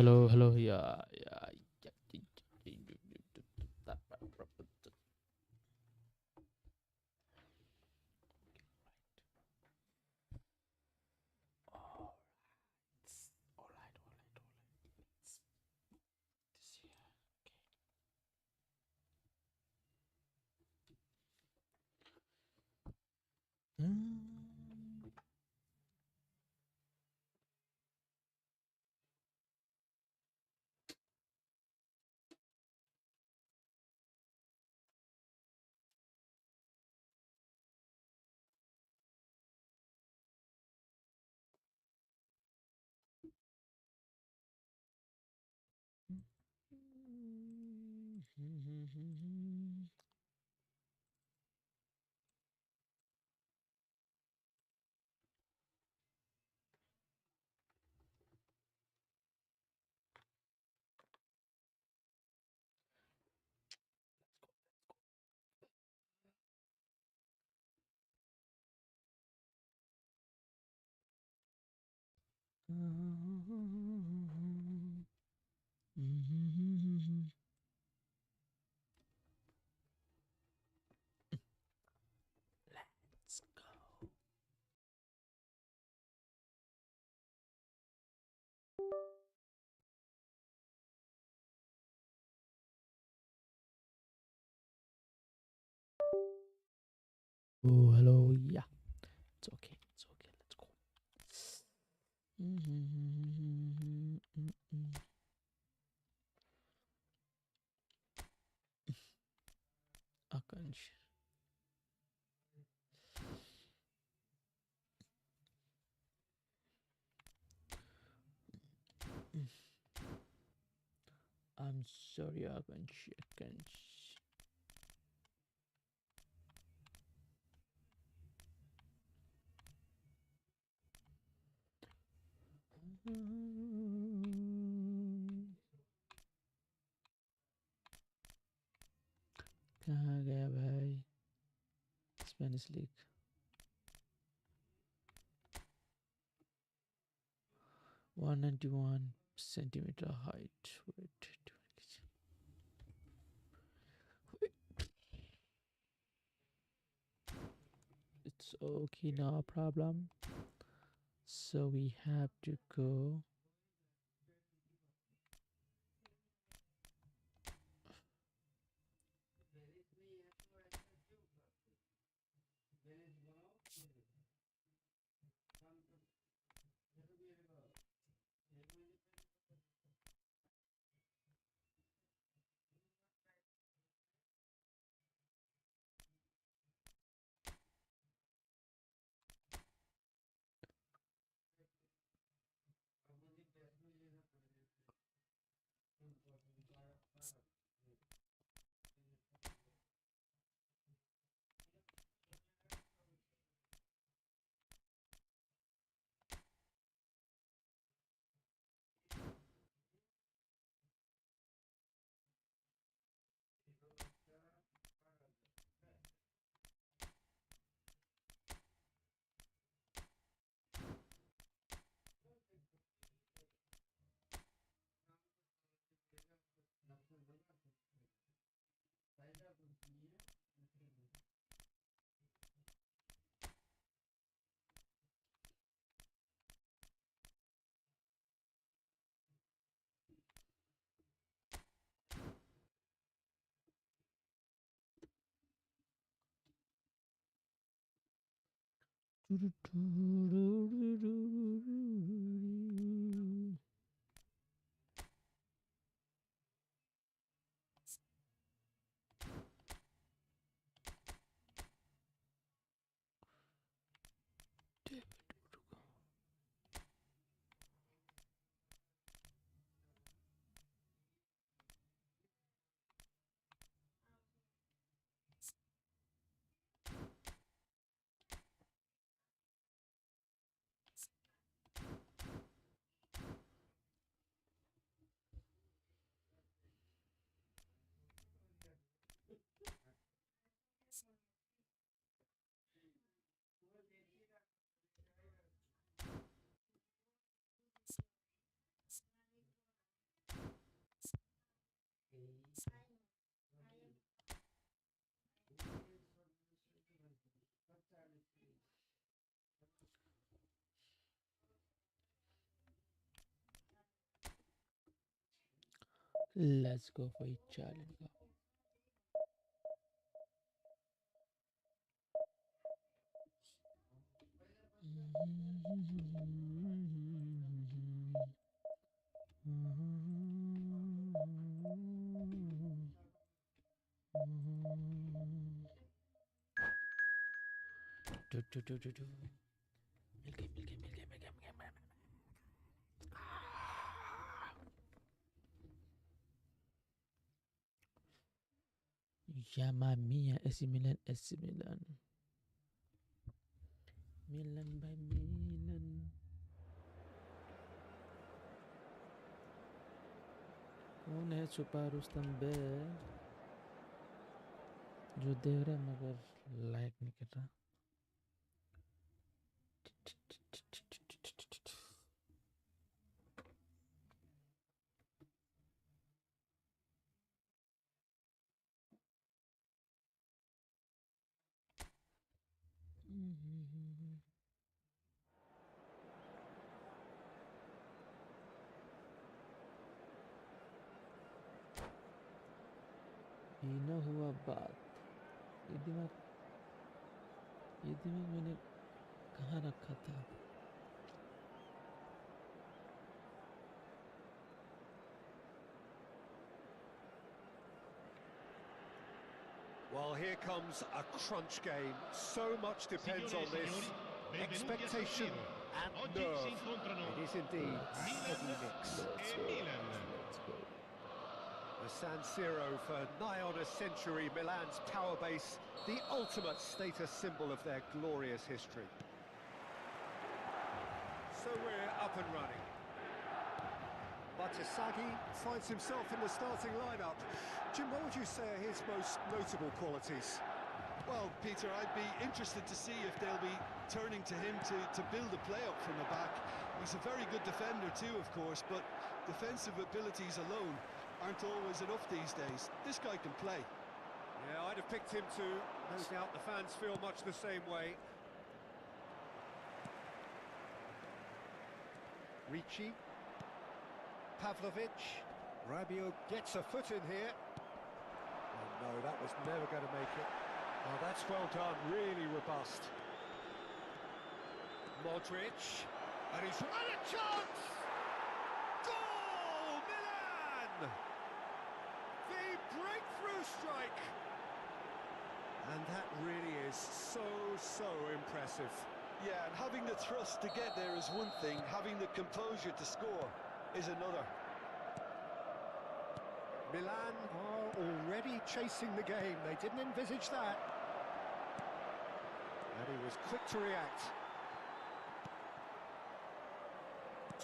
Hello, hello. Yeah, yeah, yeah. All right, all right, all right. Let's this here. Okay. Let's go. Oh, hello. Yeah, it's okay. It's okay. Let's go. Akansh. I'm sorry, Akansh. Akansh. कहाँ गया भाई Spanish league 191 centimeter height. Wait, it's okay, no problem. So we have to go. Let's go for a challenge. Mamma mia, AC Milan, AC Milan. Milan by Milan. कौन है छुपा रुस्तम बे जो देख रहा है मगर लाइक नहीं कर रहा. ये ना हुआ बात. ये दिमाग मैंने कहाँ रखा था. Well, here comes a crunch game. So much depends on this. Expectation and nerve. It is indeed a heavy mix. Let's go. The San Siro for nigh on a century, Milan's power base, the ultimate status symbol of their glorious history. So we're up and running. Batisaghi finds himself in the starting lineup. Jim, what would you say are his most notable qualities? Well, Peter, I'd be interested to see if they'll be turning to him to build a play up from the back. He's a very good defender too, of course, but defensive abilities alone aren't always enough these days. This guy can play. Yeah, I'd have picked him too. No doubt the fans feel much the same way. Ricci. Pavlovic. Rabiot gets a foot in here. Oh no, that was never going to make it. Oh, that's well done, really robust. Modric. And he's had a chance! Goal! Milan! The breakthrough strike! And that really is so impressive. Yeah, and having the thrust to get there is one thing, having the composure to score is another. Milan are already chasing the game. They didn't envisage that. And he was quick to react.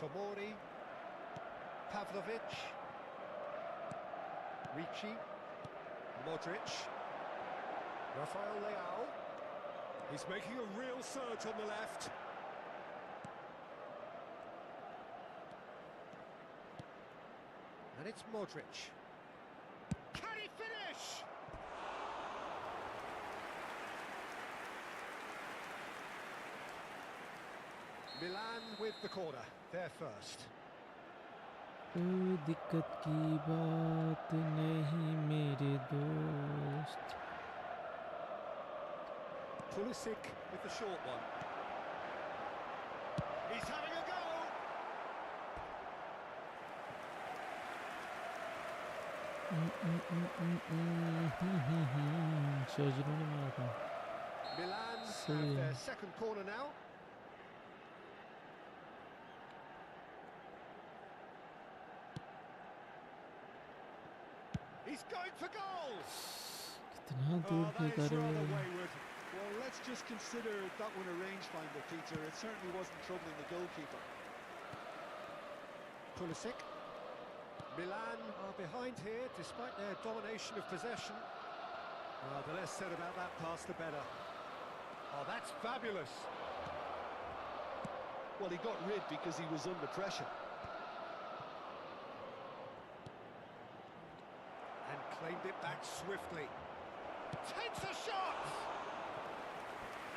Tomori. Pavlovic. Ricci. Modric. Rafael Leao. He's making a real surge on the left. And it's Modric. Can he finish? Milan with the corner, they're first. कोई दिक्कत की बात नहीं मेरे दोस्त. Pulisic with the short one. He's having a go! Surgery ने मारा था. Milan have their second corner now. He's going for goal! कितना दूर फेंका that is रहे rather हैं. wayward. Well, let's just consider that one a rangefinder, Peter. It certainly wasn't troubling the goalkeeper. Pulisic. Milan are behind here despite their domination of possession. The less said about that pass, the better. Oh, that's fabulous. Well, he got rid because he was under pressure. And claimed it back swiftly. Takes a shot!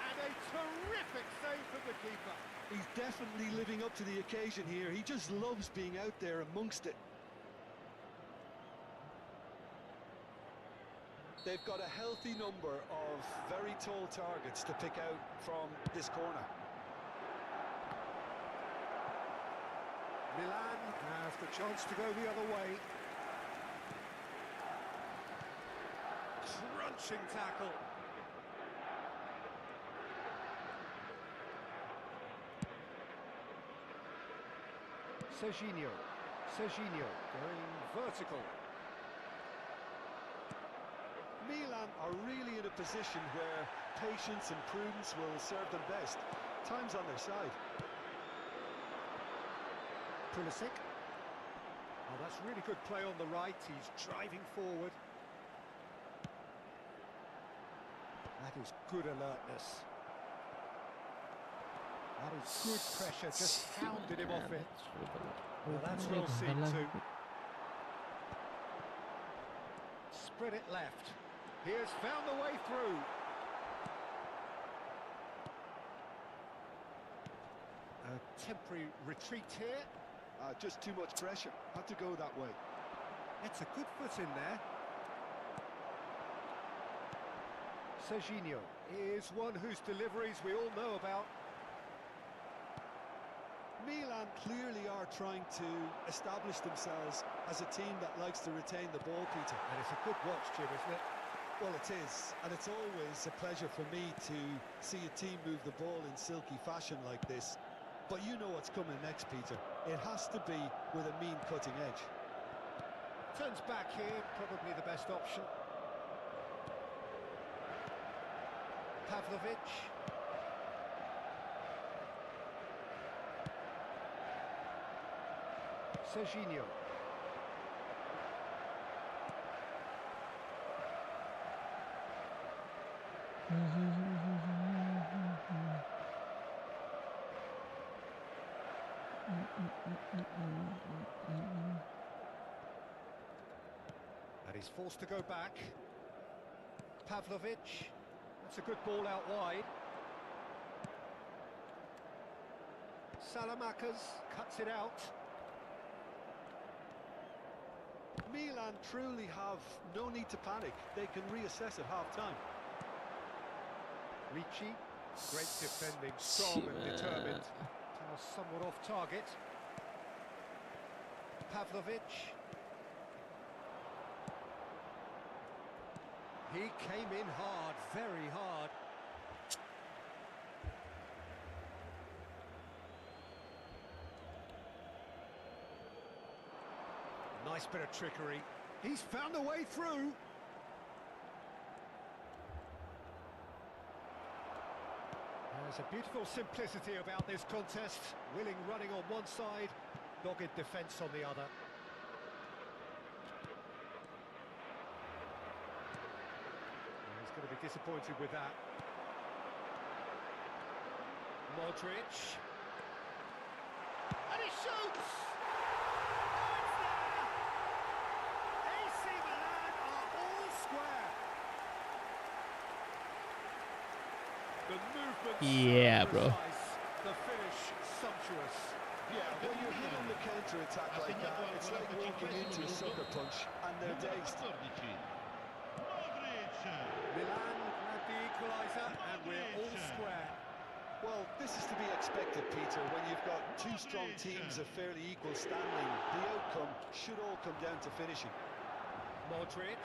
And a terrific save from the keeper. He's definitely living up to the occasion here. He just loves being out there amongst it. They've got a healthy number of very tall targets to pick out from this corner. Milan has the chance to go the other way. Crunching tackle. Serginho going vertical. Milan are really in a position where patience and prudence will serve them best. Time's on their side. Pulisic. Oh, that's really good play on the right. He's driving forward. That is good alertness. That is good pressure. Just hounded him off it. Well, that's well seen too. Spread it left. He has found the way through. A temporary retreat here. Just too much pressure. Had to go that way. It's a good foot in there. Serginho is one whose deliveries we all know about. Milan clearly are trying to establish themselves as a team that likes to retain the ball, Peter. And it's a good watch, Jim, isn't it? Well, it is, and it's always a pleasure for me to see a team move the ball in silky fashion like this. But you know what's coming next, Peter. It has to be with a mean cutting edge. Turns back here, probably the best option. Pavlovic. Serginho. And he's forced to go back. Pavlovic. That's a good ball out wide. Salamakers cuts it out. Milan truly have no need to panic. They can reassess at half-time. Ricci, great defending, strong and determined. Now somewhat off target. Pavlovic. He came in hard, very hard. Nice bit of trickery. He's found a way through. There's a beautiful simplicity about this contest. Willing running on one side, dogged defence on the other. He's going to be disappointed with that. Modric. And he shoots! The movement yeah, bro. The finish sumptuous. Yeah, when you hit on the counter-attack like that, it's like walking into a sucker punch, and they're dazed. Milan grabbed the equaliser, and we're all square. Well, this is to be expected, Peter, when you've got two strong teams of fairly equal standing. The outcome should all come down to finishing. Modric.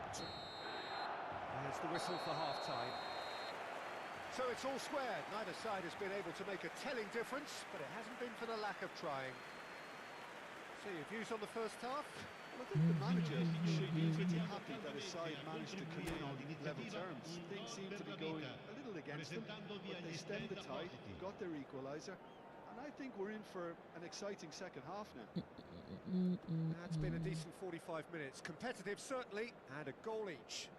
There's the whistle for half-time. So it's all square. Neither side has been able to make a telling difference, but it hasn't been for the lack of trying. So your views on the first half? Well, I think the manager should be pretty happy that his side managed to come in on level terms. Things seem to be going a little against them, but they stemmed the tide, got their equaliser, and I think we're in for an exciting second half now. That's been a decent 45 minutes. Competitive, certainly, and a goal each.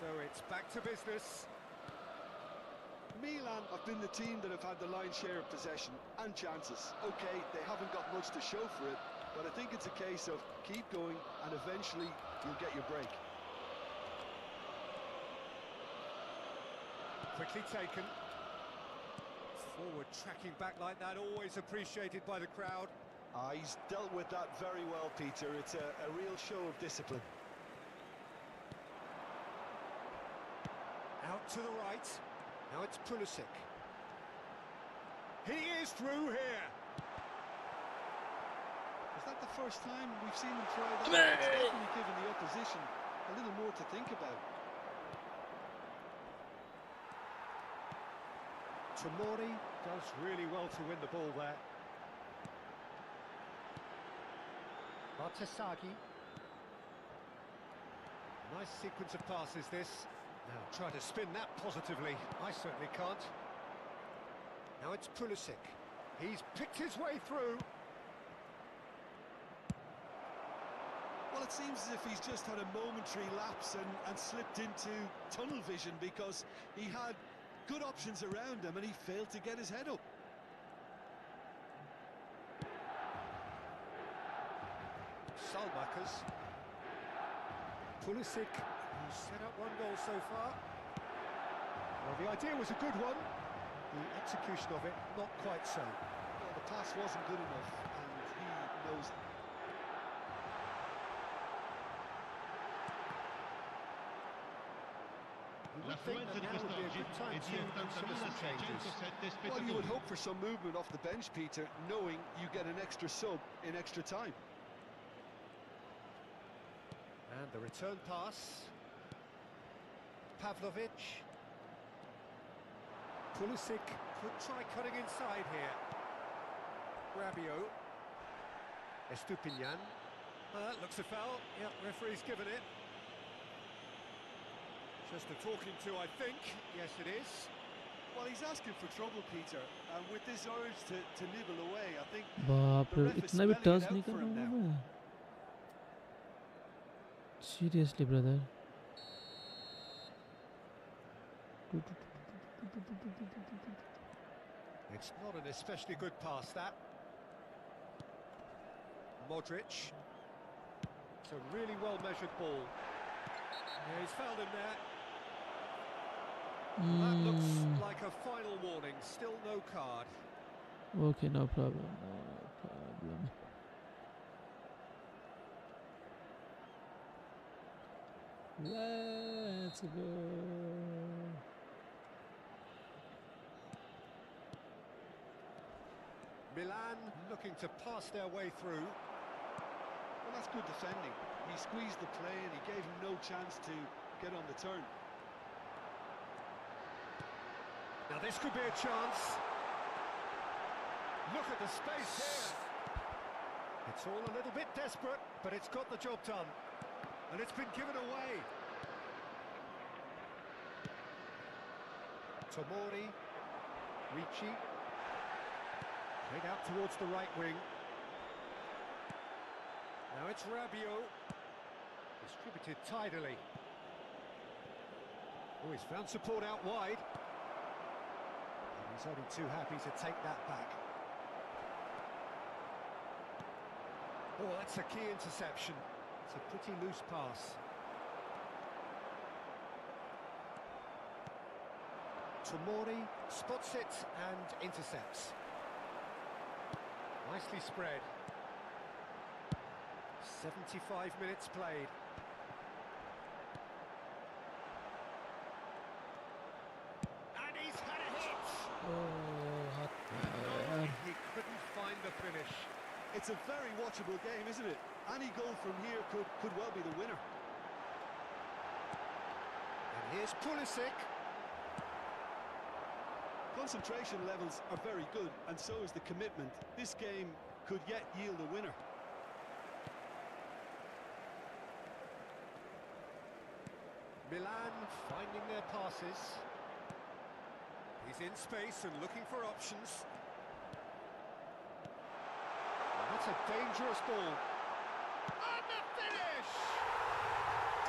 So it's back to business. Milan have been the team that have had the lion's share of possession and chances. Okay, they haven't got much to show for it, but I think it's a case of keep going and eventually you'll get your break. Quickly taken. Forward tracking back like that, always appreciated by the crowd. He's dealt with that very well, Peter. It's a real show of discipline. Out to the right. Now it's Pulisic. He is through here. Is that the first time we've seen him try that? It's definitely given the opposition a little more to think about. Tomori does really well to win the ball there. Bartasagi. Nice sequence of passes this. Now try to spin that positively. I certainly can't. Now it's Pulisic. He's picked his way through. Well, it seems as if he's just had a momentary lapse and slipped into tunnel vision, because he had good options around him and he failed to get his head up. Salmakers. Pulisic, who's set up one goal so far. Well, the idea was a good one. The execution of it, not quite so. Well, the pass wasn't good enough, and he knows it. You would think that now would be a good time to consider some changes. Well, you would hope for some movement off the bench, Peter, knowing you get an extra sub in extra time. And the return pass. Pavlovic. Pulisic could try cutting inside here. Rabiot. Estupinian. That looks a foul. Yep, referee's given it. Just a talking to, I think. Yes, it is. Well, he's asking for trouble, Peter, and with this urge to nibble away, I think बाप the रे, ref is इतना भी spelling touch it नहीं out for करना him होगा now. मैं. Seriously, brother. It's not an especially good pass, that. Modric. It's a really well-measured ball. Yeah, he's fouled him there. That looks like a final warning. Still no card. Okay, no problem. No problem. Let's go. Milan looking to pass their way through. Well, that's good defending. He squeezed the play and he gave him no chance to get on the turn. Now this could be a chance. Look at the space here. It's all a little bit desperate, but it's got the job done. And it's been given away. Tomori. Ricci. Played out towards the right wing. Now it's Rabiot. Distributed tidily. Oh, he's found support out wide. And he's only too happy to take that back. Oh, that's a key interception. It's a pretty loose pass. Tomori spots it and intercepts. Nicely spread. 75 minutes played. And he's had a hit! Oh, He couldn't find the finish. It's a very watchable game, isn't it? Any goal from here could well be the winner. And here's Pulisic. Concentration levels are very good, and so is the commitment. This game could yet yield a winner. Milan finding their passes. He's in space and looking for options. And that's a dangerous ball. And the finish!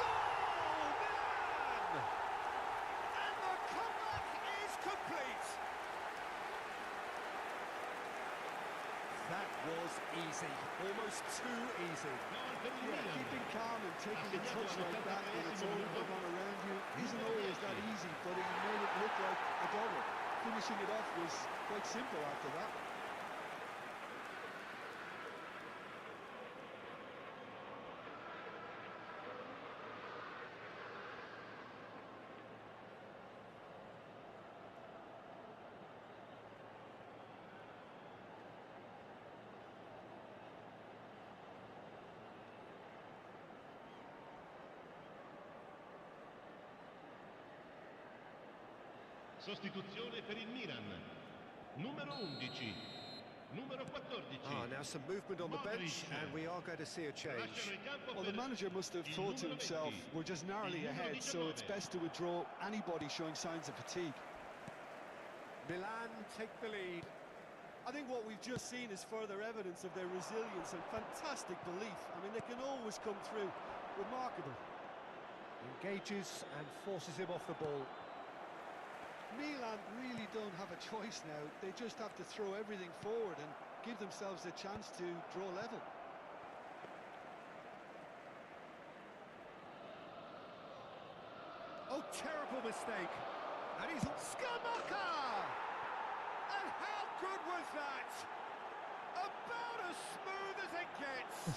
Goal, Milan! And the comeback is complete. That was easy, almost too easy. Yeah, keeping calm and taking a touch like that when it's all going on around you isn't always that easy, but he made it look like finishing it off was quite simple after that. Sostituzione per il Milan. Numero 11. Numero 14. Now some movement on the bench, and we are going to see a change. Well, the manager must have thought to himself, we're just narrowly ahead, so it's best to withdraw anybody showing signs of fatigue. Milan take the lead. I think what we've just seen is further evidence of their resilience and fantastic belief. I mean, they can always come through. Remarkable. Engages and forces him off the ball. Milan really don't have a choice now. They just have to throw everything forward and give themselves a chance to draw level. Oh, terrible mistake. And he's Skamaka! And how good was that? About as smooth as it gets.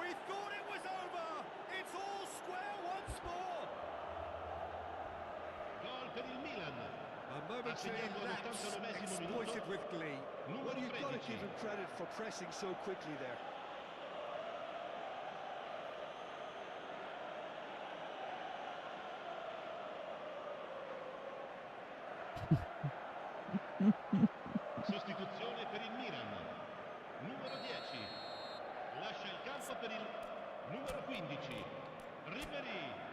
We thought it was over. It's all square once more. Gol per il Milan. A momentary lapse exploited with glee. Well, you've got to give him credit for pressing so quickly there. Sostituzione per il Milan. Numero 10. Lascia il campo per il numero 15. Ribery.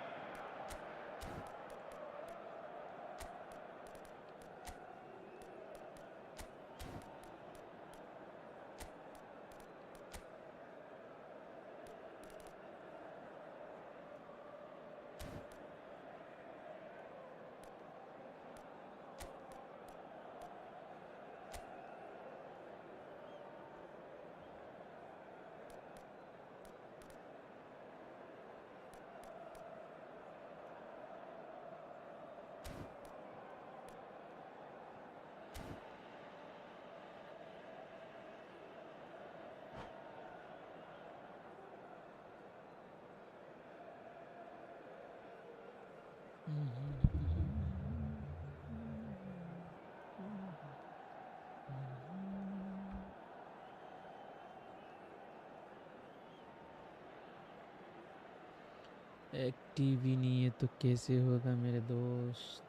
एक TV नहीं है तो कैसे होगा मेरे दोस्त।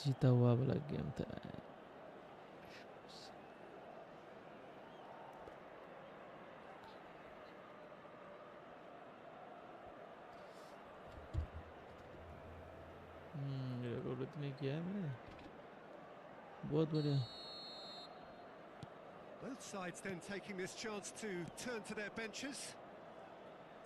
जीता हुआ वाला गेम था। रिकॉर्ड इतने किया है मैंने, बहुत बढ़िया। Both sides then taking this chance to turn to their benches.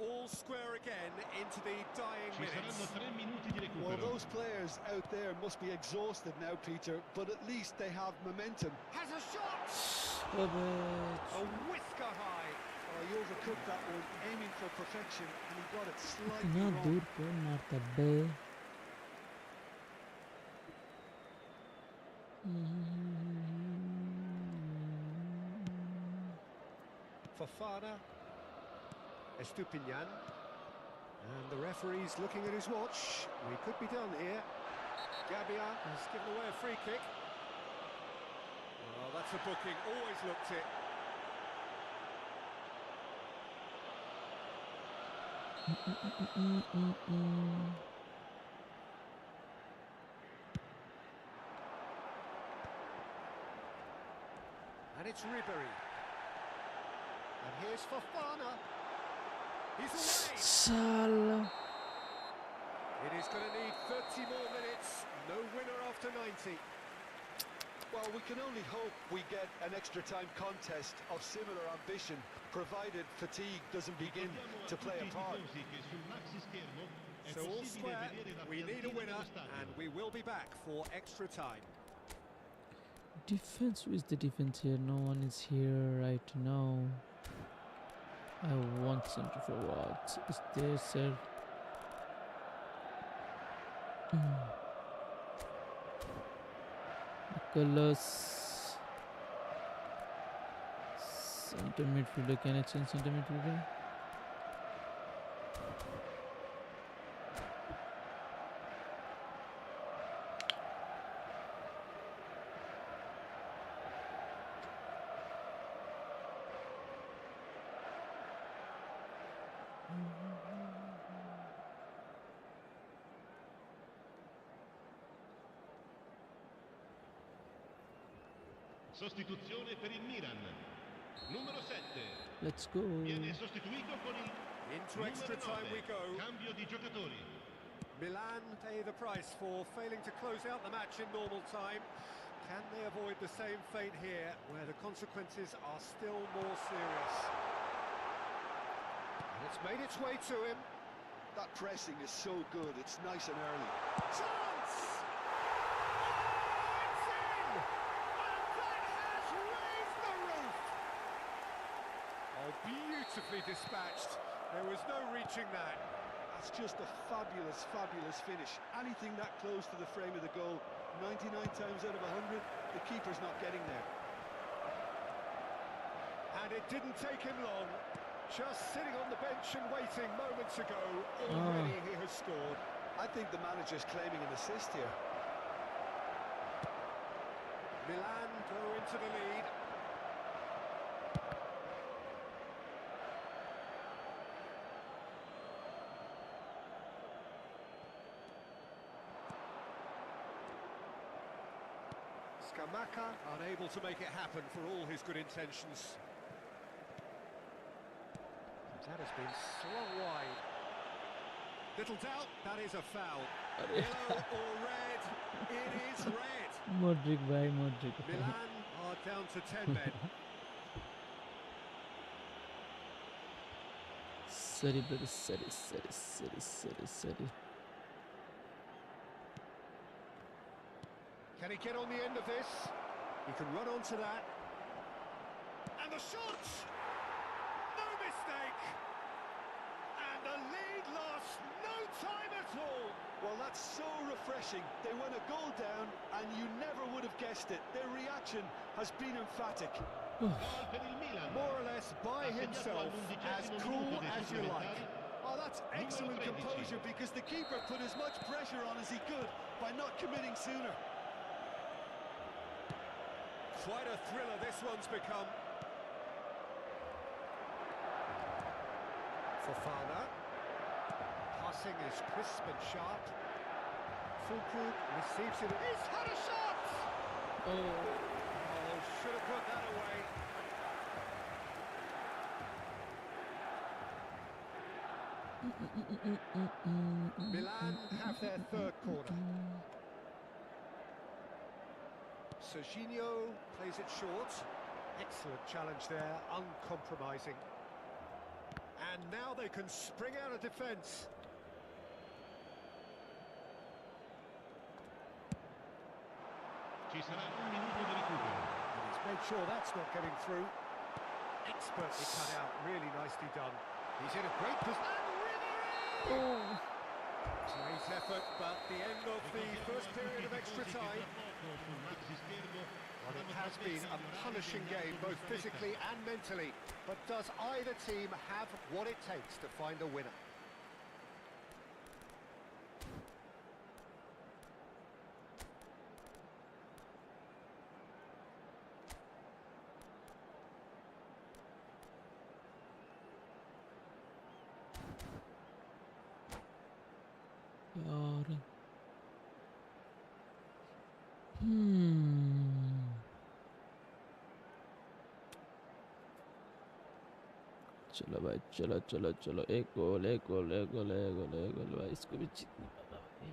All square again into the dying Ci minutes. saranno 3 minuti di recupero. Well, those players out there must be exhausted now, Peter, but at least they have momentum. Has a shot! A whisker high. Oh, he overcooked that one, aiming for perfection, and he got it slightly इतना wrong. दूर कौन मारता बे। Fofana, Estupinian, and the referee's looking at his watch. We could be done here. Gabia has given away a free kick. Oh, that's a booking, always looked it. And it's Ribery. And here's Fofana. He's away. साला It is going to need 30 more minutes. No winner after 90. Well, we can only hope we get an extra time contest of similar ambition, provided fatigue doesn't begin to play a part. So all square, we need a winner, and we will be back for extra time. defense is the defense here. No one is here right now. I want center forwards. Is there, sir? Nicholas. Center midfielder. Can I change center midfielder? Sostituzione per il Milan. Numero 7. Let's go. Viene sostituito con il Into numero extra time 9. we go. Cambio di giocatori. Milan pay the price for failing to close out the match in normal time. Can they avoid the same fate here, where the consequences are still more serious? And it's made its way to him. That pressing is so good, it's nice and early. Chance! Oh, it's in! And that has raised the roof! Oh, beautifully dispatched. There was no reaching that. That's just a fabulous, fabulous finish. Anything that close to the frame of the goal, 99 times out of 100, the keeper's not getting there. And it didn't take him long. Just sitting on the bench and waiting moments ago, already he has scored. I think the manager's claiming an assist here. Milan go into the lead. Scamacca unable to make it happen for all his good intentions. That has been slung wide. Little doubt, that is a foul. Yellow or red, it is red. Modric bhai, Modric. Milan are down to 10 men. Sorry, brother. Sorry. Can he get on the end of this? He can run onto that. And the shot! No mistake! And the lead lost no time at all! Well, that's so refreshing. They went a goal down, and you never would have guessed it. Their reaction has been emphatic. Gol per il Milan. More or less by Ha segnato himself, as all'11° cool minuto dei as you like. supplementari. Oh, that's excellent Numero 13. composure, because the keeper put as much pressure on as he could by not committing sooner. Quite a thriller this one's become. Fofana. Passing is crisp and sharp. Fulkrug receives it. He's had a shot! Oh, should have put that away. Milan have their third corner. Serginho plays it short. Excellent challenge there, uncompromising. And now they can spring out of defence. Ci sarà un minuto di recupero. And he's made sure that's not getting through. Expertly cut out, really nicely done. He's in a great position. Great effort, but the end of the first period of extra time. Well, it has been a punishing game, both physically and mentally. But does either team have what it takes to find a winner? यार चलो भाई, चलो एक गोल भाई, इसको भी जीतना पड़ा भाई।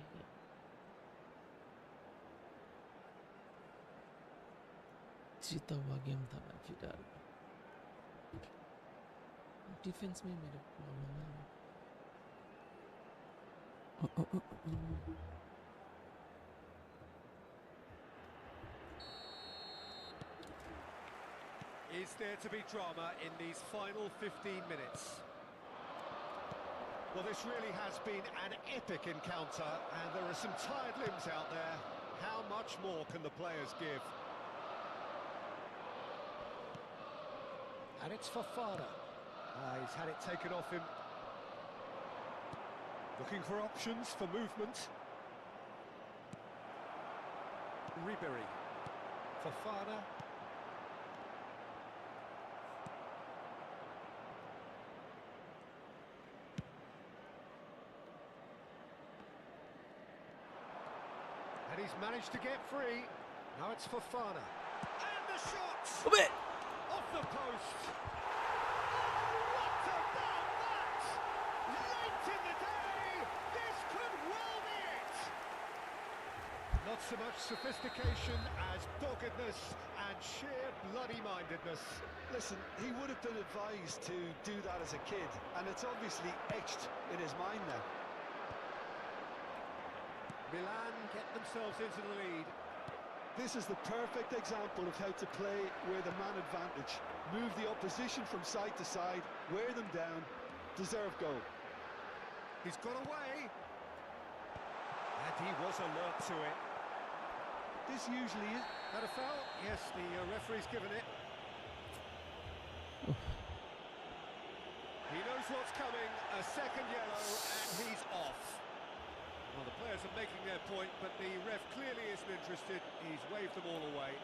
जीता हुआ गेम था ना फिलहाल। डिफेंस में मेरे प्रॉब्लम है। Is there to be drama in these final 15 minutes? Well, this really has been an epic encounter, and there are some tired limbs out there. How much more can the players give? And it's Fofana. He's had it taken off him. Looking for options for movement. Ribery. Fofana. And he's managed to get free. Now it's Fofana. And the shot! Move it! Off the post! What about that? Late in the day, this could well be it! Not so much sophistication as doggedness and sheer bloody-mindedness. Listen, he would have been advised to do that as a kid, and it's obviously etched in his mind now. Milan get themselves into the lead. This is the perfect example of how to play with a man advantage. Move the opposition from side to side, wear them down, deserve goal. He's got away. And he was alert to it. This usually is... That a foul? Yes, the referee's given it. He knows what's coming. A second yellow, and he's off. Well, the players are making their point, but the ref clearly isn't interested. He's waved them all away.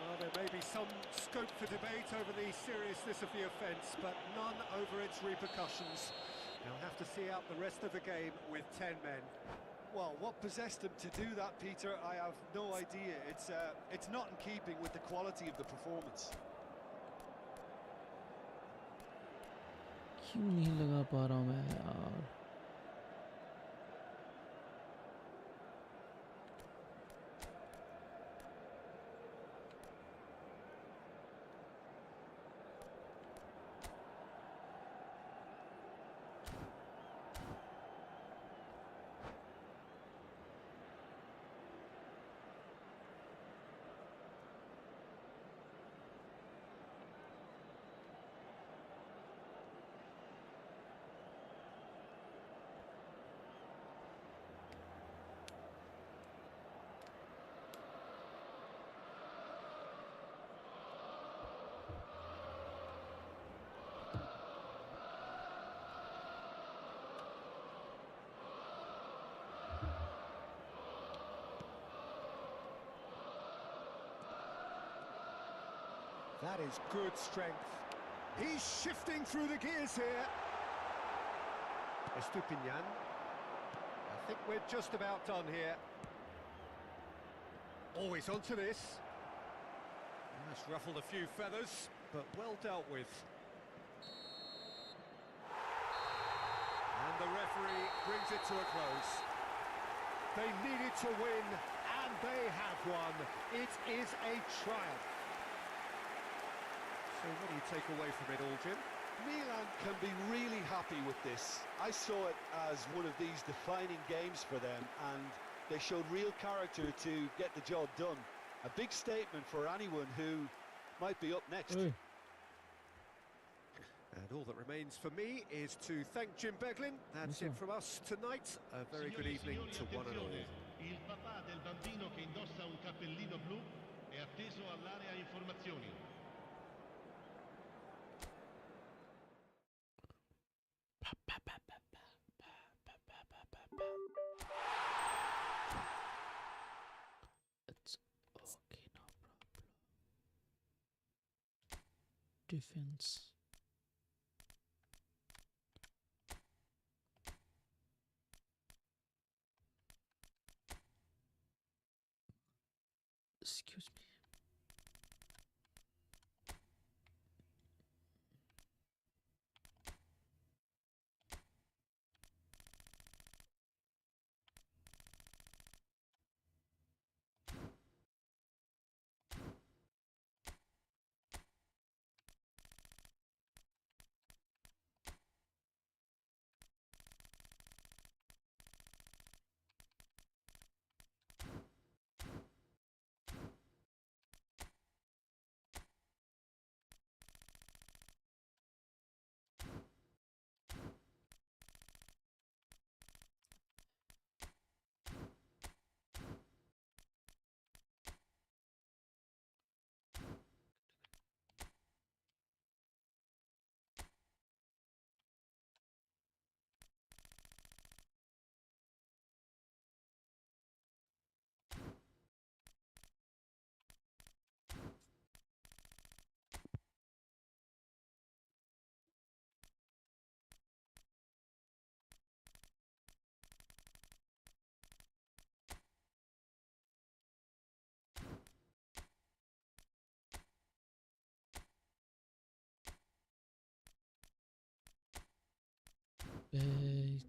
Well, there may be some scope for debate over the seriousness of the offence, but none over its repercussions. They'll have to see out the rest of the game with 10 men. Well, what possessed him to do that, Peter, I have no idea. It's not in keeping with the quality of the performance. क्यों नहीं लगा पा रहा हूँ मैं यार? That is good strength. He's shifting through the gears here. Estupinian. I think we're just about done here. Always onto this. That's ruffled a few feathers, but well dealt with. And the referee brings it to a close. They needed to win, and they have won. It is a triumph. So what do you take away from it all, Jim? Milan can be really happy with this. I saw it as one of these defining games for them, and they showed real character to get the job done. A big statement for anyone who might be up next. And all that remains for me is to thank Jim Beglin. That's it from us tonight. A very good evening to one and all. Il papà del bambino che indossa un cappellino blu è atteso all'area informazioni. It's okay, no problem. Defense. Excuse me. Be-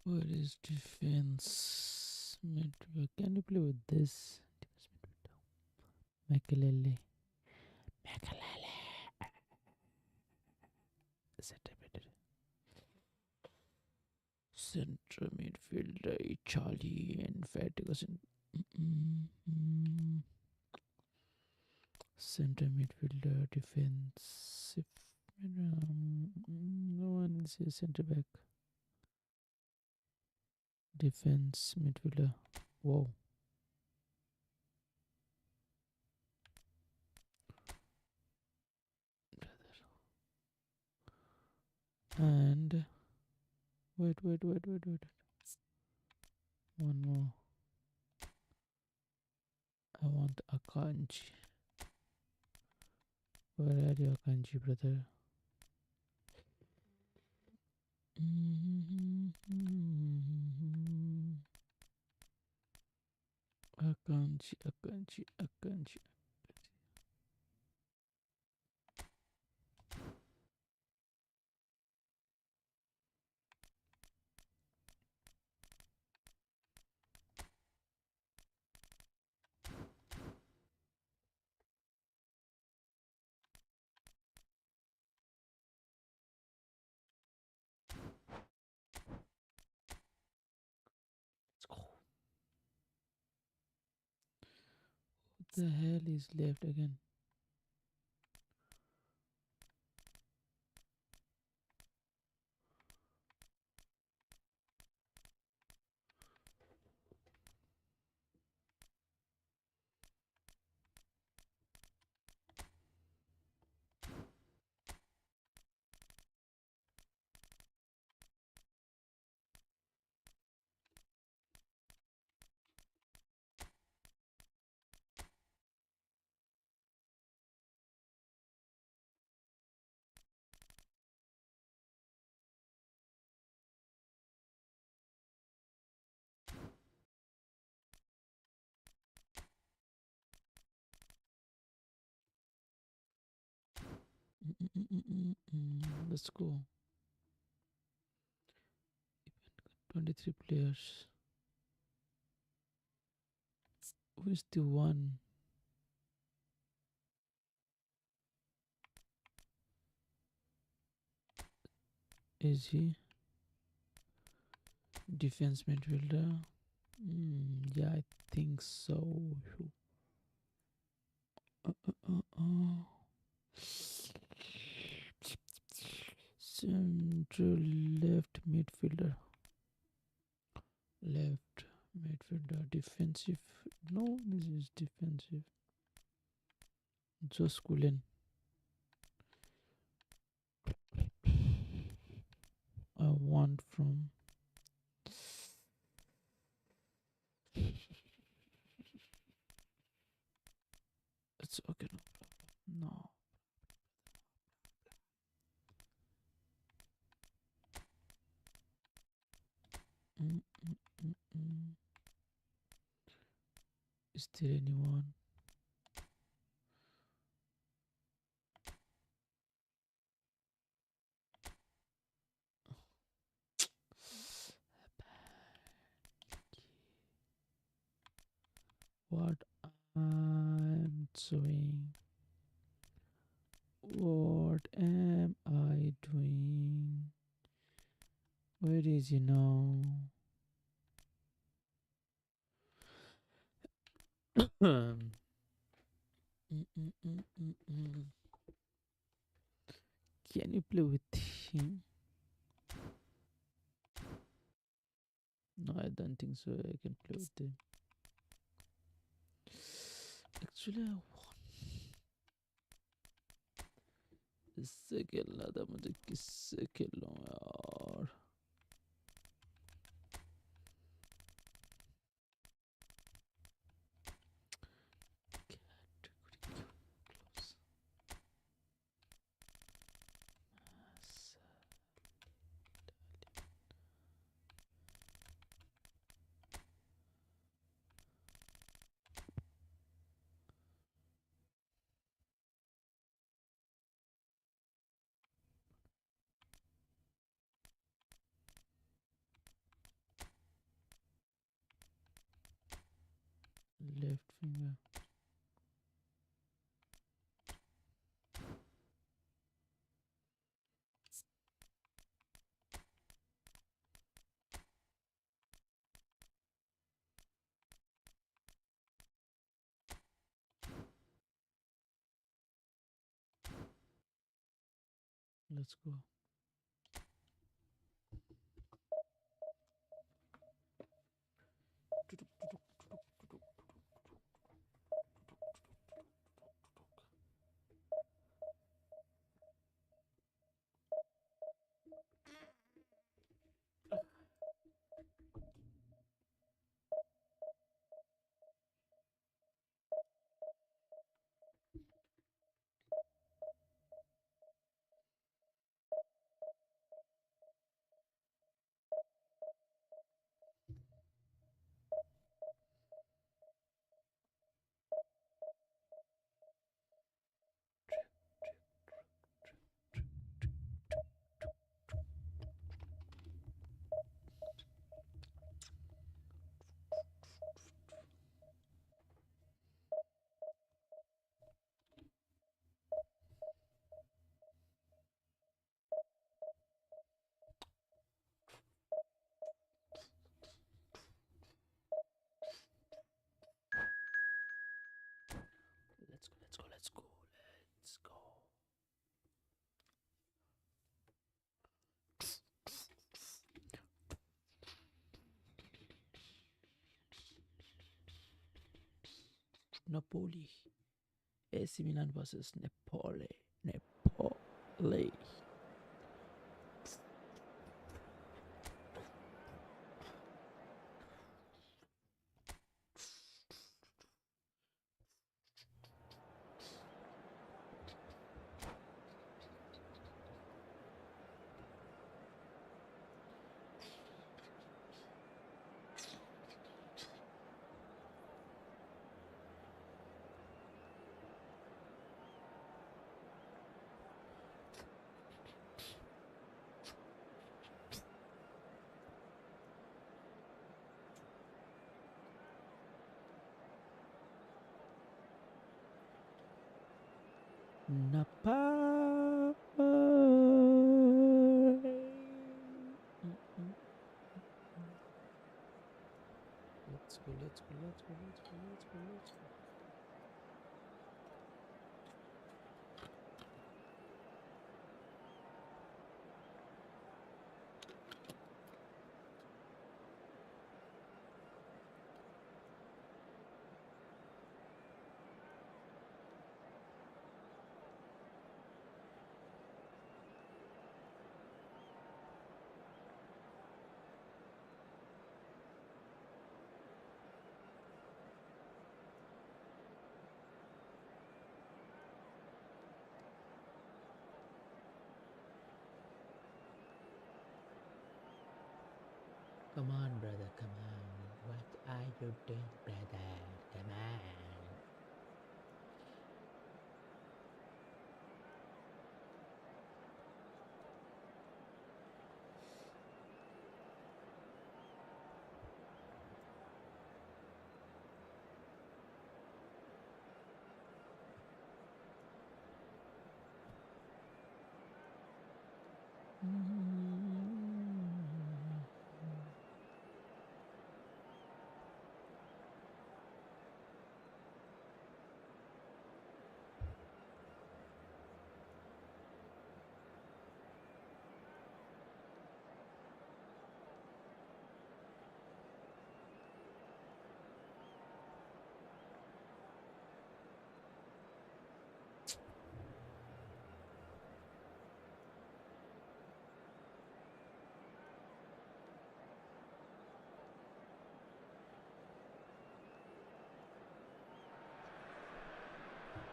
What is defense midfield? Can you play with this? Defense midfield. Makalele. Makalele. Center Central midfielder Charlie and Ferguson. Center midfielder defensive. No one is a center back. Defense midfielder. Whoa. And wait. One more. I want Akanji. Where are you, Akanji, brother? Akanji. Let's go. What the hell is left again? Let's go. 23 players. Who is the one? Is he defense midfielder? Yeah, I think so. Central left midfielder. Left midfielder, defensive. No, this is defensive. Just Gulen. I want from. It's okay. No. Mm, mm, mm, mm. Is there anyone? What I'm doing? What am I doing? Where is he now? Mm, mm, mm, mm, mm. Can you play with him? No, I don't think so. I can play with him. Actually, I want. इससे खेलना था मुझे किससे खेलूं यार left finger. Let's go. Let's go. Let's go. Let's go. Let's go. Napoli. AC Milan versus Napoli. Napoli. Napoli. Let's go. Let's go. Let's go. Let's go. Let's go. Let's go. Come on, brother, come on. What are you doing, brother? Come on.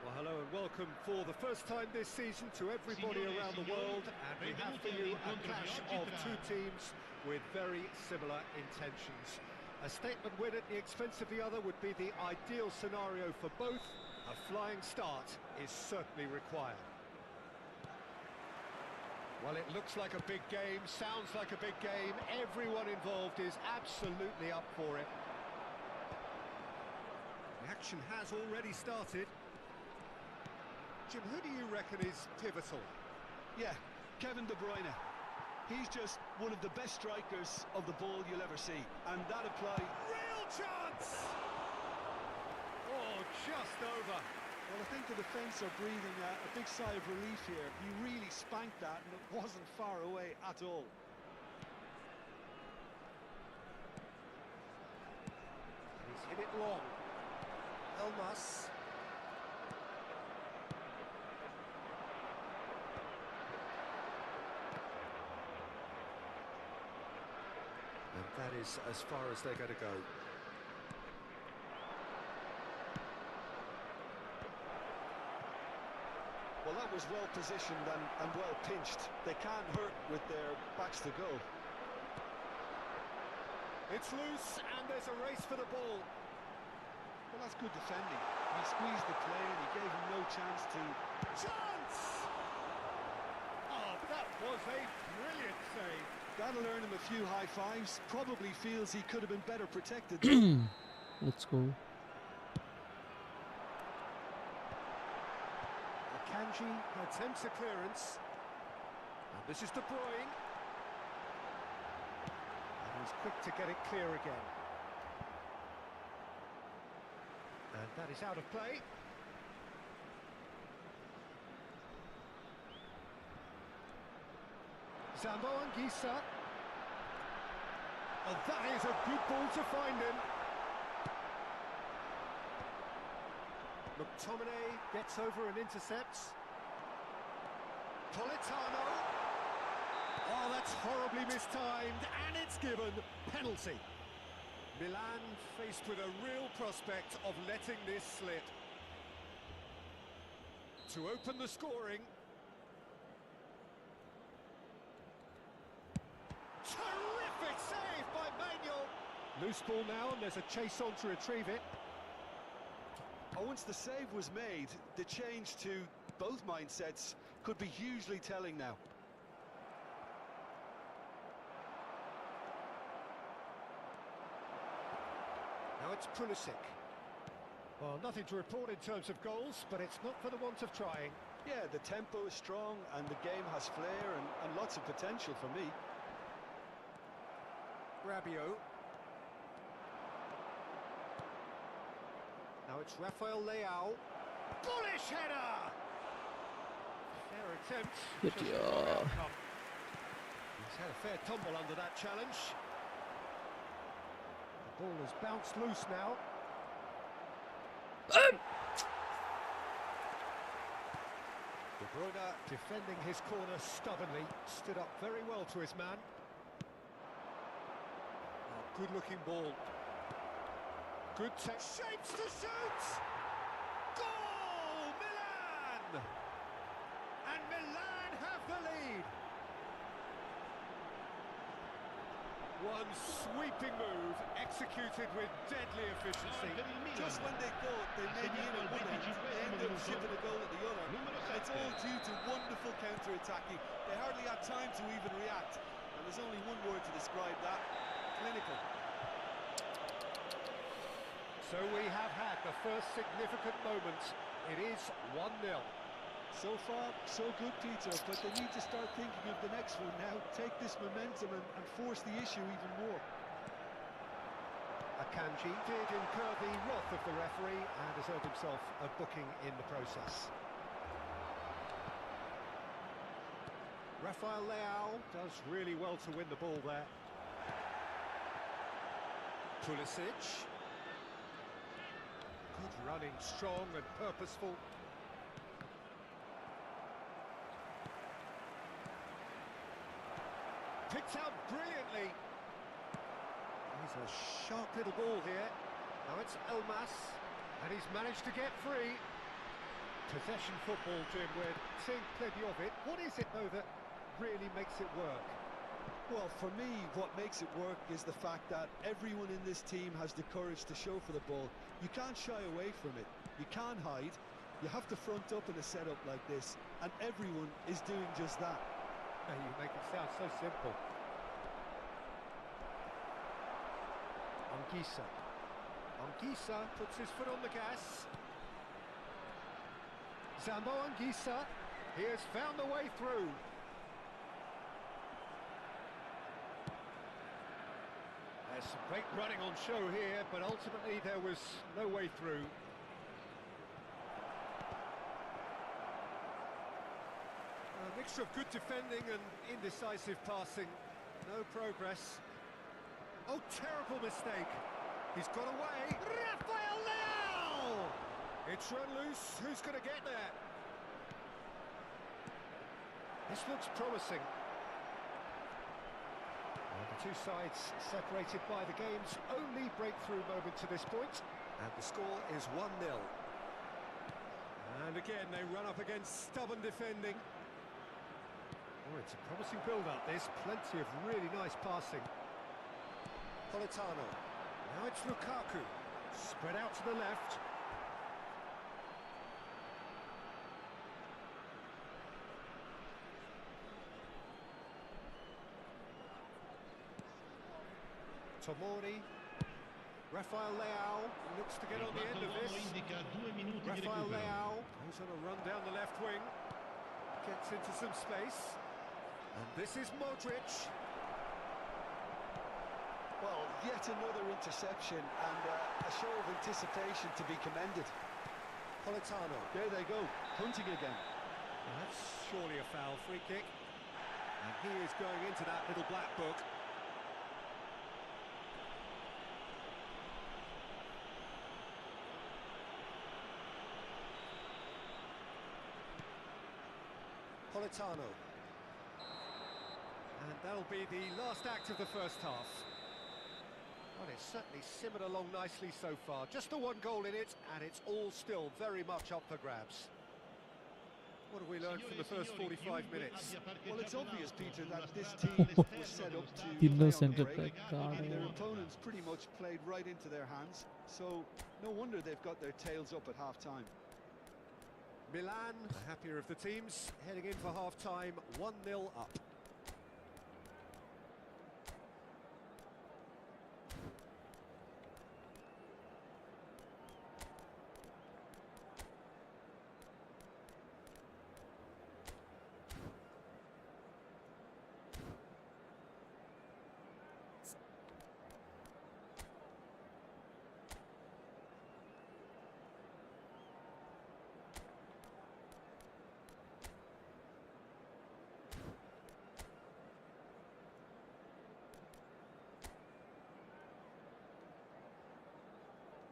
Well, hello and welcome for the first time this season to everybody Signore e around the signori, world. And we have for you a clash of two teams with very similar intentions. A statement win at the expense of the other would be the ideal scenario for both. A flying start is certainly required. Well, it looks like a big game, sounds like a big game. Everyone involved is absolutely up for it. The action has already started. Jim, who do you reckon is pivotal? Yeah, Kevin De Bruyne. He's just one of the best strikers of the ball you'll ever see. And that applies. Real chance! Oh, just over. Well, I think the defence are breathing a big sigh of relief here. He really spanked that and it wasn't far away at all. And he's hit it long. Elmas. And that is as far as they're going to go. Well, that was well positioned and well pinched. They can't hurt with their backs to goal. It's loose and there's a race for the ball. Well, that's good defending. He squeezed the play and he gave him no chance to... Chance! Oh, that was a brilliant save. That'll earn him a few high fives. Probably feels he could have been better protected. Let's go. Kanji attempts a clearance. And this is De Bruyne. And he's quick to get it clear again. And that is out of play. Zambo Anguissa. And that is a good ball to find him. McTominay gets over and intercepts. Politano. Oh, that's horribly mistimed, and it's given penalty. Milan faced with a real prospect of letting this slip. To open the scoring. Terrific save by Manuel. Loose ball now, and there's a chase on to retrieve it. Oh, once the save was made, the change to both mindsets could be hugely telling now. Now it's Pulisic. Well, nothing to report in terms of goals, but it's not for the want of trying. Yeah, the tempo is strong and the game has flair and lots of potential for me. Rabiot. Now it's Rafael Leao. Bullish header! Fair attempt. Good just the wrong outcome. He's had a fair tumble under that challenge. The ball has bounced loose now. De Bruyne defending his corner stubbornly, stood up very well to his man. Oh, good-looking ball. Good shapes to shoot! Goal! Milan! And Milan have the lead. One sweeping move, executed with deadly efficiency. Just when they thought they may be in at one end, they end up shipping a goal at the other. And it's all due to wonderful counter-attacking. They hardly had time to even react. And there's only one word to describe that: clinical. So we have had the first significant moment. It is 1-0. So far, so good, Peter, but they need to start thinking of the next one now. Take this momentum and force the issue even more. Akanji did incur the wrath of the referee and has earned himself a booking in the process. Rafael Leao does really well to win the ball there. Pulisic. Good running, strong and purposeful. Picked out brilliantly. He's a sharp little ball here. Now it's Elmas, and he's managed to get free. Possession football, Jim, we're seeing plenty of it. What is it, though, that really makes it work? Well, for me, what makes it work is the fact that everyone in this team has the courage to show for the ball. You can't shy away from it. You can't hide. You have to front up in a setup like this, and everyone is doing just that. Hey, you make it sound so simple. Anguissa puts his foot on the gas. Zambo Anguissa, he has found the way through. There's some great running on show here, but ultimately there was no way through. A mixture of good defending and indecisive passing. No progress. Oh, terrible mistake. He's got away. Rafael Leao! It's run loose. Who's going to get there? This looks promising. Well, the two sides separated by the game's only breakthrough moment to this point. And the score is 1-0. And again, they run up against stubborn defending. Oh, it's a promising build-up, this. Plenty of really nice passing. Politano. Now it's Lukaku. Spread out to the left. Tomori. Rafael Leao looks to get on the end of this. Rafael Leao goes on a run down the left wing. Gets into some space. And this is Modric. Well, yet another interception and a show of anticipation to be commended. Politano. There they go, hunting again. Well, that's surely a foul. Free kick. And he is going into that little black book. Politano. And that'll be the last act of the first half. Well, it's certainly simmered along nicely so far. Just the one goal in it, and it's all still very much up for grabs. What have we learned from the first 45 minutes? Well, it's obvious, Peter, that this team was set up to Innocent play on break, card. and their opponents pretty much played right into their hands. So, no wonder they've got their tails up at half-time. Milan, the happier of the teams, heading in for half-time, 1-0 up.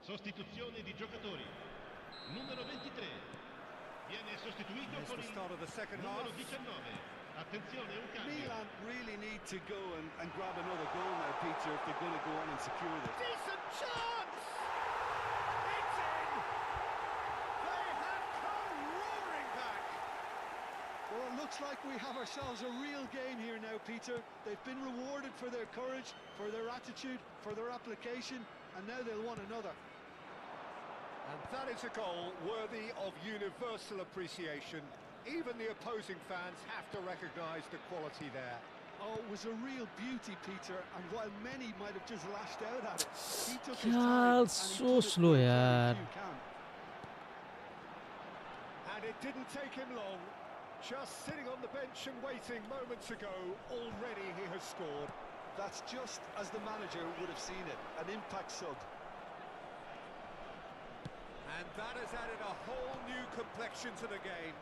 Sostituzione di giocatori. Numero 23 viene sostituito Here's con the start of the second numero half. 19. Attenzione, un cambio. Milan really need to go and grab another goal now, Peter, if they're going to go on and secure this. Decent chance! It's in! They have come roaring back! Well, look, looks like we have ourselves a real game here now, Peter. They've been rewarded for their courage, for their attitude, for their application, and now they'll want another. And that is a goal worthy of universal appreciation. Even the opposing fans have to recognise the quality there. Oh, it was a real beauty, Peter, and while many might have just lashed out at it, he took his यार time and he so put it slow where यार. few can. And it didn't take him long. Just sitting on the bench and waiting moments ago, already he has scored. That's just as the manager would have seen it, an impact sub. And that has added a whole new complexion to the game.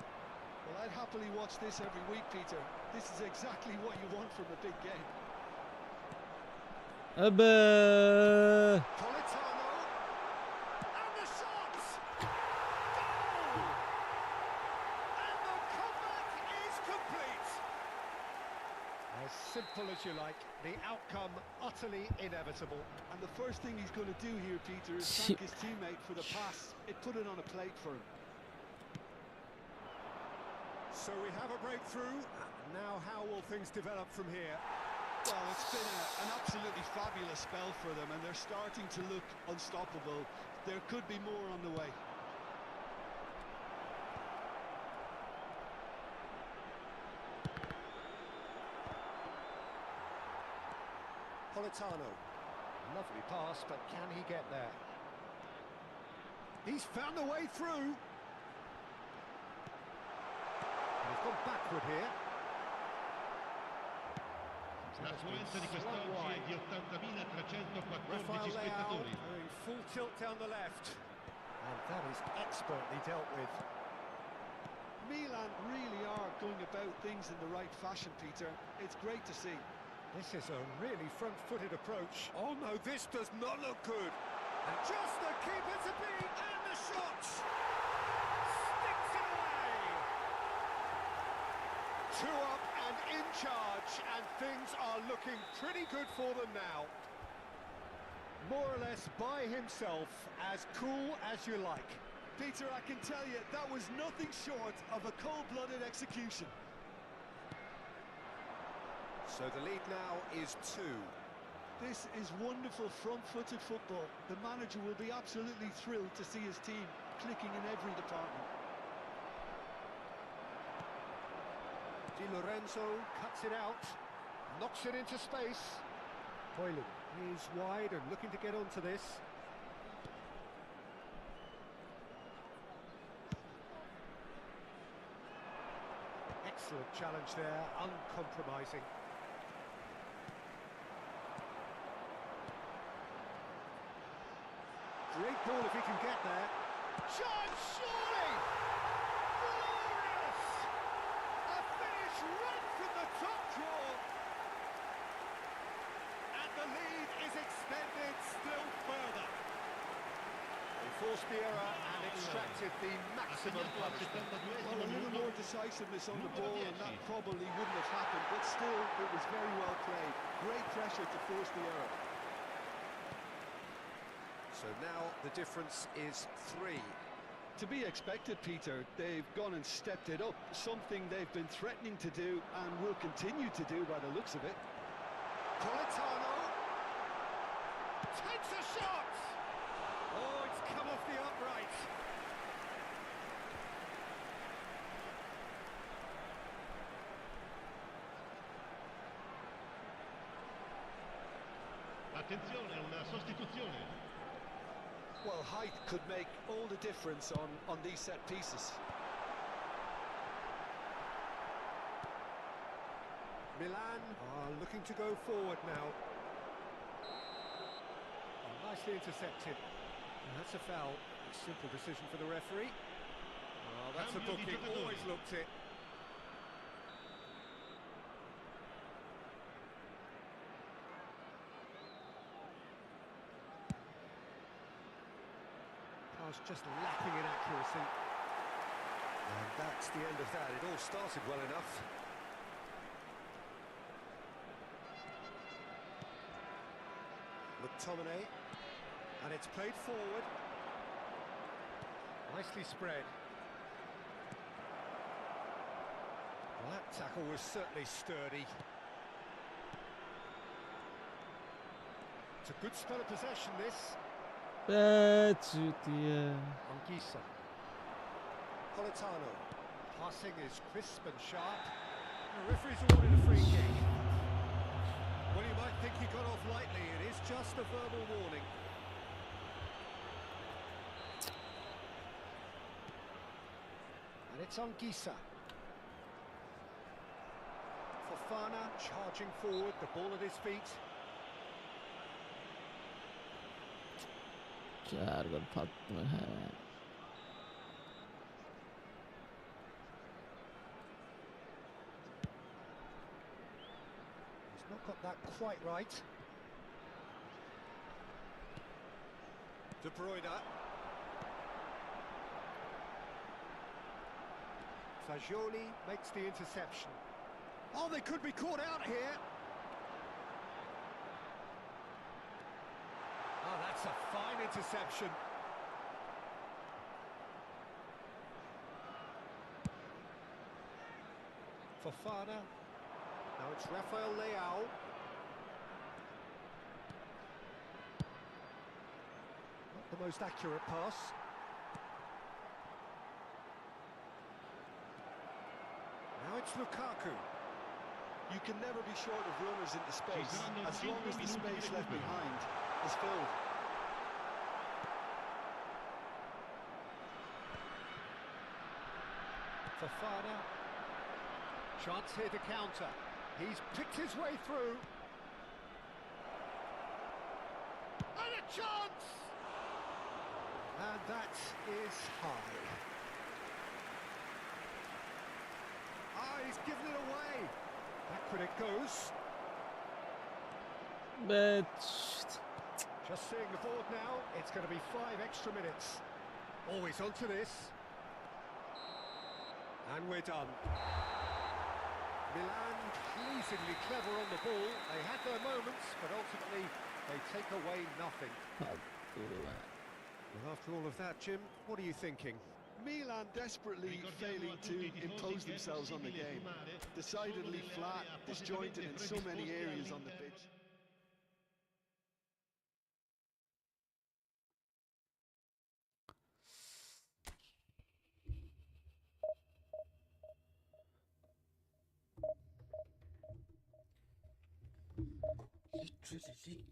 Well, I'd happily watch this every week, Peter. This is exactly what you want from a big game. Politano, and the shot! Goal! And the comeback is complete. As simple as you like, the outcome utterly inevitable. And the first thing he's going to do here, Peter, is thank his teammate for the pass. It put it on a plate for him. So we have a breakthrough. Now how will things develop from here? Well, it's been an absolutely fabulous spell for them, and they're starting to look unstoppable. There could be more on the way. Politano. Lovely pass, but can he get there? He's found a way through. He's gone backward here. L'affluenza di quest'oggi è di 80.314 Rafael Leao spettatori. going full tilt down the left. And that is expertly dealt with. Milan really are going about things in the right fashion, Peter. It's great to see. This is a really front-footed approach. Oh no, this does not look good. And just the keeper to beat, and the shot! Sticks it away! 2 up and in charge, and things are looking pretty good for them now. More or less by himself, as cool as you like. Peter, I can tell you, that was nothing short of a cold-blooded execution. So the lead now is 2. This is wonderful front-footed football. The manager will be absolutely thrilled to see his team clicking in every department. Di Lorenzo cuts it out, knocks it into space. Hoyland is wide and looking to get onto this. Excellent challenge there, uncompromising. Great ball if he can get there. Shot, surely! Glorious! A finish right from the top draw. And the lead is extended still further. They forced the error and extracted the maximum punishment. Well, a little more decisiveness on the ball, and that probably wouldn't have happened, but still, it was very well played. Great pressure to force the error. So now the difference is 3. To be expected, Peter. They've gone and stepped it up, something they've been threatening to do and will continue to do by the looks of it. Politano takes a shot! Oh, it's come off the upright. Attenzione, una sostituzione. Well, height could make all the difference on these set pieces. Milan are looking to go forward now. Oh, nicely intercepted. And that's a foul. A simple decision for the referee. Oh, that's a booking. Always looked it. Just lacking in accuracy. And that's the end of that. It all started well enough. McTominay. And it's played forward. Nicely spread. That tackle was certainly sturdy. It's a good spell of possession, this. Yeah. Anguissa. Politano. Passing is crisp and sharp. The referee's awarded a free kick. Well, you might think he got off lightly. It is just a verbal warning. And it's Anguissa. Fofana charging forward, the ball at his feet. Jargon fatma hai. He's not got that quite right. De Bruyne. Fagioli makes the interception. Oh, they could be caught out here. Oh, that's a fine interception. Fofana. Now it's Rafael Leao. Not the most accurate pass. Now it's Lukaku. You can never be short of runners into space, as long as the space left behind is filled. Fofana. Chance here to counter. He's picked his way through. And a chance! And that is high. Ah, he's given it away. Back when it goes. But Just seeing the board now, it's going to be 5 extra minutes. Always onto this. And we're done. Milan pleasingly clever on the ball. They had their moments, but ultimately they take away nothing. Well, after all of that, Jim, what are you thinking? Milan desperately failing to impose themselves on the game. Decidedly flat, disjointed in so many areas on the pitch. literally.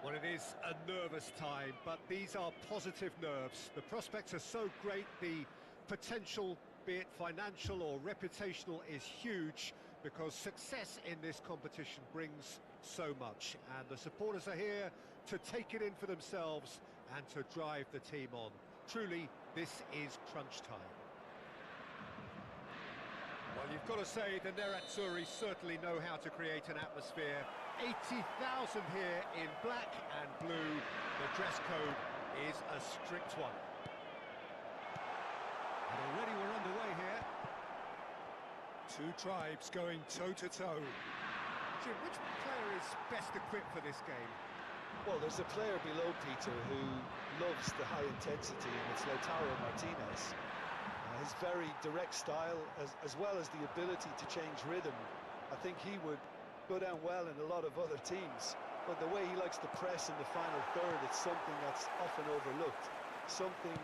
Well, it is a nervous time, but these are positive nerves. The prospects are so great, the potential, be it financial or reputational, is huge. because success in this competition brings so much, and the supporters are here to take it in for themselves and to drive the team on. Truly, this is crunch time. Well, you've got to say the Nerazzurri certainly know how to create an atmosphere. 80,000 here in black and blue. The dress code is a strict one. And already we're underway here. Two tribes going toe-to-toe. Jim, which player is best equipped for this game? Well, there's a player below Peter who loves the high intensity, and it's Lautaro Martinez. His very direct style, as well as the ability to change rhythm, I think he would go down well in a lot of other teams. But the way he likes to press in the final third, it's something that's often overlooked, something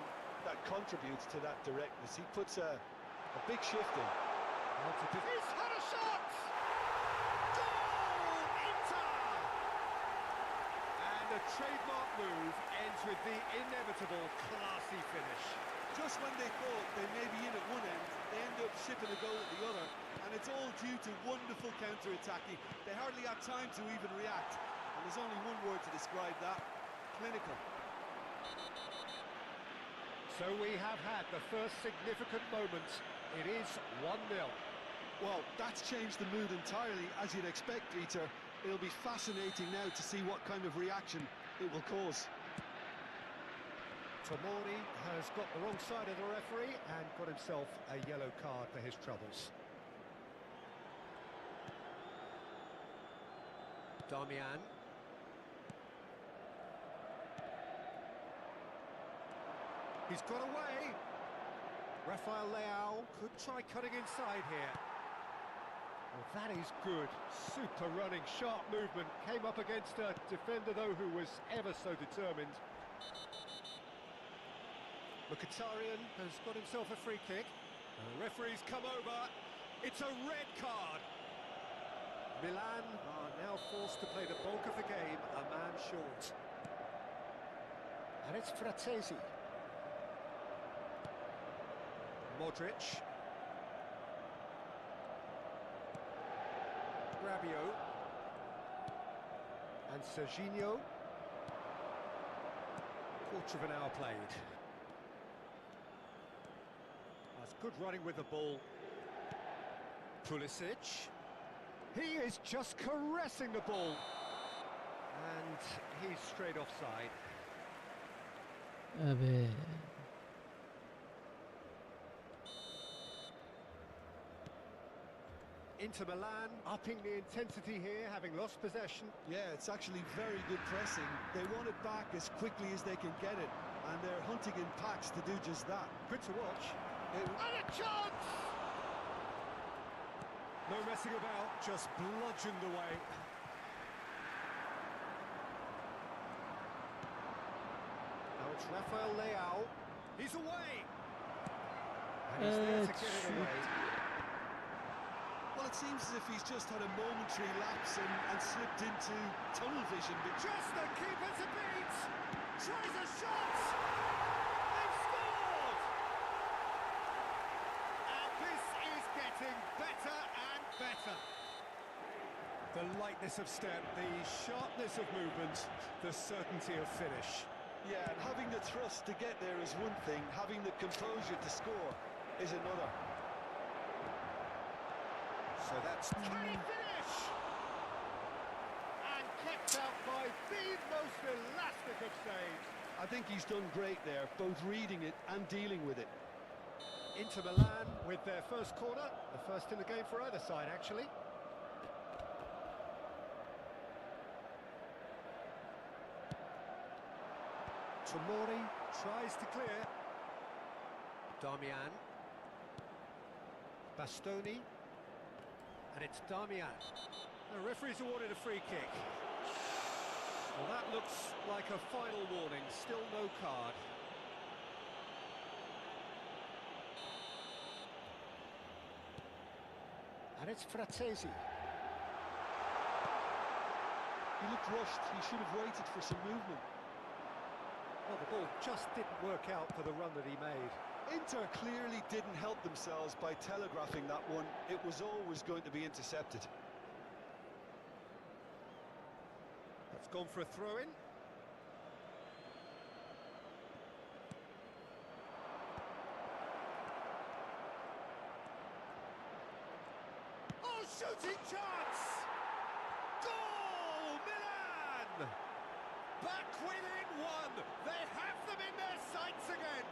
that contributes to that directness. He puts a big shift in. He's had a shot! Goal! Inter! And the trademark move ends with the inevitable classy finish. Just when they thought they may be in at one end, they end up shipping a goal at the other, and it's all due to wonderful counter-attacking. They hardly had time to even react, and there's only one word to describe that: clinical. So we have had the first significant moment. It is 1-0. Well, that's changed the mood entirely, as you'd expect, Peter. It'll be fascinating now to see what kind of reaction it will cause. Tomori has got the wrong side of the referee and got himself a yellow card for his troubles. Damian. He's got away. Rafael Leao could try cutting inside here. Well, that is good. Super running, sharp movement. Came up against a defender, though, who was ever so determined. Mkhitaryan has got himself a free kick. The referee's come over. It's a red card. Milan are now forced to play the bulk of the game, a man short. And it's Fratesi. Modric. Rabiot. And Serginho. Quarter of an hour played. That's good running with the ball. Pulisic. He is just caressing the ball. And he's straight offside. Evet. Inter Milan upping the intensity here, having lost possession. Yeah, it's actually very good pressing. They want it back as quickly as they can get it, and they're hunting in packs to do just that. Good to watch. And a chance! No messing about, just bludgeoned away. Now it's Rafael Leao. He's away! And he's there to get it away. Well, it seems as if he's just had a momentary lapse and slipped into tunnel vision. But Just the keeper to beat! Tries a shot! They've scored! And this is getting better and better. The lightness of step, the sharpness of movement, the certainty of finish. yeah, and having the thrust to get there is one thing, having the composure to score is another. So that's can he finish? And kept out by the most elastic of saves. I think he's done great there, both reading it and dealing with it. Inter Milan with their first corner, the first in the game for either side, actually. Tomori tries to clear. Damian. Bastoni. And it's Damian. The referee's awarded a free kick. Well, that looks like a final warning. Still no card. And it's Fratesi. He looked rushed, he should have waited for some movement. Well, the ball just didn't work out for the run that he made. Inter clearly didn't help themselves by telegraphing that one. It was always going to be intercepted. That's gone for a throw-in. Oh, shooting chance! Goal, Milan! Back within one. They have them in their sights again.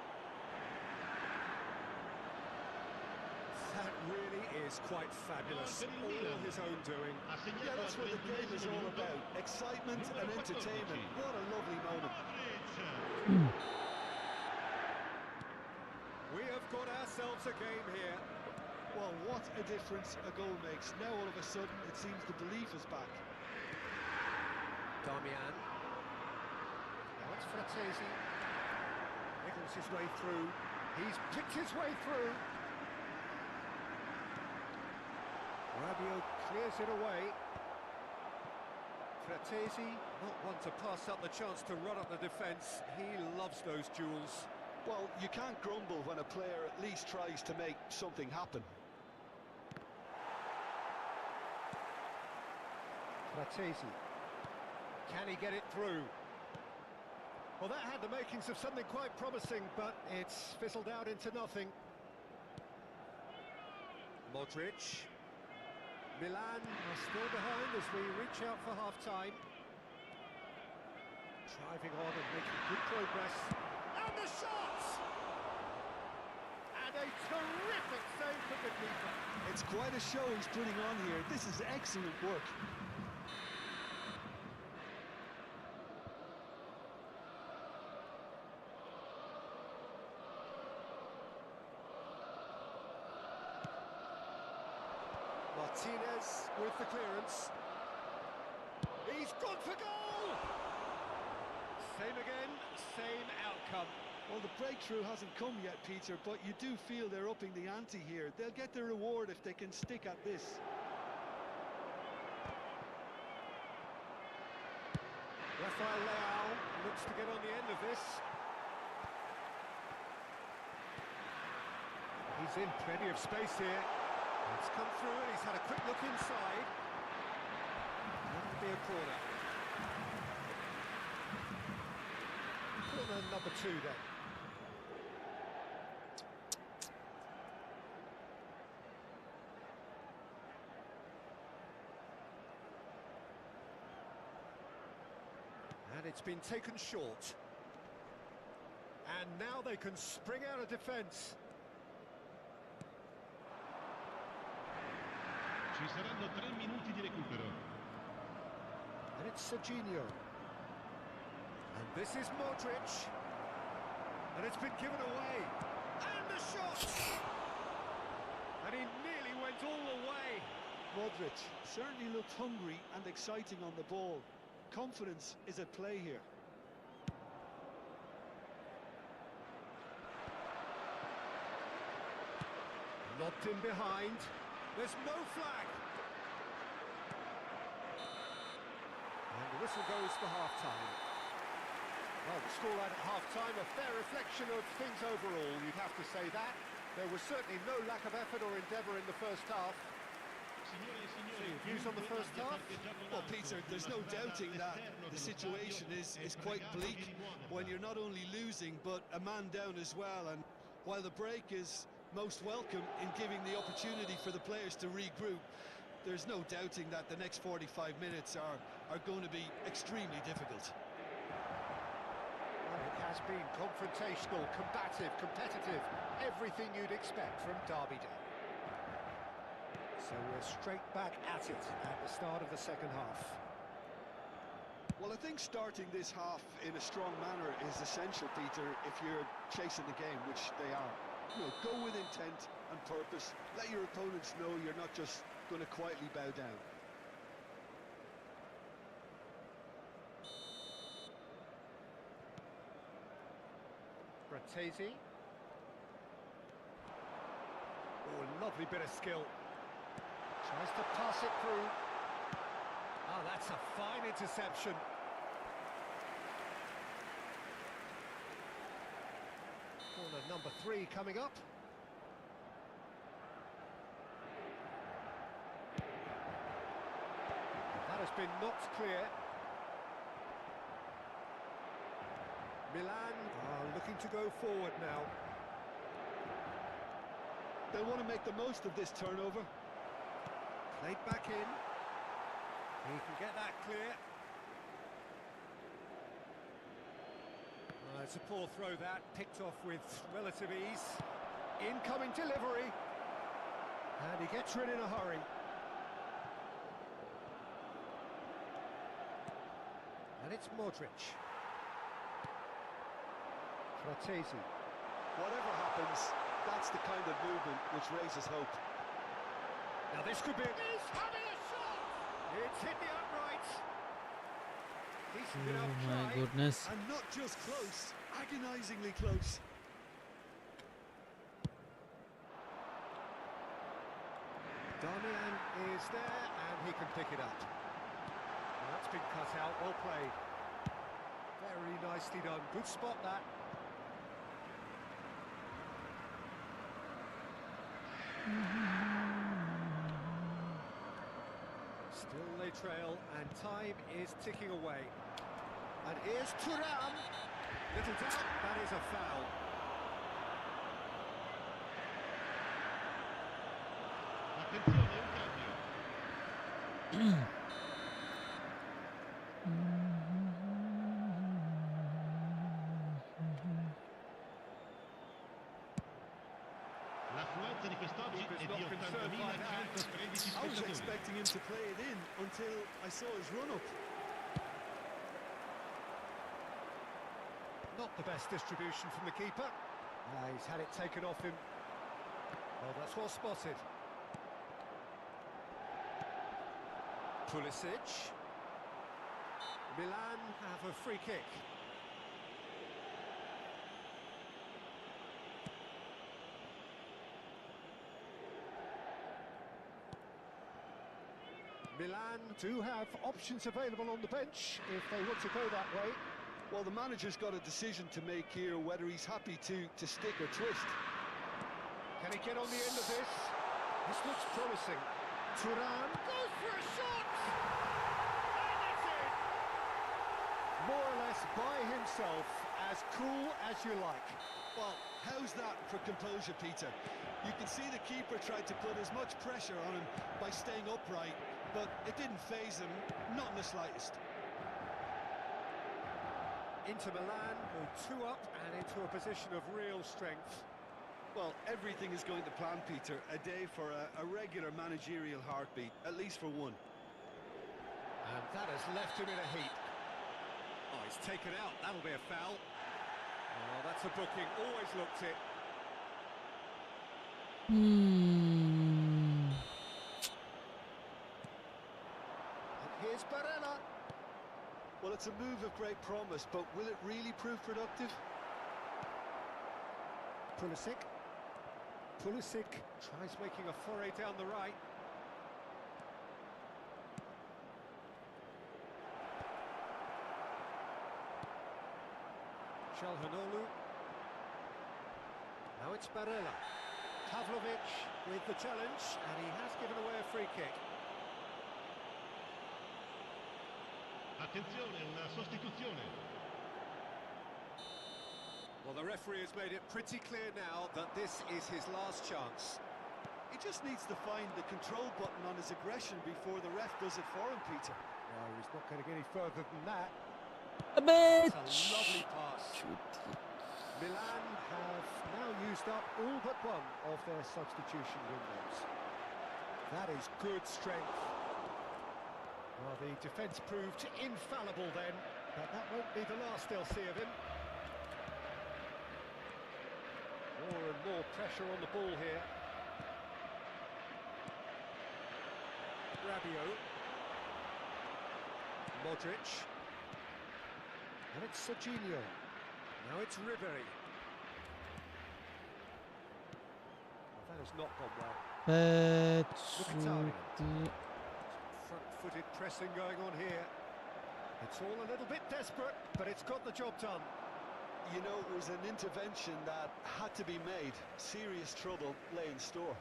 That really is quite fabulous. All his own doing. Yeah, that's what the game is all about. Excitement and entertainment. What a lovely moment. We have got ourselves a game here. Well, what a difference a goal makes. Now all of a sudden it seems the belief is back. Darmian. Now it's Fratesi. Niggles his way through. He's picked his way through. Rabiot clears it away. Fratesi, not one to pass up the chance to run up the defence. He loves those duels. Well, you can't grumble when a player at least tries to make something happen. Fratesi. Can he get it through? Well, that had the makings of something quite promising, but it's fizzled out into nothing. Modric. Milan are still behind as we reach out for half-time. Driving on and making good progress. And the shot! And a terrific save from the keeper. It's quite a show he's putting on here. This is excellent work. Martinez with the clearance. He's gone for goal! Same again, same outcome. Well, the breakthrough hasn't come yet, Peter, but you do feel they're upping the ante here. They'll get their reward if they can stick at this. Rafael Leao looks to get on the end of this. He's in plenty of space here. It's come through and he's had a quick look inside. That'll be a corner. Corner number 2 then. And it's been taken short. And now they can spring out of defence. Ci saranno 3 minuti di recupero. And it's Serginho. And this is Modric. And it's been given away. And the shot! And he nearly went all the way. Modric certainly looked hungry and exciting on the ball. Confidence is at play here. Locked in behind. There's no flag. And the whistle goes for half-time. Well, the scoreline at half-time, a fair reflection of things overall, you'd have to say that. There was certainly no lack of effort or endeavour in the first half. Views on the first half? Well, Peter, there's no doubting that the situation is quite bleak when you're not only losing, but a man down as well. And while the break is most welcome in giving the opportunity for the players to regroup, there's no doubting that the next 45 minutes are going to be extremely difficult. Well, it has been confrontational, combative, competitive, everything you'd expect from Derby Day. So we're straight back at it at the start of the second half. Well, I think starting this half in a strong manner is essential, Peter, if you're chasing the game, which they are. You know, go with intent and purpose. Let your opponents know you're not just going to quietly bow down. Fratesi. Oh, a lovely bit of skill. Tries to pass it through. Oh, that's a fine interception. Corner number 3 coming up. That has been knocked clear. Milan are looking to go forward now. They'll want to make the most of this turnover. Played back in. He can get that clear. It's a poor throw that, picked off with relative ease. Incoming delivery. And he gets rid in a hurry. And it's Modric. Fratesi. Whatever happens, that's the kind of movement which raises hope. Now this could be... He's having a shot! It's hit the upright. Decent enough Oh my try. goodness. And not just close, agonisingly close. Damian is there and he can pick it up. Well, that's been cut out, well played. Very nicely done, good spot that. Still they trail and time is ticking away. And here's Thuram. Little doubt, that is a foul. Attenzione, un cambio. L'affluenza di quest'oggi è di 80.113 I was spettatori. expecting him to play it in until I saw his run-up. Not the best distribution from the keeper. He's had it taken off him. Well, that's well spotted. Pulisic. Milan have a free kick. Milan do have options available on the bench if they want to go that way. Well, the manager's got a decision to make here, whether he's happy to stick or twist. Can he get on the end of this? This looks promising. Thuram goes for a shot! And it's in! More or less by himself, as cool as you like. Well, how's that for composure, Peter? You can see the keeper tried to put as much pressure on him by staying upright, but it didn't faze him, not in the slightest. Inter Milan go 2 up and into a position of real strength. Well, everything is going to plan, Peter. A day for a regular managerial heartbeat, at least for one. And that has left him in a heap. Oh, he's taken out. That'll be a foul. Oh, that's a booking. Always looked it. And here's Barella. Well, it's a move of great promise, but will it really prove productive? Pulisic. Pulisic tries making a foray down the right. Çalhanoğlu. Now it's Barella. Pavlovic with the challenge, and he has given away a free kick. Attenzione, una sostituzione. Well, the referee has made it pretty clear now that this is his last chance. He just needs to find the control button on his aggression before the ref does it for him, Peter. No, he's not going to get any further than that. A bit. It's a lovely pass. Milan have now used up all but one of their substitution windows. That is good strength. Well, the defence proved infallible then, but that won't be the last they'll see of him. More and more pressure on the ball here. Rabiot. Modric. And it's Serginho. Now it's Ribery. Well, that has not gone well. Front-footed pressing going on here. It's all a little bit desperate, but it's got the job done. You know, it was an intervention that had to be made. Serious trouble lay in store.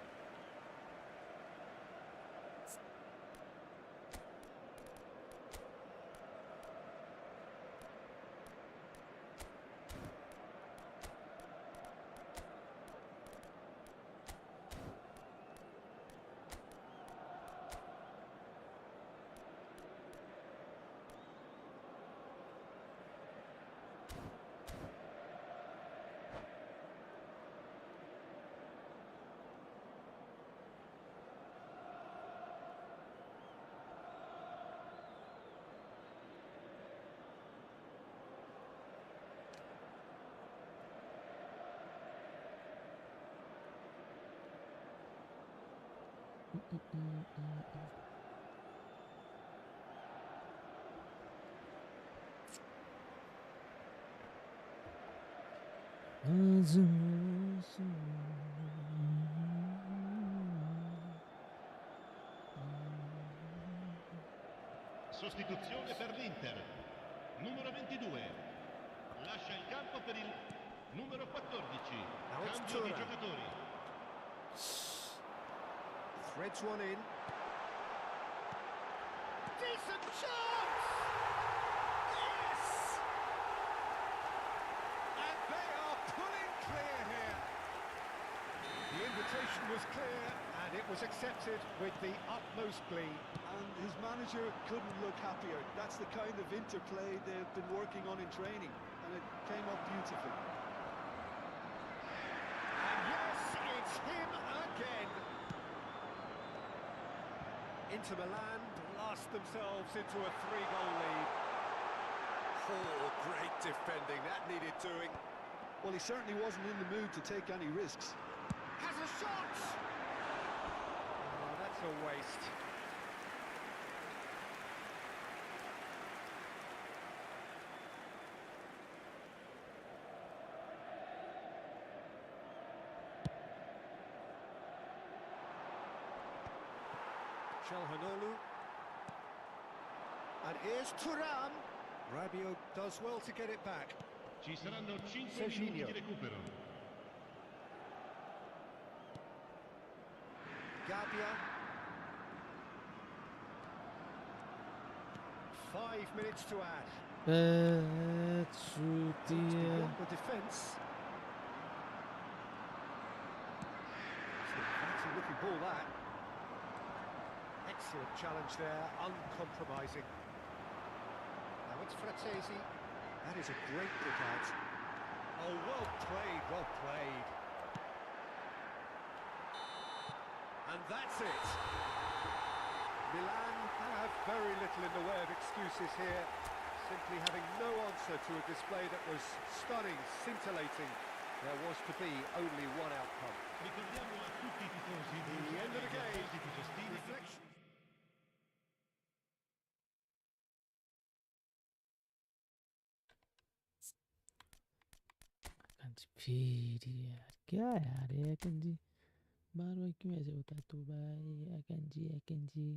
Sostituzione per l'Inter. Numero 22. Lascia il campo per il numero 14. Cambio di giocatori. Threads one in. Decent chance! Yes! And they are pulling clear here. The invitation was clear and it was accepted with the utmost glee. And his manager couldn't look happier. That's the kind of interplay they've been working on in training, and it came off beautifully. And yes, it's him again. Inter Milan blast themselves into a 3-goal lead. Oh, great defending, that needed doing. Well, he certainly wasn't in the mood to take any risks. Has a shot! Oh, that's a waste. Çalhanoğlu. And here's Thuram. Rabiot does well to get it back. Ci saranno 5 Serginho. minuti di recupero. Gabbia. 5 minutes to add. Seems to block the defence. It's a fancy looking ball, that. Excellent challenge there, uncompromising. Now it's Frattesi. That is a great pick out. Oh, well played, well played. And that's it. Milan have very little in the way of excuses here, simply having no answer to a display that was stunning, scintillating. There was to be only one outcome. Ricordiamo a tutti i tifosi The end of the game. gestivi. Reflection. फिर यार क्या यार ये अकन जी बार बार क्यों ऐसे होता है तो भाई अकन जी अकन जी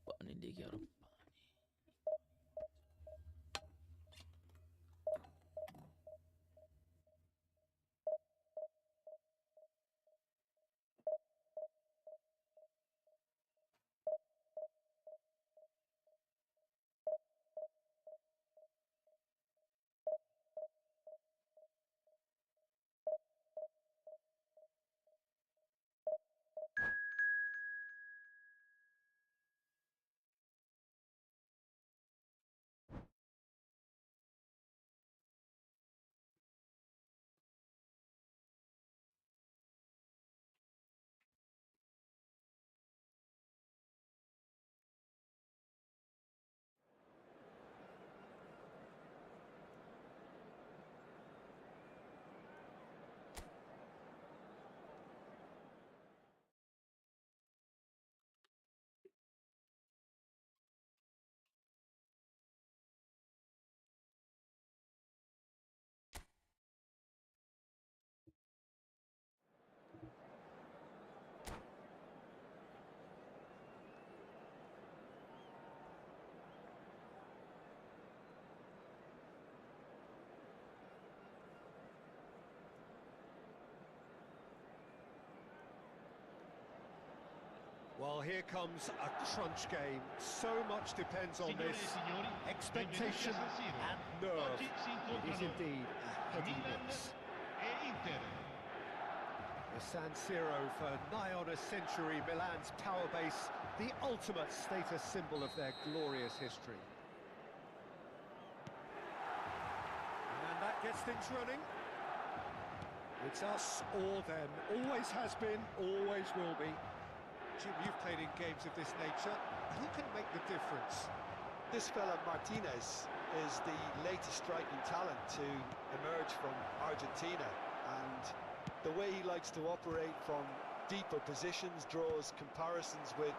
पानी लेके आ रहा हूँ Well, here comes a crunch game. So much depends on Signore e this. signori, Expectation benvenuti a San Siro. and nerve. Oggi si It is incontrano indeed a heady Milan mix. e Inter. The San Siro for nigh on a century, Milan's power base, the ultimate status symbol of their glorious history. And that gets things running. It's us or them. Always has been, always will be. Jim, you've played in games of this nature. Who can make the difference? This fella Martinez is the latest striking talent to emerge from Argentina, and the way he likes to operate from deeper positions draws comparisons with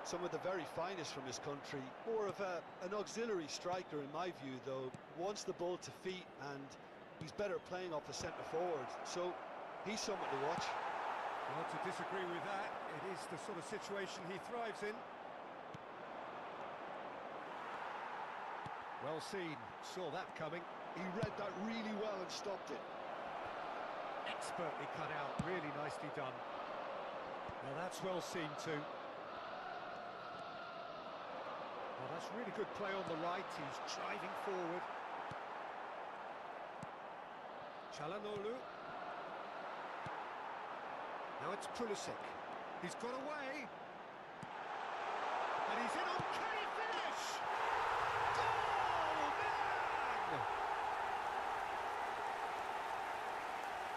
some of the very finest from his country. More of an auxiliary striker in my view, though. Wants the ball to feet, and he's better playing off the centre forward, so he's something to watch. Hard to disagree with that. It is the sort of situation he thrives in. Well seen, saw that coming. He read that really well and stopped it. Expertly cut out, really nicely done. Now that's well seen too. Well, that's really good play on the right, he's driving forward. Çalhanoğlu. Now it's Pulisic. He's got away. And he's in on, can he finish? Goal, Milan!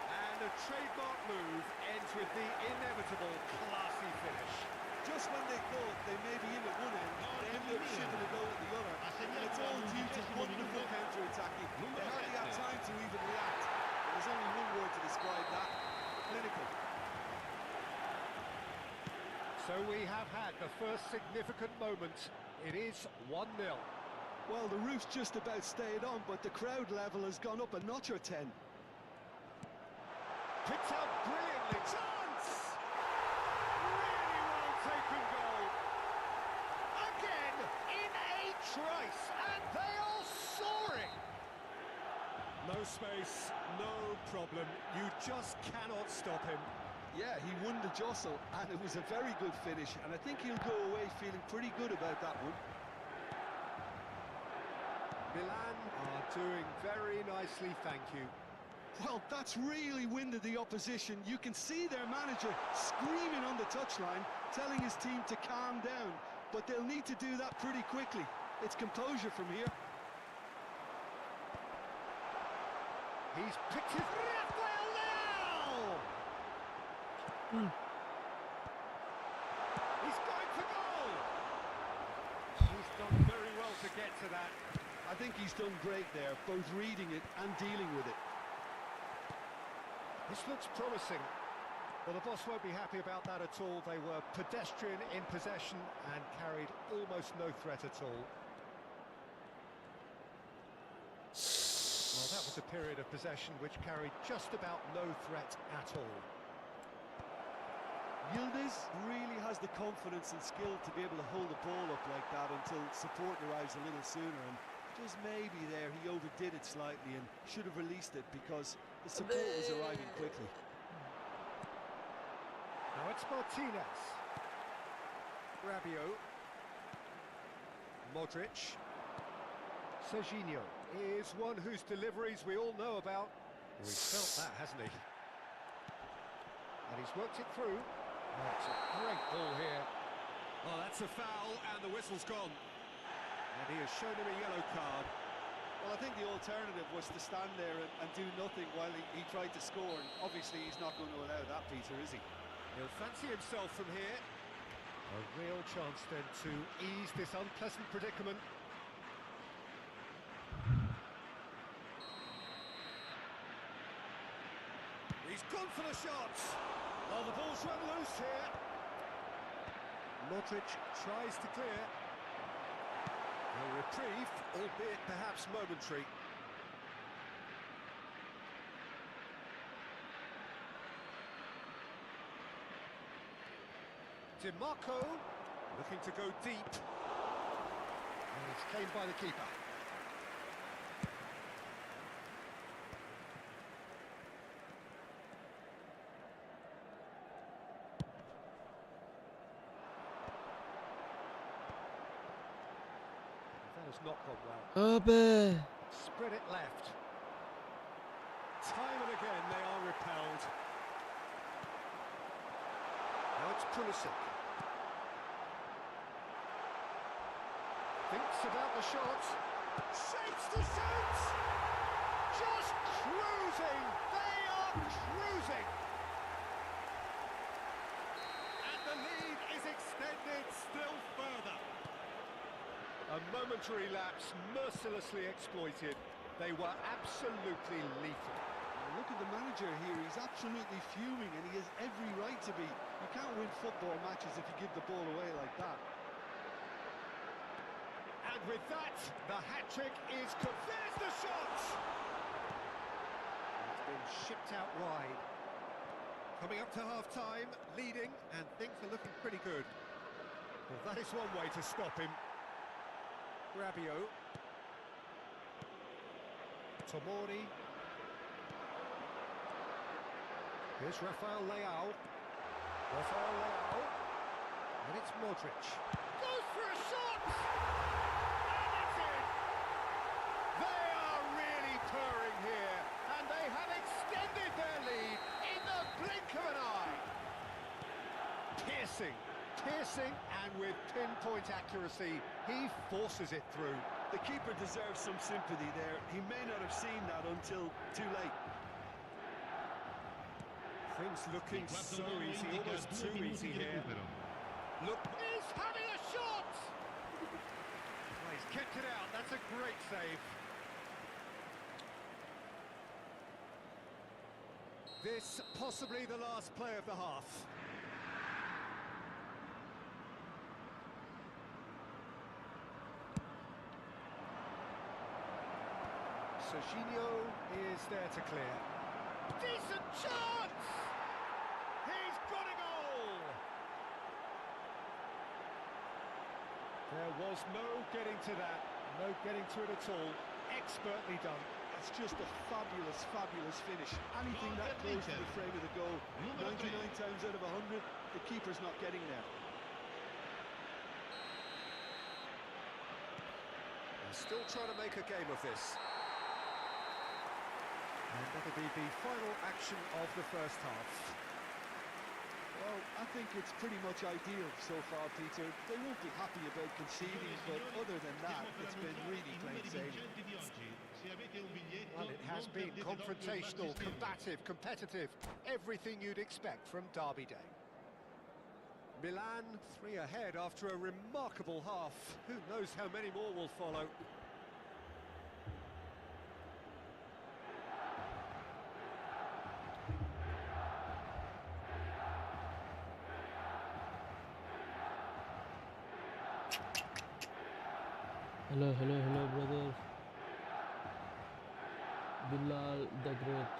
And a trademark move ends with the inevitable classy finish. Just when they thought they may be in at one end, they ended up shipping a goal at the other. And it's all due to wonderful counter-attacking. They hardly had time to even react. There's only one word to describe that: clinical. So we have had the first significant moment. It is 1-0. Well, the roof's just about stayed on, but the crowd level has gone up a notch or 10. Picked out brilliantly. Chance! Really well taken goal. Again, in a trice, and they are soaring. No space, no problem. You just cannot stop him. Yeah, he won the jostle, and it was a very good finish, and I think he'll go away feeling pretty good about that one. Milan are doing very nicely, thank you. Well, that's really winded the opposition. You can see their manager screaming on the touchline, telling his team to calm down, but they'll need to do that pretty quickly. It's composure from here. He's picked his... Rafael now! He's going for goal! He's done very well to get to that. I think he's done great there, both reading it and dealing with it. This looks promising. Well, the boss won't be happy about that at all. They were pedestrian in possession and carried almost no threat at all. Well, that was a period of possession which carried just about no threat at all. Yildiz really has the confidence and skill to be able to hold the ball up like that until support arrives a little sooner, and just maybe there he overdid it slightly and should have released it because the support was arriving quickly. Now it's Martinez. Rabiot. Modric. Serginho is one whose deliveries we all know about. Well, he's felt that, hasn't he? And he's worked it through. Oh, it's a great ball here. Oh, that's a foul, and the whistle's gone. And he has shown him a yellow card. Well, I think the alternative was to stand there and do nothing while he tried to score, and obviously he's not going to allow that, Peter, is he? He'll fancy himself from here. A real chance then to ease this unpleasant predicament. He's gone for the shot. Oh, the ball's run loose here. Modric tries to clear. A reprieve, albeit perhaps momentary. DiMarco looking to go deep. And it's claimed by the keeper. has not gone well. Abe. Spread it left. Time and again they are repelled. Now it's Pulisic. Thinks about the shot. Shapes to shoot! Just cruising! They are cruising! And the lead is extended still further. A momentary lapse mercilessly exploited. They were absolutely lethal. Look at the manager here, he's absolutely fuming and he has every right to be. You can't win football matches if you give the ball away like that. And with that, the hat-trick is... There's the shot! It's been shipped out wide. Coming up to half-time, leading, and things are looking pretty good. Well, that is one way to stop him. Rabiot. Tomori. Here's Rafael Leao. Rafael Leao. And it's Modric. Goes for a shot! And it's in! They are really purring here, and they have extended their lead in the blink of an eye. Piercing, and with pinpoint accuracy, he forces it through. The keeper deserves some sympathy there. He may not have seen that until too late. Things looking so easy, almost too easy here. Look, he's having a shot! Well, he's kept it out, that's a great save. This possibly the last play of the half. Serginho is there to clear. Decent chance! He's got a goal! There was no getting to that, no getting to it at all. Expertly done. It's just a fabulous, fabulous finish. Anything that close to the frame of the goal, 99 times out of 100, the keeper's not getting there. They're still trying to make a game of this. And that'll be the final action of the first half. Well, I think it's pretty much ideal so far, Peter. They won't be happy about conceding, but other than that, it's been really plain sailing. Well, it has been confrontational, combative, competitive, everything you'd expect from Derby Day. Milan 3 ahead after a remarkable half. Who knows how many more will follow. Hello, brother. Bilal the Great.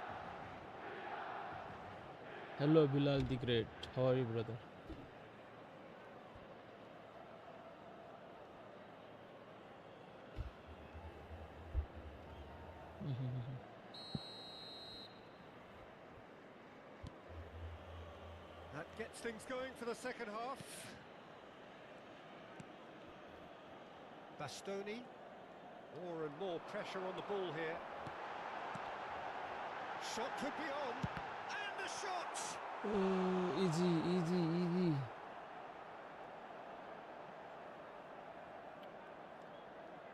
Hello, Bilal the Great. How are you, brother? That gets things going for the second half. Bastoni. More and more pressure on the ball here. Shot could be on. And the shot! Oh, easy.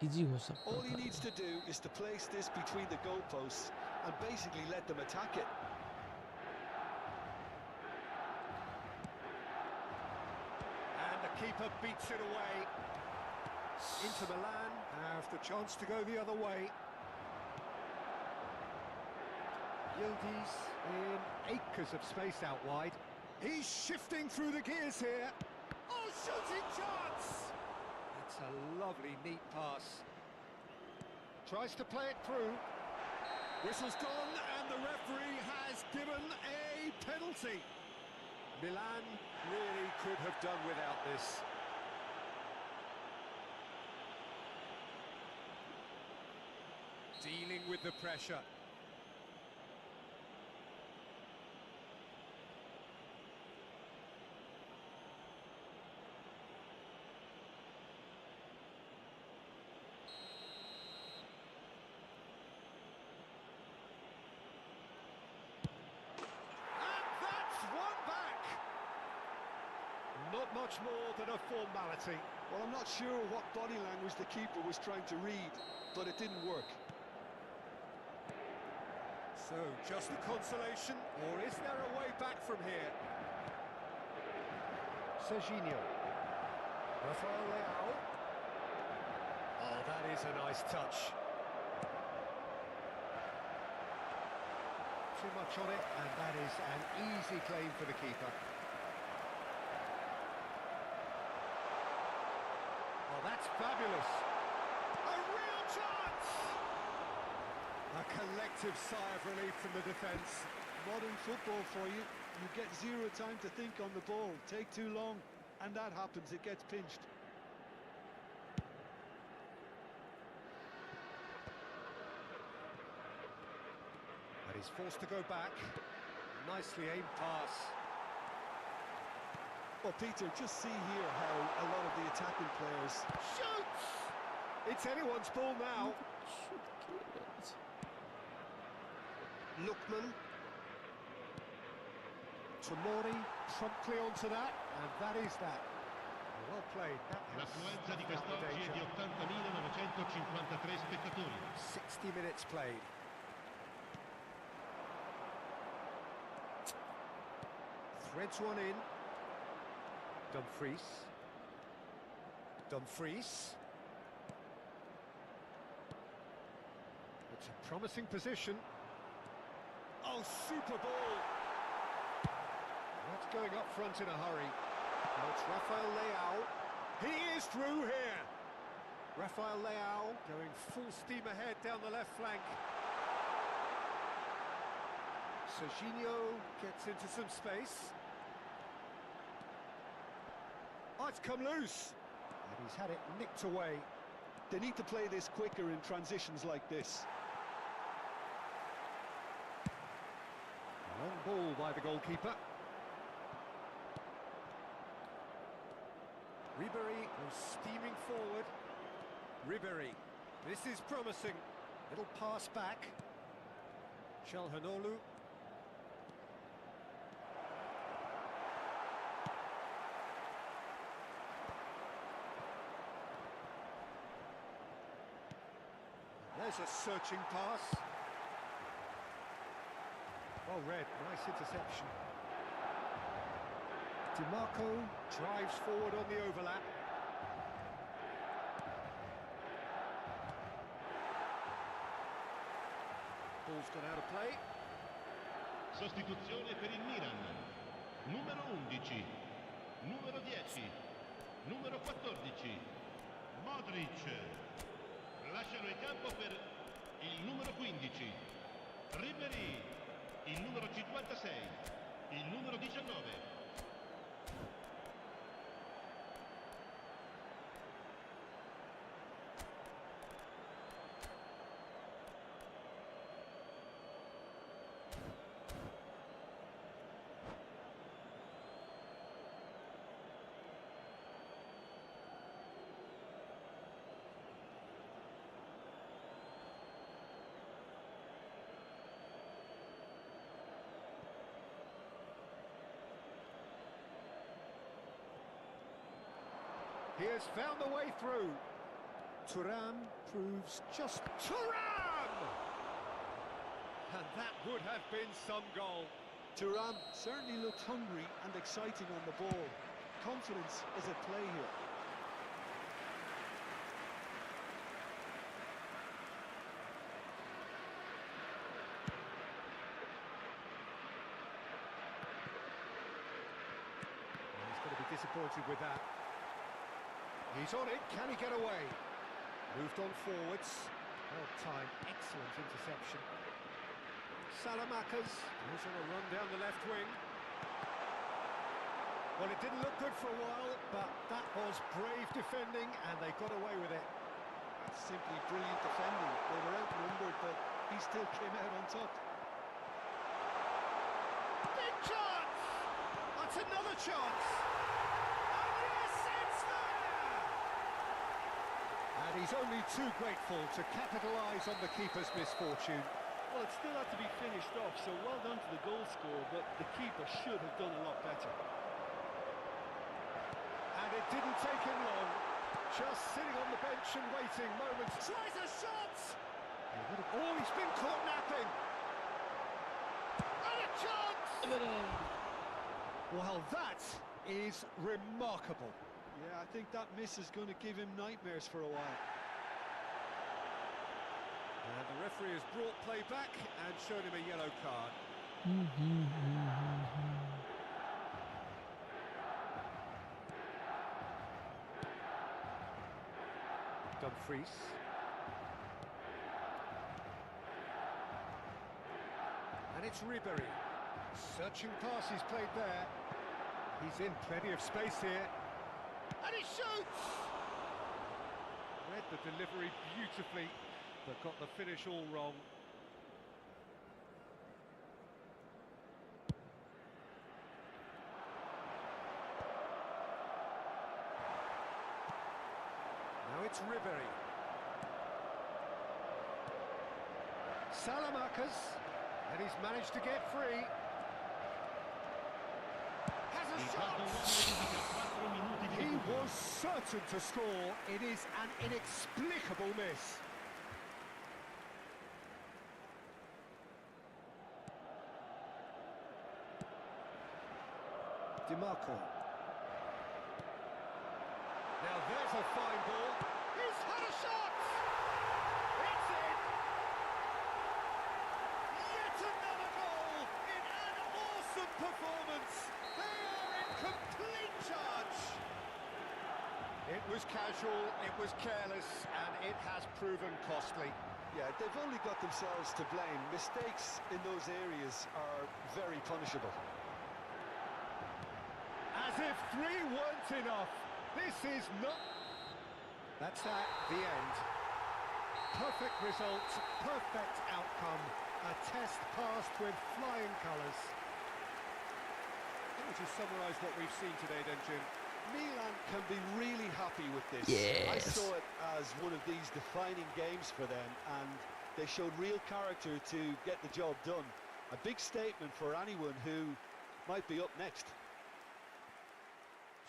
Easy हो सकता All he था needs to do is to place this between the goalposts and basically let them attack it. And the keeper beats it away. Inter Milan have the chance to go the other way. Yildiz in acres of space out wide. He's shifting through the gears here. Oh, shooting chance! That's a lovely, neat pass. Tries to play it through. Whistle's gone, and the referee has given a penalty. Milan really could have done without this. Dealing with the pressure. much more than a formality. Well, I'm not sure what body language the keeper was trying to read, but it didn't work. So, just a consolation, or is there a way back from here? Serginho. Rafael Leao. Oh, that is a nice touch. Too much on it, and that is an easy claim for the keeper. Oh, that's fabulous. A real chance! A collective sigh of relief from the defence. Modern football for you. You get zero time to think on the ball. Take too long, and that happens. It gets pinched. And he's forced to go back. Nicely aimed pass. Well, Peter, just see here how a lot of the attacking players... Shoots! It's anyone's ball now. Lookman. Tomori promptly onto that, and that is that. Well played. L'affluenza di quest'oggi è di 80.953 spettatori. 60 minutes played. Threads one in. Dumfries. Dumfries. It's a promising position. Oh, super ball! Not going up front in a hurry. Now it's Rafael Leao. He is through here! Rafael Leao going full steam ahead down the left flank. Serginho gets into some space. Oh, it's come loose! And he's had it nicked away. They need to play this quicker in transitions like this. Long ball by the goalkeeper. Ribery goes steaming forward. Ribery, this is promising. Little pass back. Çalhanoğlu. There's a searching pass. Well read, nice interception. DiMarco drives forward on the overlap. Ball's gone out of play. Sostituzione per il Milan. Numero 11, numero 10, numero 14. Modric. Lasciano il campo per il numero 15. Ribery. Il numero 56. Il numero 19. He has found the way through. Thuram proves just Thuram! And that would have been some goal. Thuram certainly looked hungry and exciting on the ball. Confidence is at play here. He's going to be disappointed with that. He's on it, can he get away? Moved on forwards. Well timed, excellent interception. Salamakers goes on a run down the left wing. Well, it didn't look good for a while, but that was brave defending, and they got away with it. That's simply brilliant defending. They were outnumbered, but he still came out on top. Big chance! That's another chance! And he's only too grateful to capitalise on the keeper's misfortune. Well, it still had to be finished off, so well done to the goal scorer, but the keeper should have done a lot better. And it didn't take him long. Just sitting on the bench and waiting moments. Tries a shot! Oh, he's been caught napping. And a chance! Well, that is remarkable. Yeah, I think that miss is going to give him nightmares for a while. And the referee has brought play back and shown him a yellow card. Dumfries. And it's Ribery. Searching pass he's played there. He's in plenty of space here. And he shoots! Read the delivery beautifully, but got the finish all wrong. Now it's Ribery. Salamanca's, and he's managed to get free. Has a shot! He was certain to score. It is an inexplicable miss. DiMarco. Now there's a fine ball. He's had a shot! It's in! Yet another goal in an awesome performance. They are in complete charge. It was casual, it was careless, and it has proven costly. Yeah, they've only got themselves to blame. Mistakes in those areas are very punishable. As if 3 weren't enough. This is not... That's that, the end. Perfect result, perfect outcome. A test passed with flying colours. How would you summarise what we've seen today then, Jim? Milan can be really happy with this. Yes. I saw it as one of these defining games for them, and they showed real character to get the job done. A big statement for anyone who might be up next.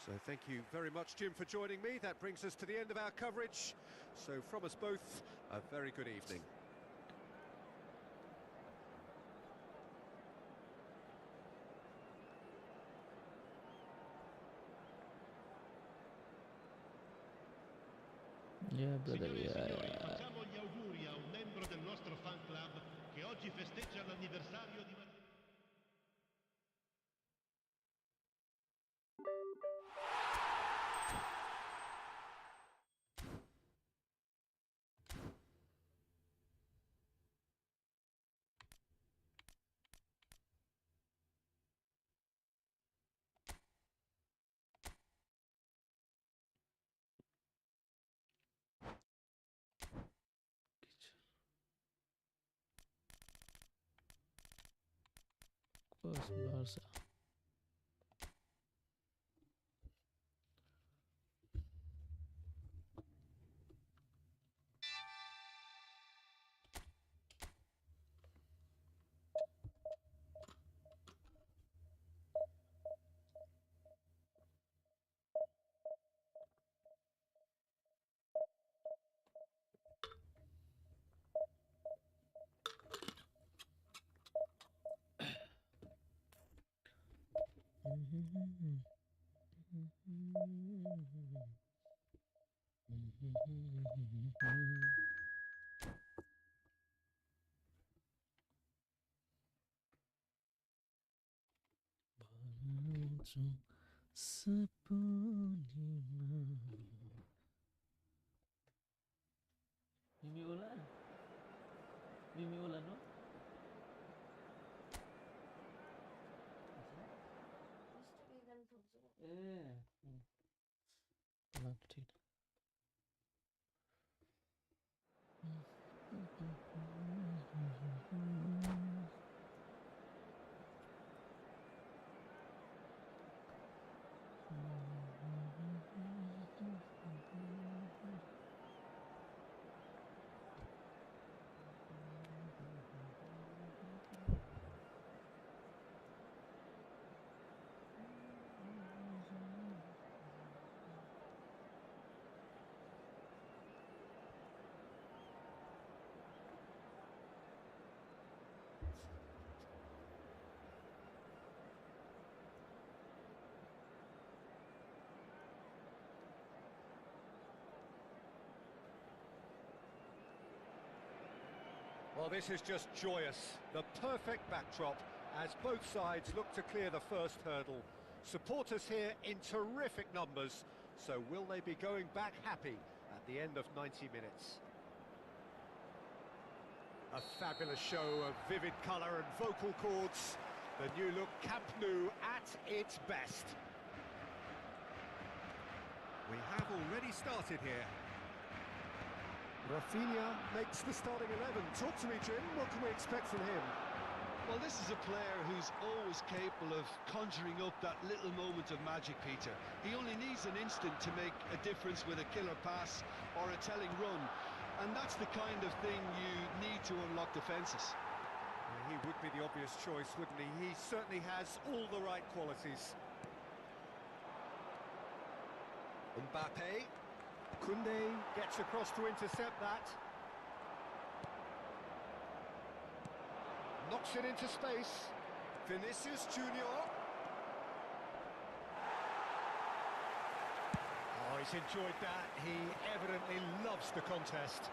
So thank you very much, Jim, for joining me. That brings us to the end of our coverage. So from us both, a very good evening. Yeah, brother, Signore e signori, yeah. facciamo gli auguri a un membro del nostro fan club che oggi festeggia l'anniversario di... Barca. Mimi ulan. Mimi ulan, no? Ulan ठीक Well, this is just joyous. The perfect backdrop as both sides look to clear the first hurdle. Supporters here in terrific numbers, so will they be going back happy at the end of 90 minutes? A fabulous show of vivid colour and vocal cords. The new look Camp Nou at its best. We have already started here. Rafinha makes the starting 11. Talk to me, Jim. What can we expect from him? Well, this is a player who's always capable of conjuring up that little moment of magic, Peter. He only needs an instant to make a difference with a killer pass or a telling run. And that's the kind of thing you need to unlock defences. He would be the obvious choice, wouldn't he? He certainly has all the right qualities. Mbappe. Koundé gets across to intercept that. Knocks it into space. Vinicius Junior. Oh, he's enjoyed that. He evidently loves the contest.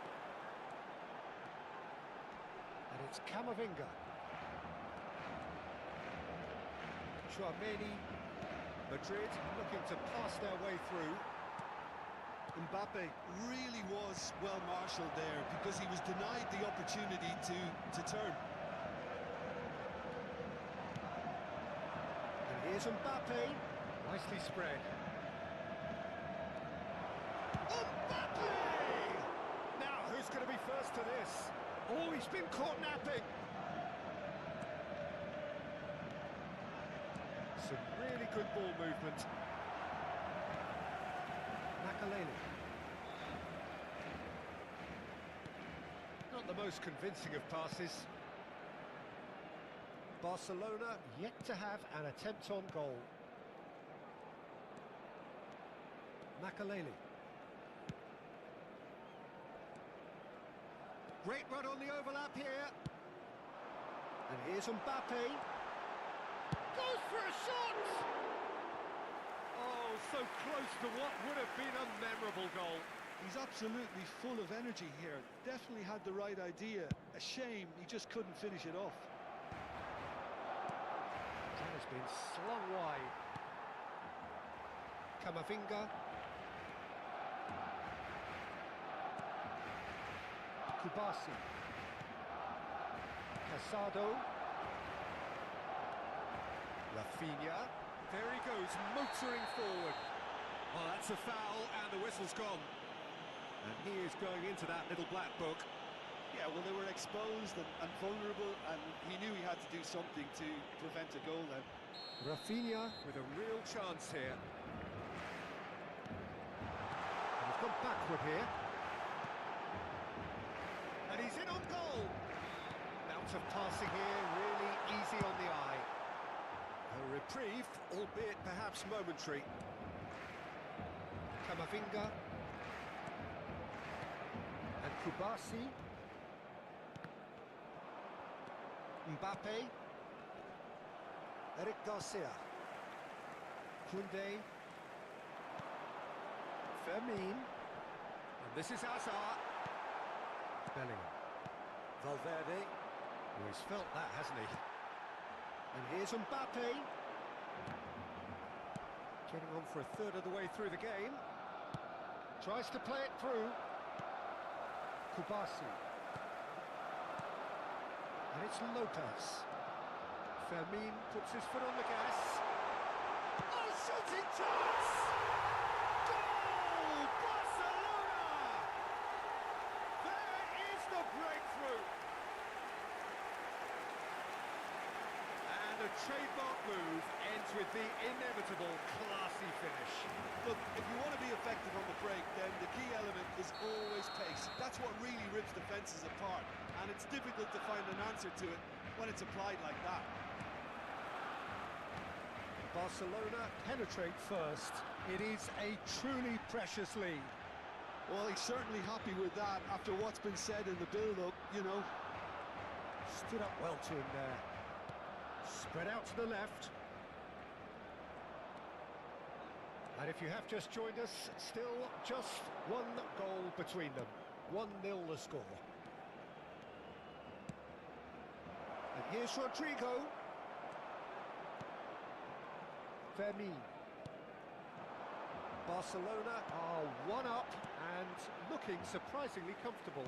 And it's Camavinga. Chouameni. Madrid looking to pass their way through. Mbappe really was well marshalled there because he was denied the opportunity to turn. And here's Mbappe. Nicely spread. Mbappe! Now, who's going to be first to this? Oh, he's been caught napping. Some really good ball movement. Makaleli. Not the most convincing of passes. Barcelona yet to have an attempt on goal. Makaleli. Great run on the overlap here. And here's Mbappe. Goes for a shot! Oh, so close to what would have been a memorable goal. He's absolutely full of energy here. Definitely had the right idea. A shame he just couldn't finish it off. That has been slung wide. Camavinga. Kubasi. Casado. Rafinha. There he goes, motoring forward. Oh, that's a foul, and the whistle's gone. And he is going into that little black book. Yeah, well, they were exposed and vulnerable, and he knew he had to do something to prevent a goal then. Rafinha with a real chance here. And he's gone backward here. And he's in on goal. Bout of passing here, really easy on the eye. A reprieve, albeit perhaps momentary. Camavinga. And Kubasi. Mbappe. Eric Garcia. Koundé. Fermin. And this is Hazard. Bellingham. Valverde. Oh, he's felt that, hasn't he? And here's Mbappe. Getting on for a third of the way through the game. Tries to play it through. Kubasi. And it's Lopez. Fermin puts his foot on the gas. Oh, shooting chance! Goal! Barcelona! There is the breakthrough. And a trademark move ends with the inevitable classy finish. Look, if you want to be effective on the break, then the key element is always pace. That's what really rips defences apart, and it's difficult to find an answer to it when it's applied like that. Barcelona penetrate first. It is a truly precious lead. Well, he's certainly happy with that after what's been said in the build-up, you know. Stood up well to him there. Spread out to the left. And if you have just joined us, still just one goal between them. 1-0 the score. Here's Rodrigo. Fermin. Barcelona are one up and looking surprisingly comfortable.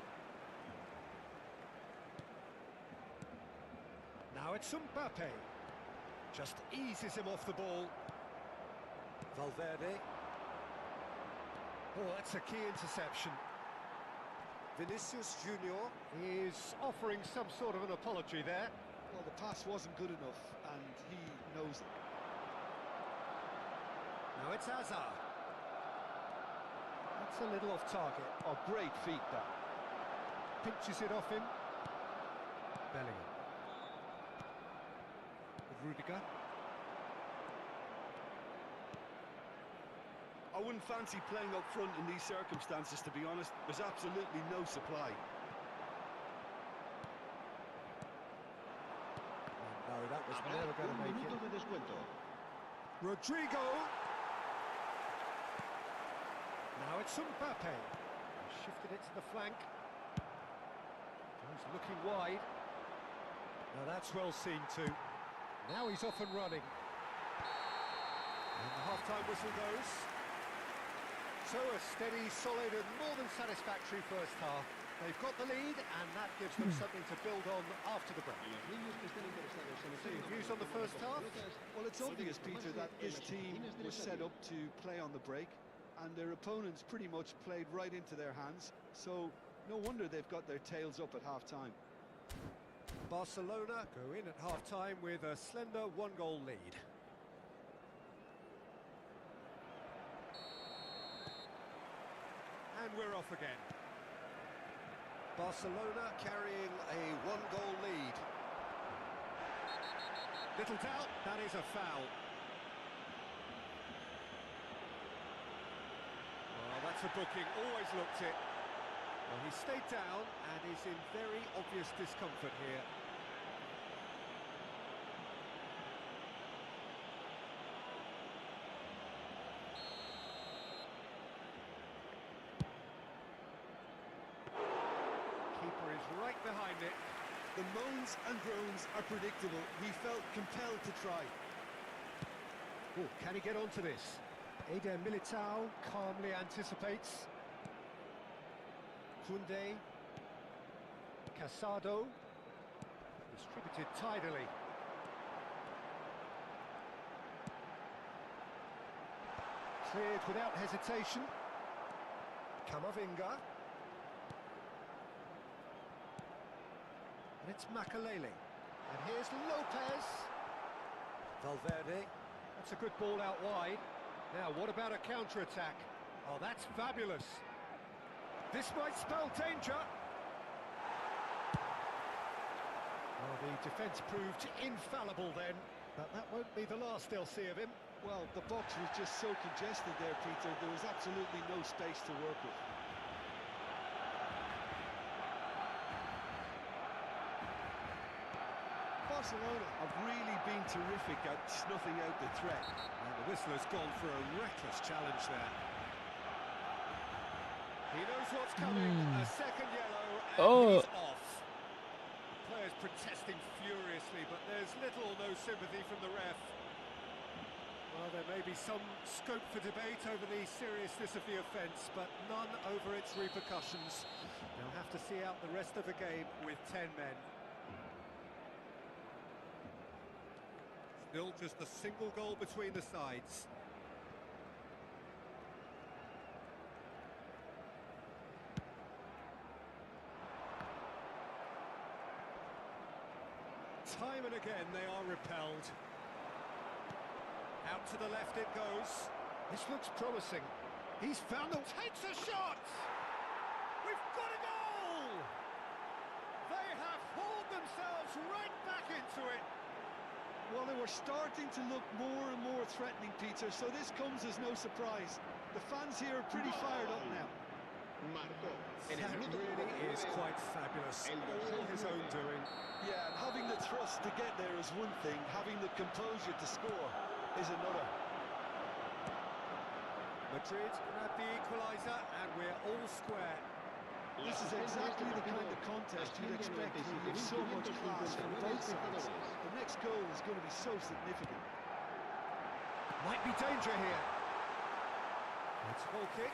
Now it's Mbappe. Just eases him off the ball. Valverde. Oh, that's a key interception. Vinicius Junior is offering some sort of an apology there. Well, the pass wasn't good enough, and he knows it. Now it's Hazard. That's a little off target. Oh, great feet, that. Pinches it off him. Bellingham. Rudiger. I wouldn't fancy playing up front in these circumstances, to be honest. There's absolutely no supply. No, that was Habrá never going to un make minuto it. de descuento. Rodrigo. Now it's Mbappe. Shifted it to the flank. He's looking wide. Now that's well seen too. Now he's off and running. And the half-time whistle goes. So a steady, solid and more than satisfactory first half. They've got the lead and that gives them something to build on after the break. So your views on the first half? Well, it's obvious, Peter, that this team was set up to play on the break, and their opponents pretty much played right into their hands, so no wonder they've got their tails up at half-time. Barcelona go in at half-time with a slender one-goal lead. And we're off again. Barcelona carrying a one-goal lead. Little doubt, that is a foul. Well, that's a booking, always looked it. Well, he stayed down and is in very obvious discomfort here. Keeper is right behind it. The moans and groans are predictable. He felt compelled to try. Oh, can he get onto this? Eder Militao calmly anticipates. Koundé. Casado. Distributed tidily. Cleared without hesitation. Camavinga. And it's Makalele. And here's Lopez. Valverde. That's a good ball out wide. Now, what about a counter-attack? Oh, that's fabulous. This might spell danger. Well, the defence proved infallible then, but that won't be the last they'll see of him. Well, the box was just so congested there, Peter. There was absolutely no space to work with. Barcelona have really been terrific at snuffing out the threat. And the whistler's gone for a reckless challenge there. He knows what's coming. A second yellow and he's off. The players protesting furiously, but there's little or no sympathy from the ref. Well, there may be some scope for debate over the seriousness of the offence, but none over its repercussions. They'll have to see out the rest of the game with 10 men. Still just a single goal between the sides. Time and again they are repelled. Out to the left it goes. This looks promising. He's found the... Takes a shot! We've got a goal! They have hauled themselves right back into it. Well, they were starting to look more and more threatening, Peter, so this comes as no surprise. The fans here are pretty fired up now. That really is quite fabulous. All his own doing. Yeah, and having the thrust to get there is one thing, having the composure to score is another. Madrid grab the equaliser and we're all square. This is exactly the kind of contest you'd expect with so much class from both sides. The next goal is going to be so significant. Might be danger here. It's a ball kick.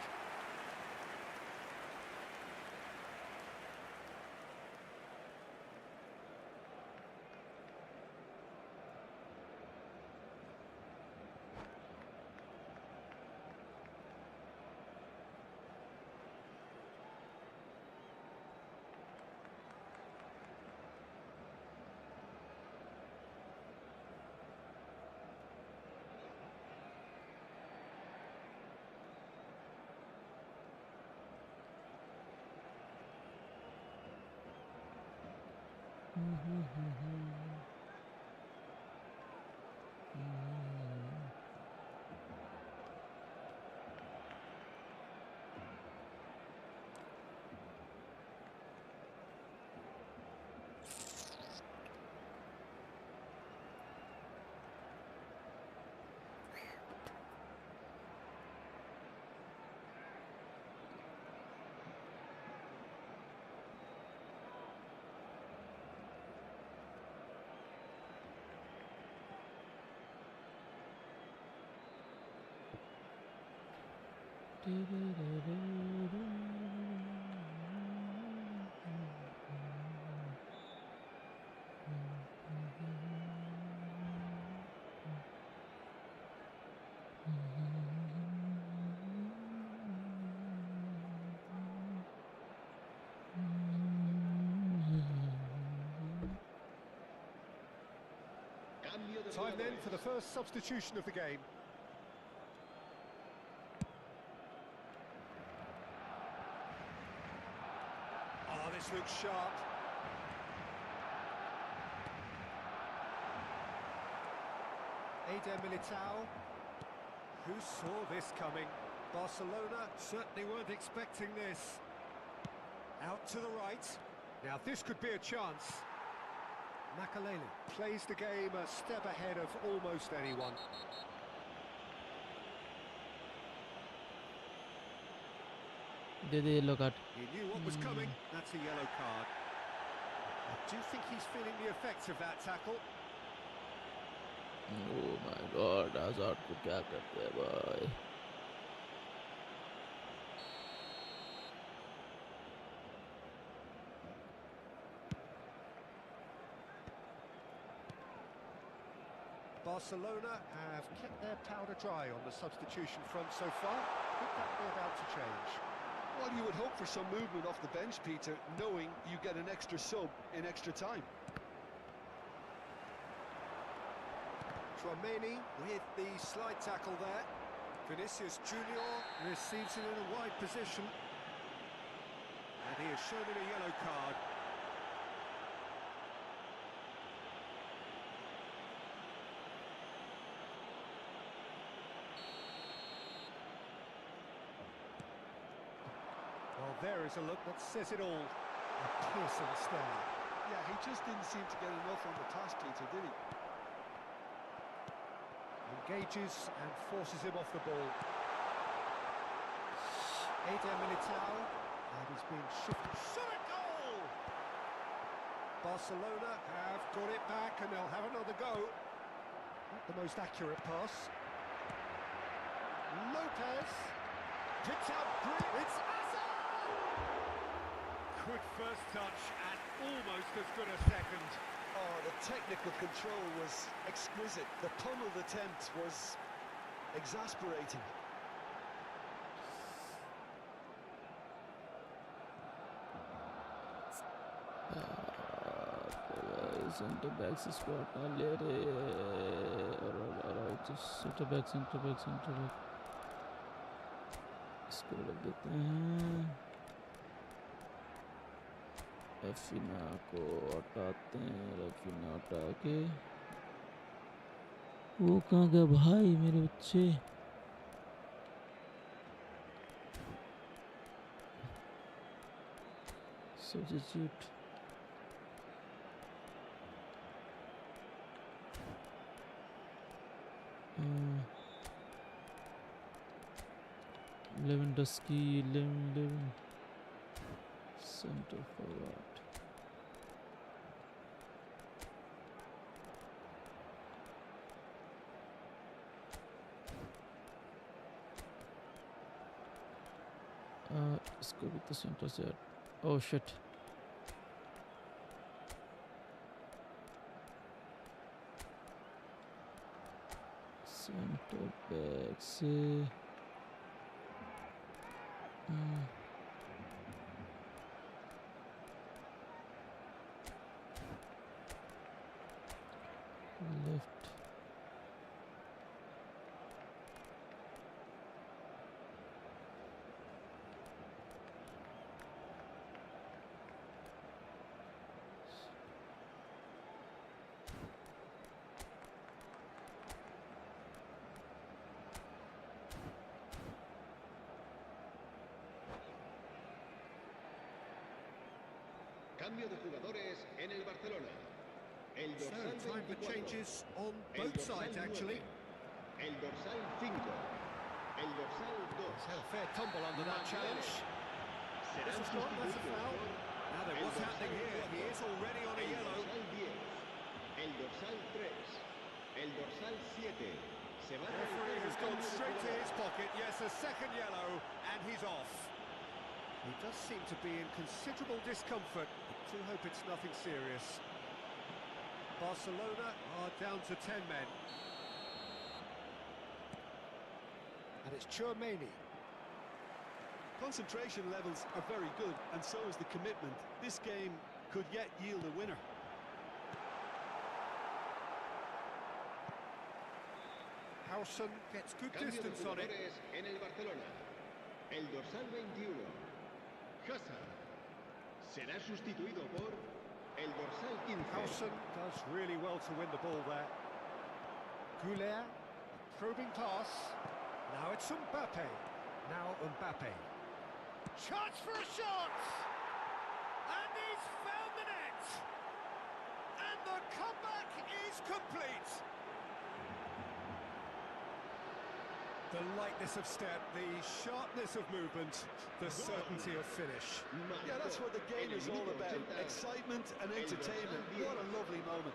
Time then for the first substitution of the game. Oh, this looks sharp. Eder Militao. Who saw this coming? Barcelona certainly weren't expecting this. Out to the right. Now this could be a chance. Makalele plays the game a step ahead of almost anyone. They they yellow card. He knew what was coming. That's a yellow card. I do think he's feeling the effects of that tackle. Oh my God, आजाद को क्या करते हैं भाई. Barcelona have kept their powder dry on the substitution front so far. Could that be about to change? Well, you would hope for some movement off the bench, Peter, knowing you get an extra sub in extra time. Tchouameni with the slide tackle there. Vinicius Junior receives it in a wide position. And he is shown in a yellow card. Well, there is a look that says it all. A piercing stare. Yeah, he just didn't seem to get enough on the pass, Peter, did he? Engages and forces him off the ball. Eder Militao, and he's been shifted. Shot a goal! Barcelona have got it back and they'll have another go. Not the most accurate pass. Lopez picks out Green. It's Hazard! Good first touch and almost as good a second. Oh, the technical control was exquisite. The pummeled attempt was exasperating. Centre back से spot ना ले रहे और centre back इसको रख देते हैं. रफीना को हटाते हैं. रफीना हटा के वो कहाँ गया भाई मेरे बच्चे. Substitute Lewandowski Center forward. Let's go with the center set. Oh shit. Center back से left. Cambio de jugadores en el Barcelona. El So, dorsal time for 24. changes on El both dorsal sides, actually. 9. El dorsal 5. El dorsal 2. He's had a fair tumble under that challenge. Será This is gone, that's a sustituido foul. por Now then, el what's dorsal happening here? 4. He is already on a El yellow. dorsal 10. El dorsal 3. El dorsal 7. Se va a The referee realizar has un gone cambio de straight to his jugador. pocket. Yes, a second yellow, and he's off. He does seem to be in considerable discomfort. I do hope it's nothing serious. Barcelona are down to 10 men. And it's Chouameni. Concentration levels are very good, and so is the commitment. This game could yet yield a winner. Howson gets good Cambio de distance on it. jugadores en el Barcelona. El dorsal 21. Hazard. Será sustituido por el dorsal 15. Howson does really well to win the ball there. Goulet, probing pass. Now it's Mbappe. Now Mbappe. Chance for a shot! And he's found the net! And the comeback is complete! The lightness of step, the sharpness of movement, the certainty of finish. Yeah, that's what the game is all about. Excitement and entertainment. What a lovely moment.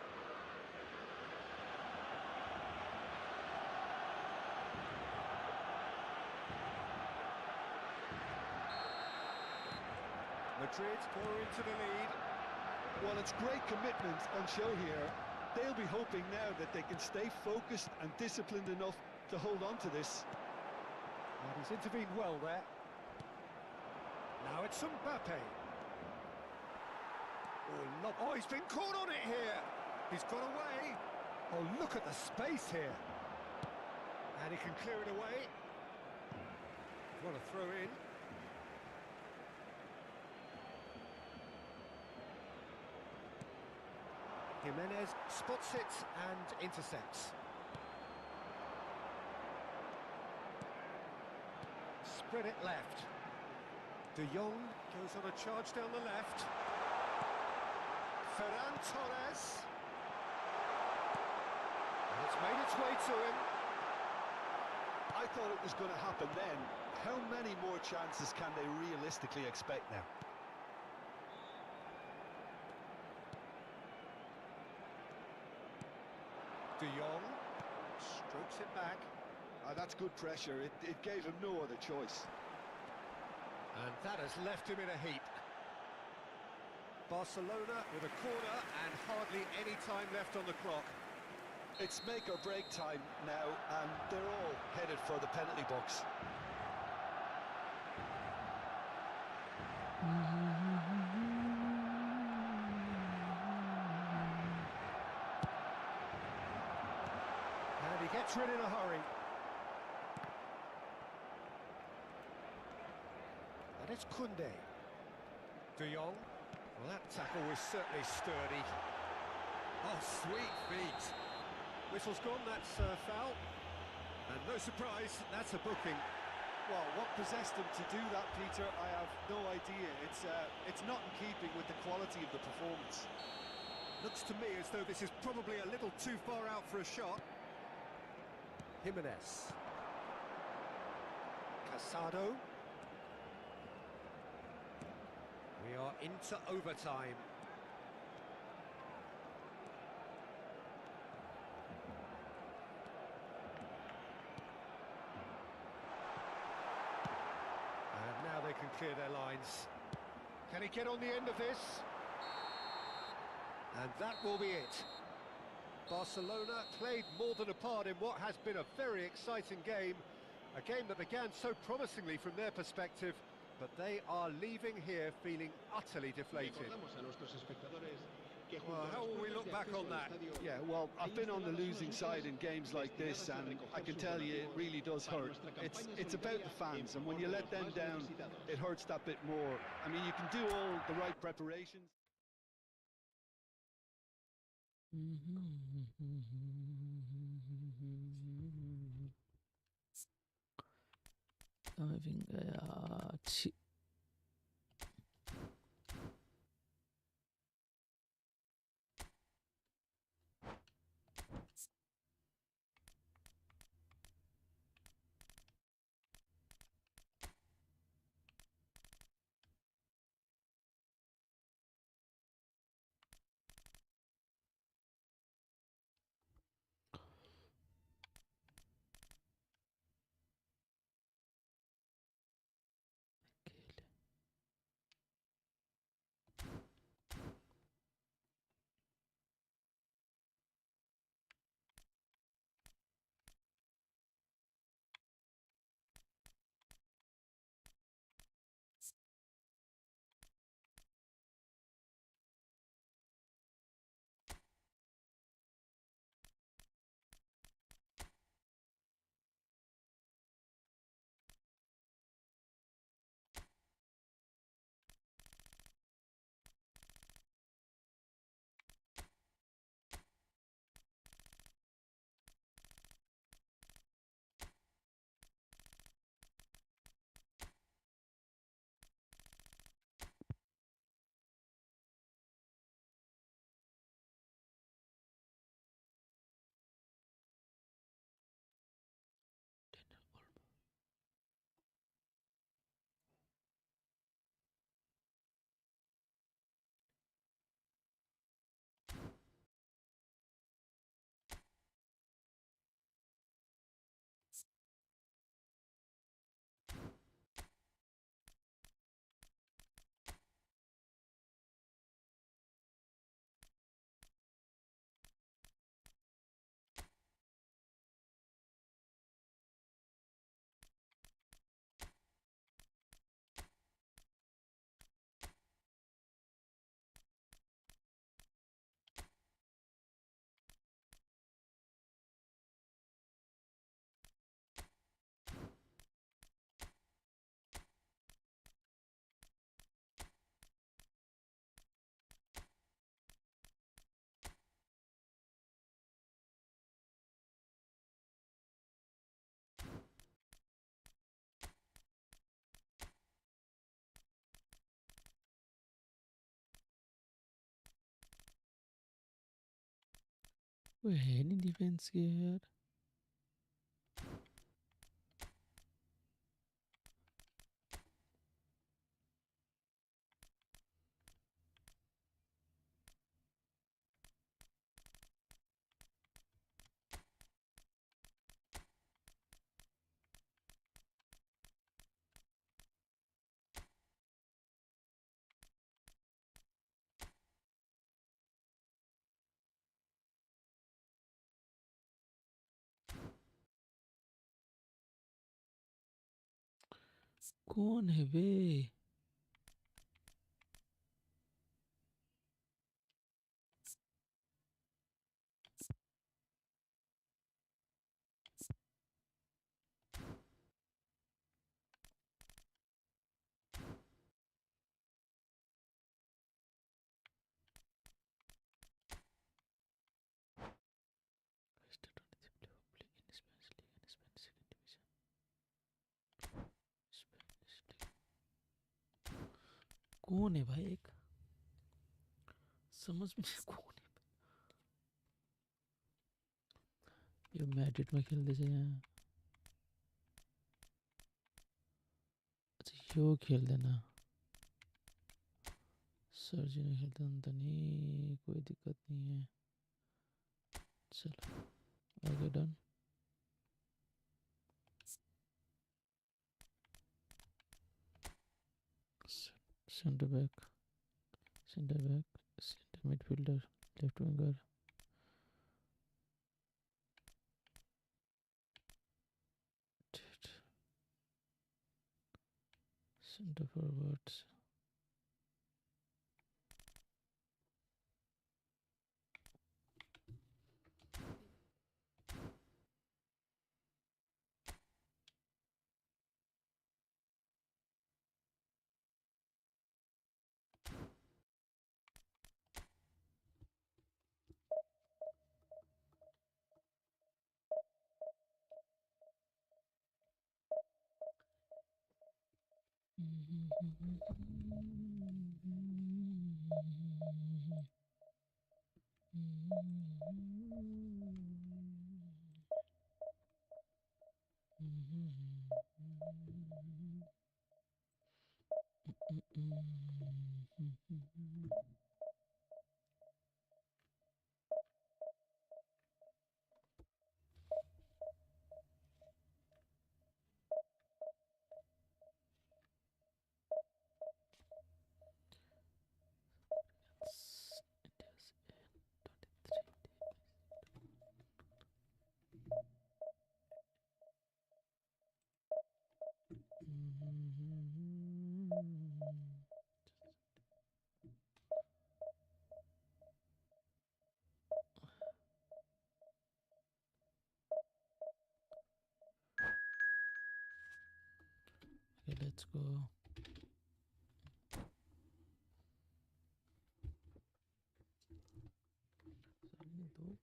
Madrid go into the lead. Well, it's great commitment on show here. They'll be hoping now that they can stay focused and disciplined enough to hold on to this. And he's intervened well there. Now it's Mbappe. Oh, he's been caught on it here. He's got away. Oh, look at the space here. And he can clear it away. What a throw in. Jimenez spots it and intercepts. Spread it left. De Jong goes on a charge down the left. Ferran Torres. And it's made its way to him. I thought it was going to happen then. How many more chances can they realistically expect now? De Jong strokes it back. That's good pressure. It gave him no other choice. And that has left him in a heap. Barcelona with a corner and hardly any time left on the clock. It's make or break time now, and they're all headed for the penalty box. And he gets rid in a hurry. And it's Koundé. De Jong. Well, that tackle was certainly sturdy. Oh, sweet feet. Whistle's gone, that's a foul. And no surprise, that's a booking. Well, what possessed him to do that, Peter, I have no idea. It's not in keeping with the quality of the performance. Looks to me as though this is probably a little too far out for a shot. Jimenez. Casado. We are into overtime. And now they can clear their lines. Can he get on the end of this? And that will be it. Barcelona played more than a part in what has been a very exciting game. A game that began so promisingly from their perspective, but they are leaving here feeling utterly deflated. Well, how will we look back on that? Yeah, well, I've been on the losing side in games like this, and I can tell you it really does hurt. It's about the fans, and when you let them down, it hurts that bit more. I mean, you can do all the right preparations. कोई है नहीं defence के यार. कौन है बे? कौन है भाई? एक समझ में कौन है? ये मैड्रिड में खेलते थे यहाँ. अच्छा यो खेल देना. सर्जी ने खेलता तो नहीं, कोई दिक्कत नहीं है। चलो आगे done. Centre back, centre midfielder, left winger, centre forwards, okay, let's go.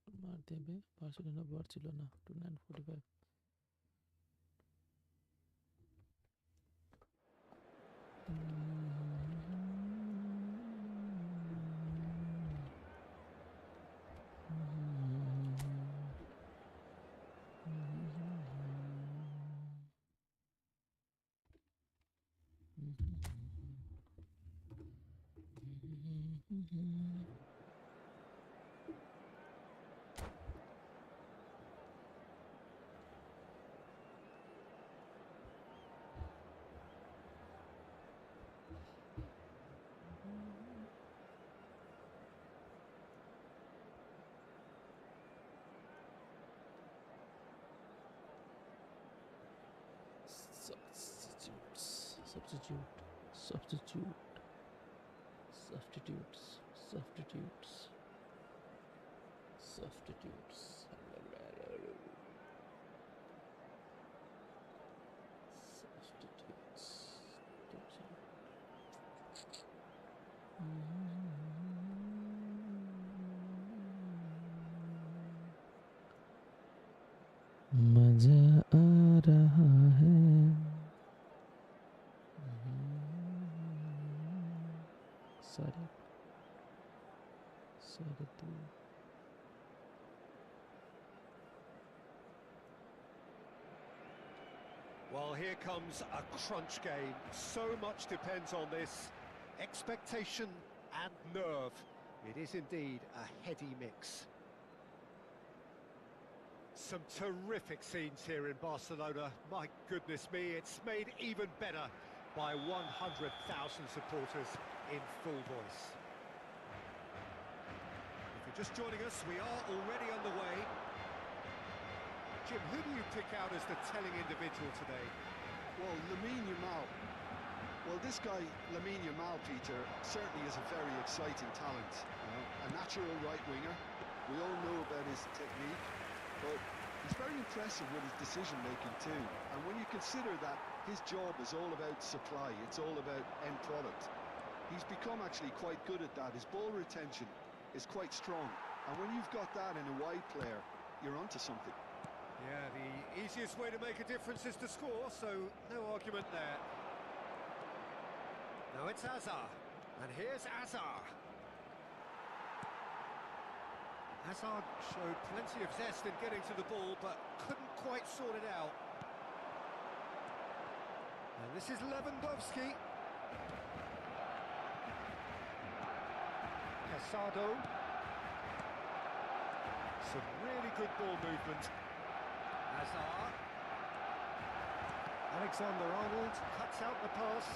दो मारते हैं बे, बार्सिलोना 2945। Substitutes. मजा आ रहा है। सारे तू Well, here comes a crunch game. So much depends on this. Expectation and nerve. It is indeed a heady mix. Some terrific scenes here in Barcelona. My goodness me, it's made even better by 100,000 supporters in full voice. If you're just joining us, we are already underway. Jim, who do you pick out as the telling individual today? Well, Lamine Yamal. Well, this guy, Lamine Yamal, Peter, certainly is a very exciting talent. You know, a natural right winger. We all know about his technique, but he's very impressive with his decision-making too. And when you consider that his job is all about supply, it's all about end product, he's become actually quite good at that. His ball retention is quite strong. And when you've got that in a wide player, you're onto something. Yeah, the easiest way to make a difference is to score, so no argument there. Now it's Hazard, and here's Hazard. Hazard showed plenty of zest in getting to the ball, but couldn't quite sort it out. And this is Lewandowski. Casado. Some really good ball movement. Hazard. Alexander-Arnold cuts out the pass,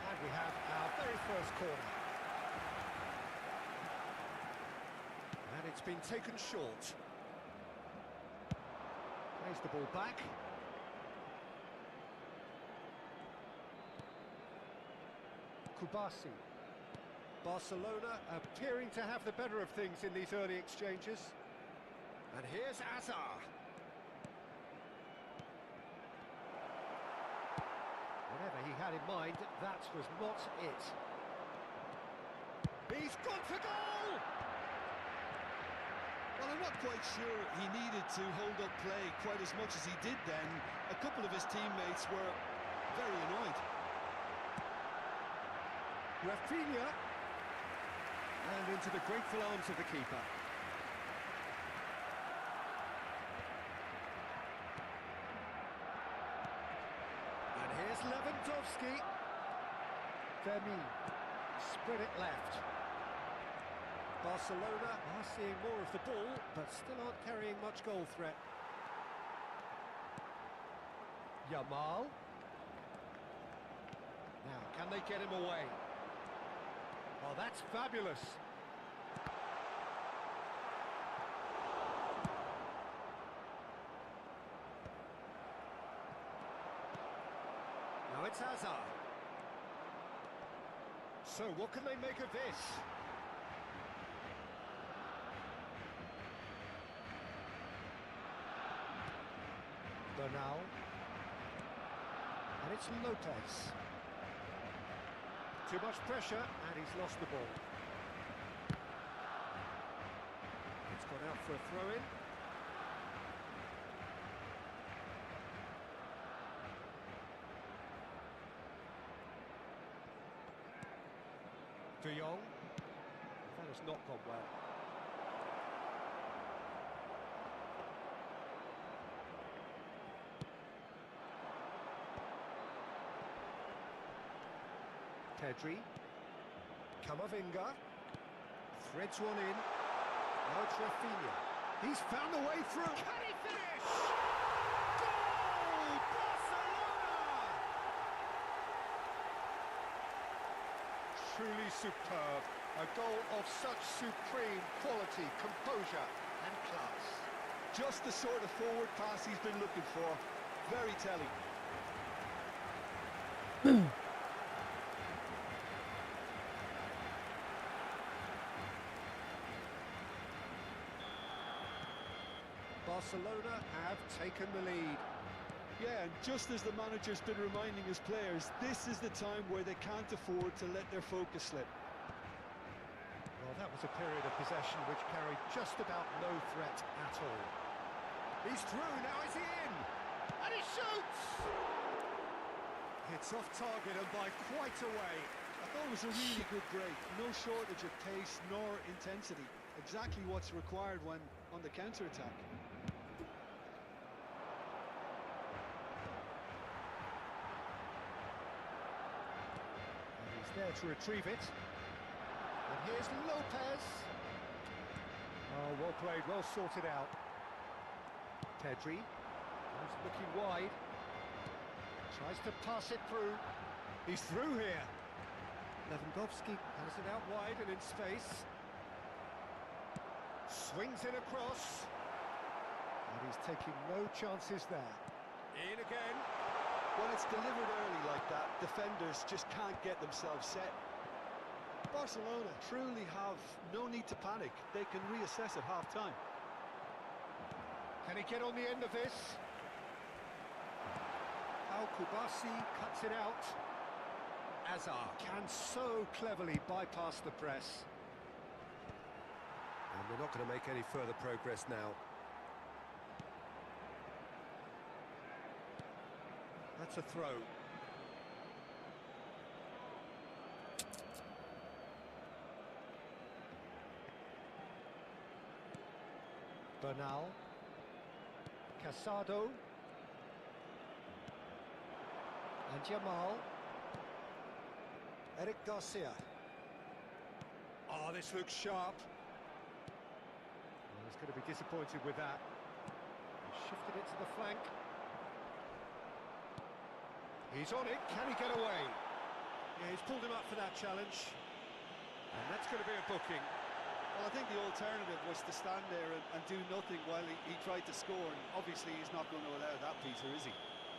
and we have our very first corner. And it's been taken short. Plays the ball back. Kubasi. Barcelona appearing to have the better of things in these early exchanges. And here's Hazard. Whatever he had in mind, that was not it. He's gone for goal! Well, I'm not quite sure he needed to hold up play quite as much as he did then. A couple of his teammates were very annoyed. Rafinha. And into the grateful arms of the keeper. And here's Lewandowski. Fermin. Spread it left. Barcelona are seeing more of the ball, but still aren't carrying much goal threat. Yamal. Now, can they get him away? Oh, that's fabulous. Now it's Hazard. So, what can they make of this? Bernal. And it's Lopez. Too much pressure, and he's lost the ball. It's gone out for a throw-in. De Jong. That has not gone well. Pedri. Camavinga. Threads one in. Now it's Rafinha. He's found a way through. Can he finish? Goal! Barcelona! Truly superb. A goal of such supreme quality, composure and class. Just the sort of forward pass he's been looking for. Very telling. Barcelona have taken the lead. Yeah, and just as the manager's been reminding his players, this is the time where they can't afford to let their focus slip. Well, that was a period of possession which carried just about no threat at all. He's through, now is he in? And he shoots! It's off target and by quite a way. I thought it was a really good break. No shortage of pace nor intensity. Exactly what's required when on the counter-attack. He's there to retrieve it. And here's Lopez. Oh, well played, well sorted out. Pedri. He's looking wide. Tries to pass it through. He's through here. Lewandowski has it out wide and in space. Swings it across. And he's taking no chances there. In again. When it's delivered early like that, defenders just can't get themselves set. Barcelona truly have no need to panic. They can reassess at half-time. Can he get on the end of this? Kubasi cuts it out. Hazard can so cleverly bypass the press. And we're not going to make any further progress now. That's a throw. Bernal. Casado. And Yamal. Eric Garcia. Oh, this looks sharp. Well, he's going to be disappointed with that. He's shifted it to the flank. He's on it. Can he get away? Yeah, he's pulled him up for that challenge. And that's going to be a booking. Well, I think the alternative was to stand there and do nothing while he tried to score, and obviously he's not going to allow that, Peter, is he?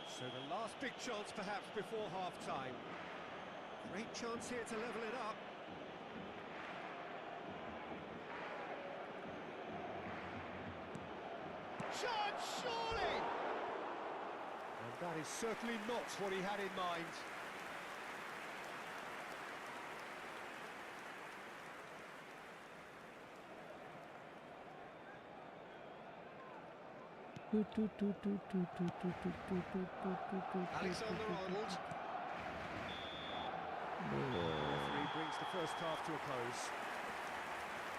So the last big chance perhaps before half-time. Great chance here to level it up. Chance, surely! And that is certainly not what he had in mind. Alexander-Arnold. The referee brings the first half to a close.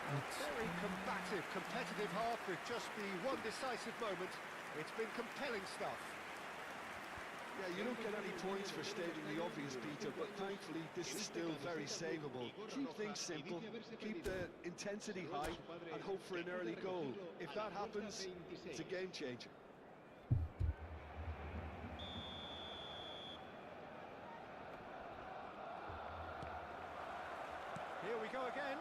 A very combative, competitive half with just the one decisive moment. It's been compelling stuff. Yeah, you don't get any points for stating the obvious, Peter, but thankfully this is still very savable. Keep things simple, keep the intensity high, and hope for an early goal. If that happens, it's a game changer. Here we go again.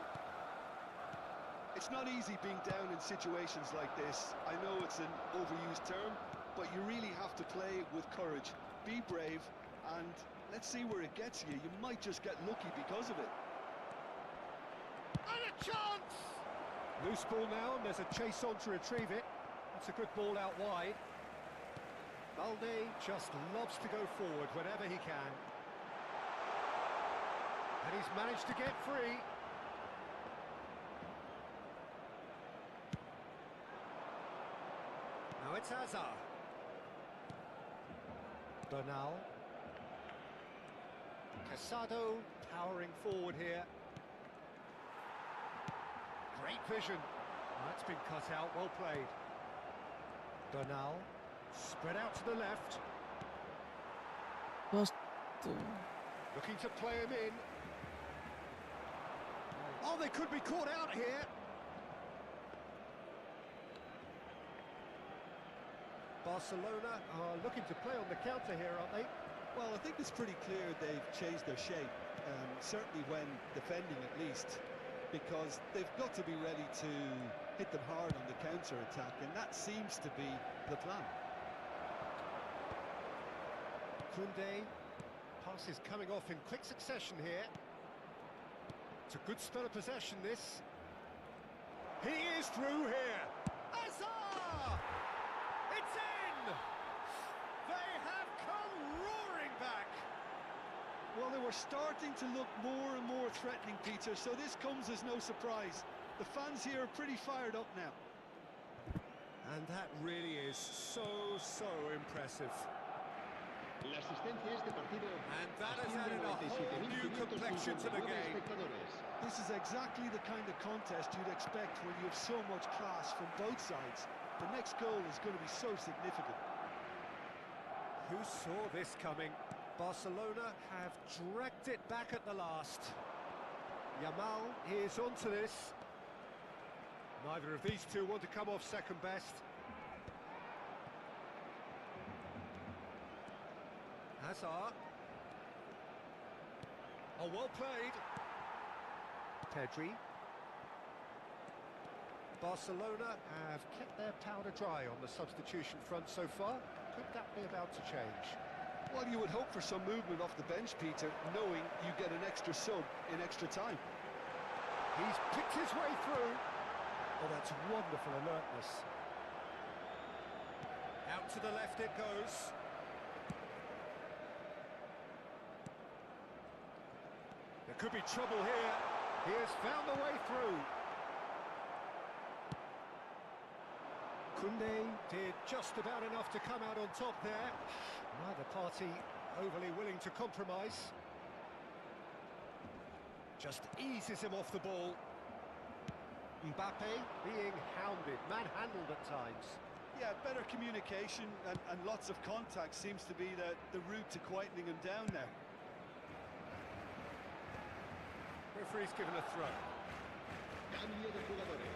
It's not easy being down in situations like this. I know it's an overused term, but you really have to play it with courage. Be brave, and let's see where it gets you. You might just get lucky because of it. And a chance! Loose ball now, and there's a chase on to retrieve it. That's a good ball out wide. Balde just loves to go forward whenever he can. And he's managed to get free. Now it's Hazard. Bernal. Casado powering forward here. Great vision. That's been cut out, well played. Bernal. Spread out to the left. Looking to play him in. Oh, they could be caught out here. Barcelona are looking to play on the counter here, aren't they? Well, I think it's pretty clear they've changed their shape, certainly when defending at least, because they've got to be ready to hit them hard on the counter-attack, and that seems to be the plan. Koundé, passes coming off in quick succession here. It's a good spell of possession, this. He is through here. Hazard! It's in! They have come roaring back. Well, they were starting to look more and more threatening, Peter, so this comes as no surprise. The fans here are pretty fired up now. And that really is so impressive. La asistencia a este partido. And that has added a whole new complexion to the game. This is exactly the kind of contest you'd expect when you have so much class from both sides. The next goal is going to be so significant. Who saw this coming? Barcelona have dragged it back at the last. Yamal is onto this. Neither of these two want to come off second best. Hazard. Oh, well played. Pedri. Barcelona have kept their powder dry on the substitution front so far. Could that be about to change? Well, you would hope for some movement off the bench, Peter, knowing you get an extra sub in extra time. He's picked his way through. Oh, that's wonderful alertness. Out to the left it goes. There could be trouble here. He has found the way through. Koundé did just about enough to come out on top there. Neither party overly willing to compromise. Just eases him off the ball. Mbappe being hounded, manhandled at times. Yeah, better communication and lots of contact seems to be the route to quietening him down now. Referee's given a throw. Cambio de jugadores.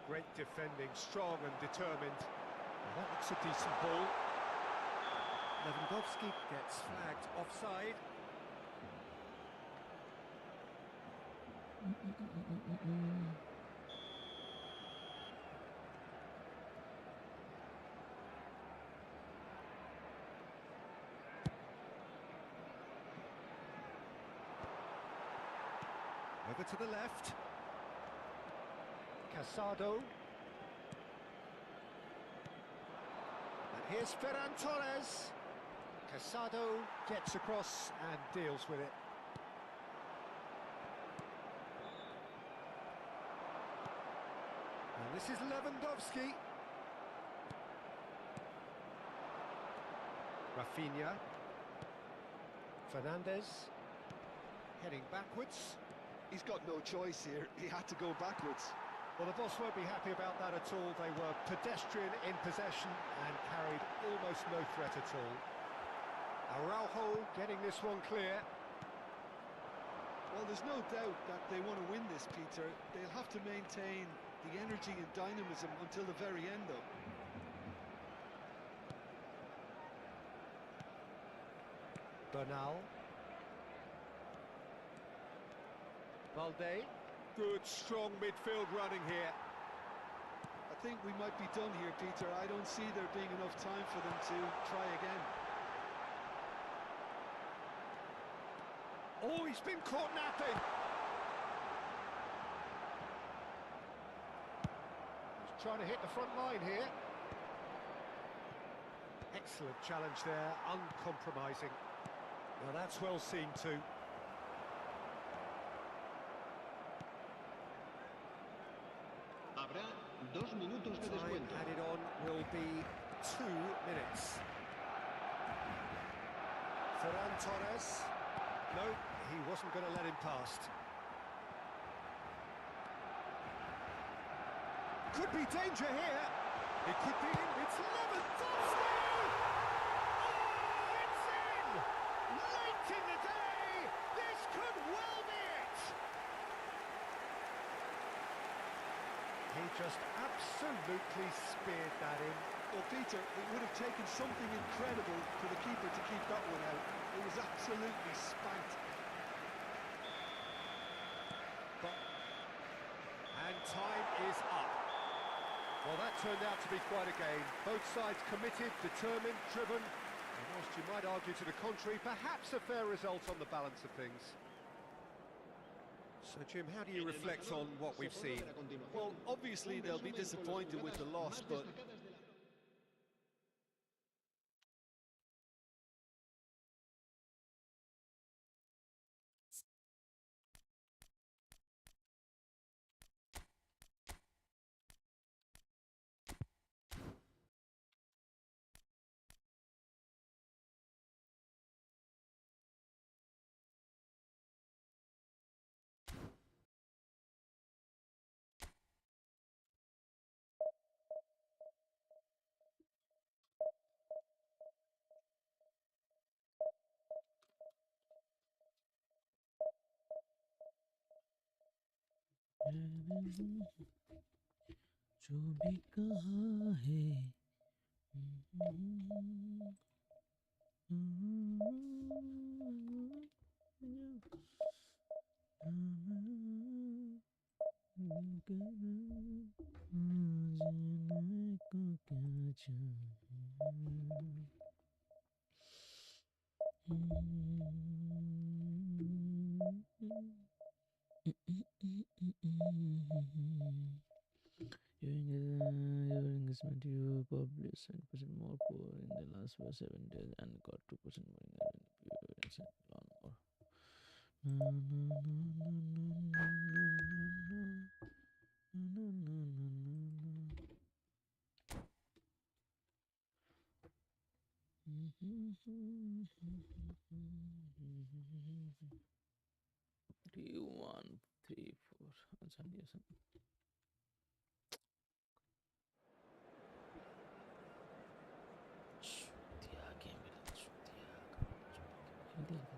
Great defending, strong and determined. Well, that looks a decent ball. Lewandowski gets flagged offside. Over to the left. Casado. And here's Ferran Torres. Casado gets across and deals with it. And this is Lewandowski. Rafinha. Fernandez. Heading backwards. He's got no choice here. He had to go backwards. Well, the boss won't be happy about that at all. They were pedestrian in possession and carried almost no threat at all. Araujo getting this one clear. Well, there's no doubt that they want to win this, Peter. They'll have to maintain the energy and dynamism until the very end, though. Bernal. Valde. Good, strong midfield running here. I think we might be done here, Peter. I don't see there being enough time for them to try again. Oh, he's been caught napping. He's trying to hit the front line here. Excellent challenge there, uncompromising. Now that's well seen too. Habrá 2 minutos de Time descuento. added on will be 2 minutes. Ferran Torres. No, he wasn't going to let him past. Could be danger here. It could be in. It's Lewandowski! Oh, it's in! Late in the day! This could well be it! He just absolutely speared that in. Well, Peter, it would have taken something incredible for the keeper to keep that one out. It was absolutely spanked. And time is up. Well, that turned out to be quite a game. Both sides committed, determined, driven. And whilst you might argue to the contrary, perhaps a fair result on the balance of things. So, Jim, how do you reflect on what we've seen? Well, obviously they'll be disappointed with the loss, but जो भी कहा है Your engagement, you published 7% more poor in the last 7 days and got 2% more engagement. Three, 1, 3, 4. अच्छा ये सब दिया क्या मेरा दिया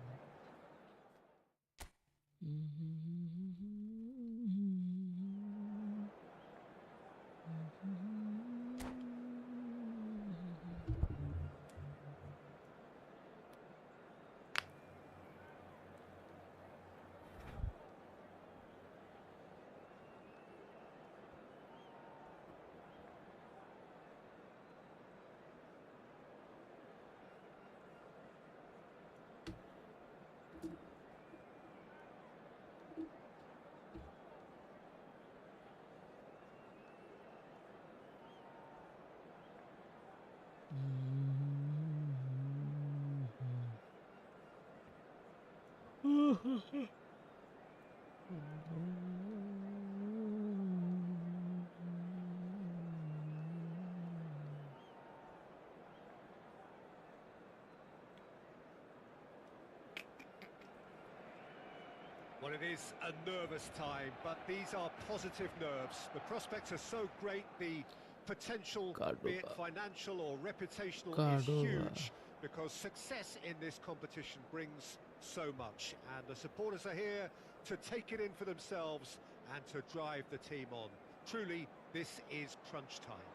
Well, it is a nervous time, but these are positive nerves. The prospects are so great, the potential, be it financial or reputational, is huge, because success in this competition brings so much, and the supporters are here to take it in for themselves and to drive the team on. Truly, this is crunch time.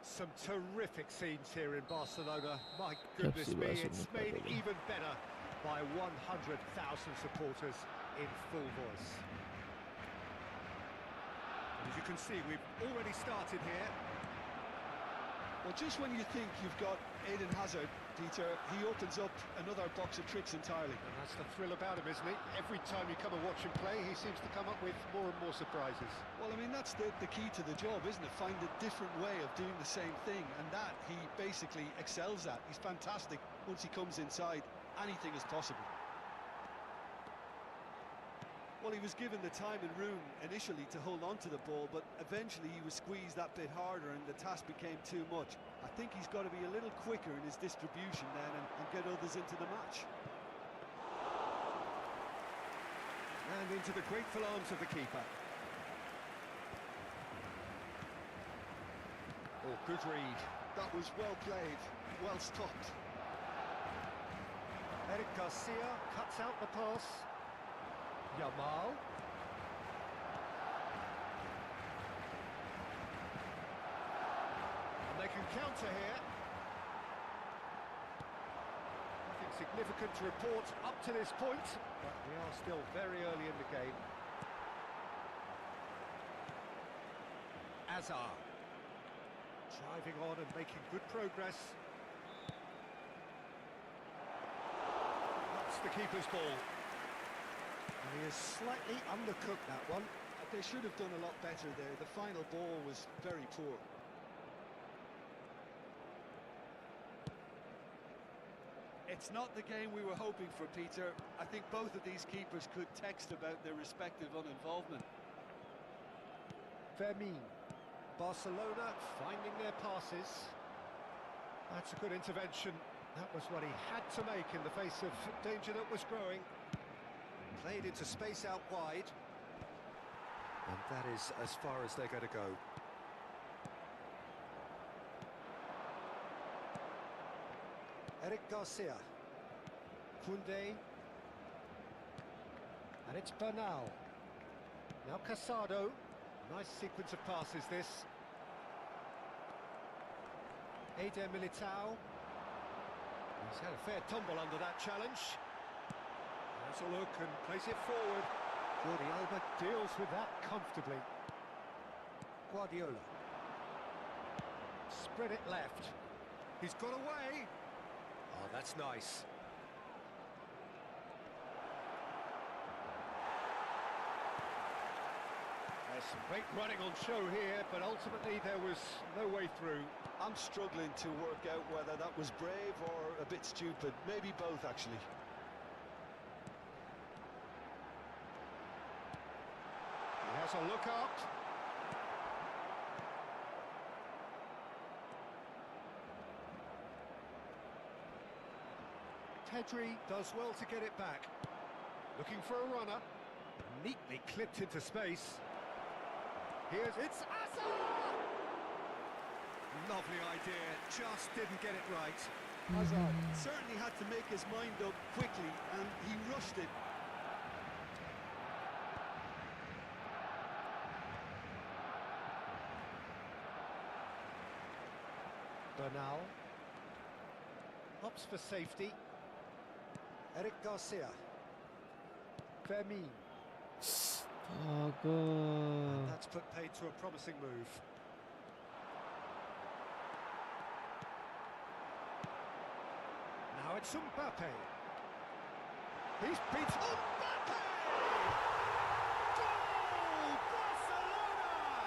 Some terrific scenes here in Barcelona. My goodness me, it's made even better by 100,000 supporters in full voice. And as you can see, we've already started here. Well, just when you think you've got Eden Hazard, Peter, he opens up another box of tricks entirely. And that's the thrill about him, isn't it? Every time you come and watch him play, he seems to come up with more and more surprises. Well, I mean, that's the key to the job, isn't it? Find a different way of doing the same thing, and that he basically excels at. He's fantastic. Once he comes inside, anything is possible. Well, he was given the time and room initially to hold on to the ball, but eventually he was squeezed that bit harder and the task became too much. I think he's got to be a little quicker in his distribution then and get others into the match. And into the grateful arms of the keeper. Oh, good read. That was well played, well stopped. Eric Garcia cuts out the pass. Yamal. And they can counter here. Nothing significant to report up to this point, but we are still very early in the game. Azar. Driving on and making good progress. That's the keeper's ball. And he has slightly undercooked that one. They should have done a lot better there. The final ball was very poor. It's not the game we were hoping for, Peter. I think both of these keepers could text about their respective uninvolvement. Fermin. Barcelona finding their passes. That's a good intervention. That was what he had to make in the face of danger that was growing. Played into space out wide. And that is as far as they're going to go. Eric Garcia. Koundé. And it's Bernal. Now Casado. Nice sequence of passes, this. Eder Militao. He's had a fair tumble under that challenge. Has a look and plays it forward. Jordi Alba deals with that comfortably. Guardiola. Spread it left. He's got away. Oh, that's nice. There's some great running on show here, but ultimately there was no way through. I'm struggling to work out whether that was brave or a bit stupid. Maybe both, actually. He has a look up. Pedri does well to get it back. Looking for a runner. Neatly clipped into space. It's Asa! Lovely idea, just didn't get it right. Hazard certainly had to make his mind up quickly, and he rushed it. Bernal. Opts for safety. Eric Garcia. Fermin. Oh, God. That's put paid to a promising move. Now it's Mbappe. He's beat Mbappe! Goal! Barcelona!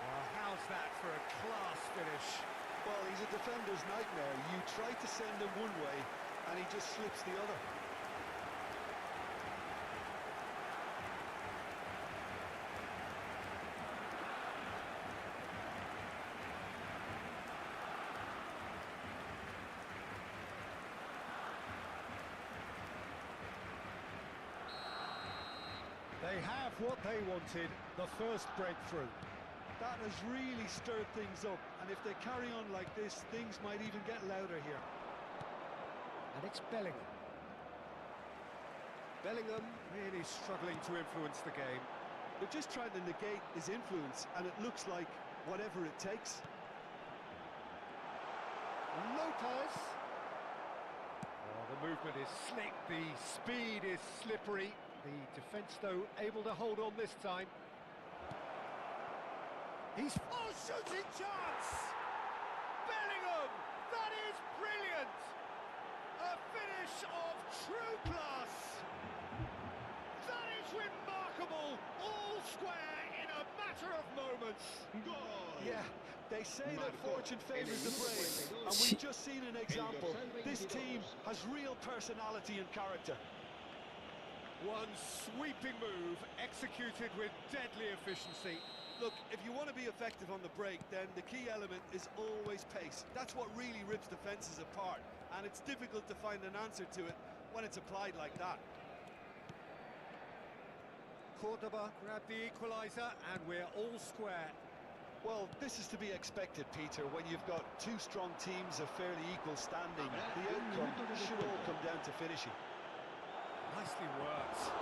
Well, how's that for a class finish? Well, he's a defender's nightmare. You try to send him one way, and he just slips the other. They have what they wanted, the first breakthrough. That has really stirred things up, and if they carry on like this, things might even get louder here. And it's Bellingham. Bellingham really struggling to influence the game. They're just trying to negate his influence, and it looks like whatever it takes. Lopez. Oh, the movement is slick, the speed is slippery. The defence, though, able to hold on this time. He's... Oh, shooting chance! Bellingham! That is brilliant! A finish of true class! That is remarkable! All square in a matter of moments! Yeah, they say that fortune favours the brave, and we've just seen an example. This team has real personality and character. One sweeping move, executed with deadly efficiency. Look, if you want to be effective on the break, then the key element is always pace. That's what really rips defences apart, and it's difficult to find an answer to it when it's applied like that. Cordoba grabbed the equaliser, and we're all square. Well, this is to be expected, Peter, when you've got two strong teams of fairly equal standing. The outcome should all come down to finishing. Nicely worked.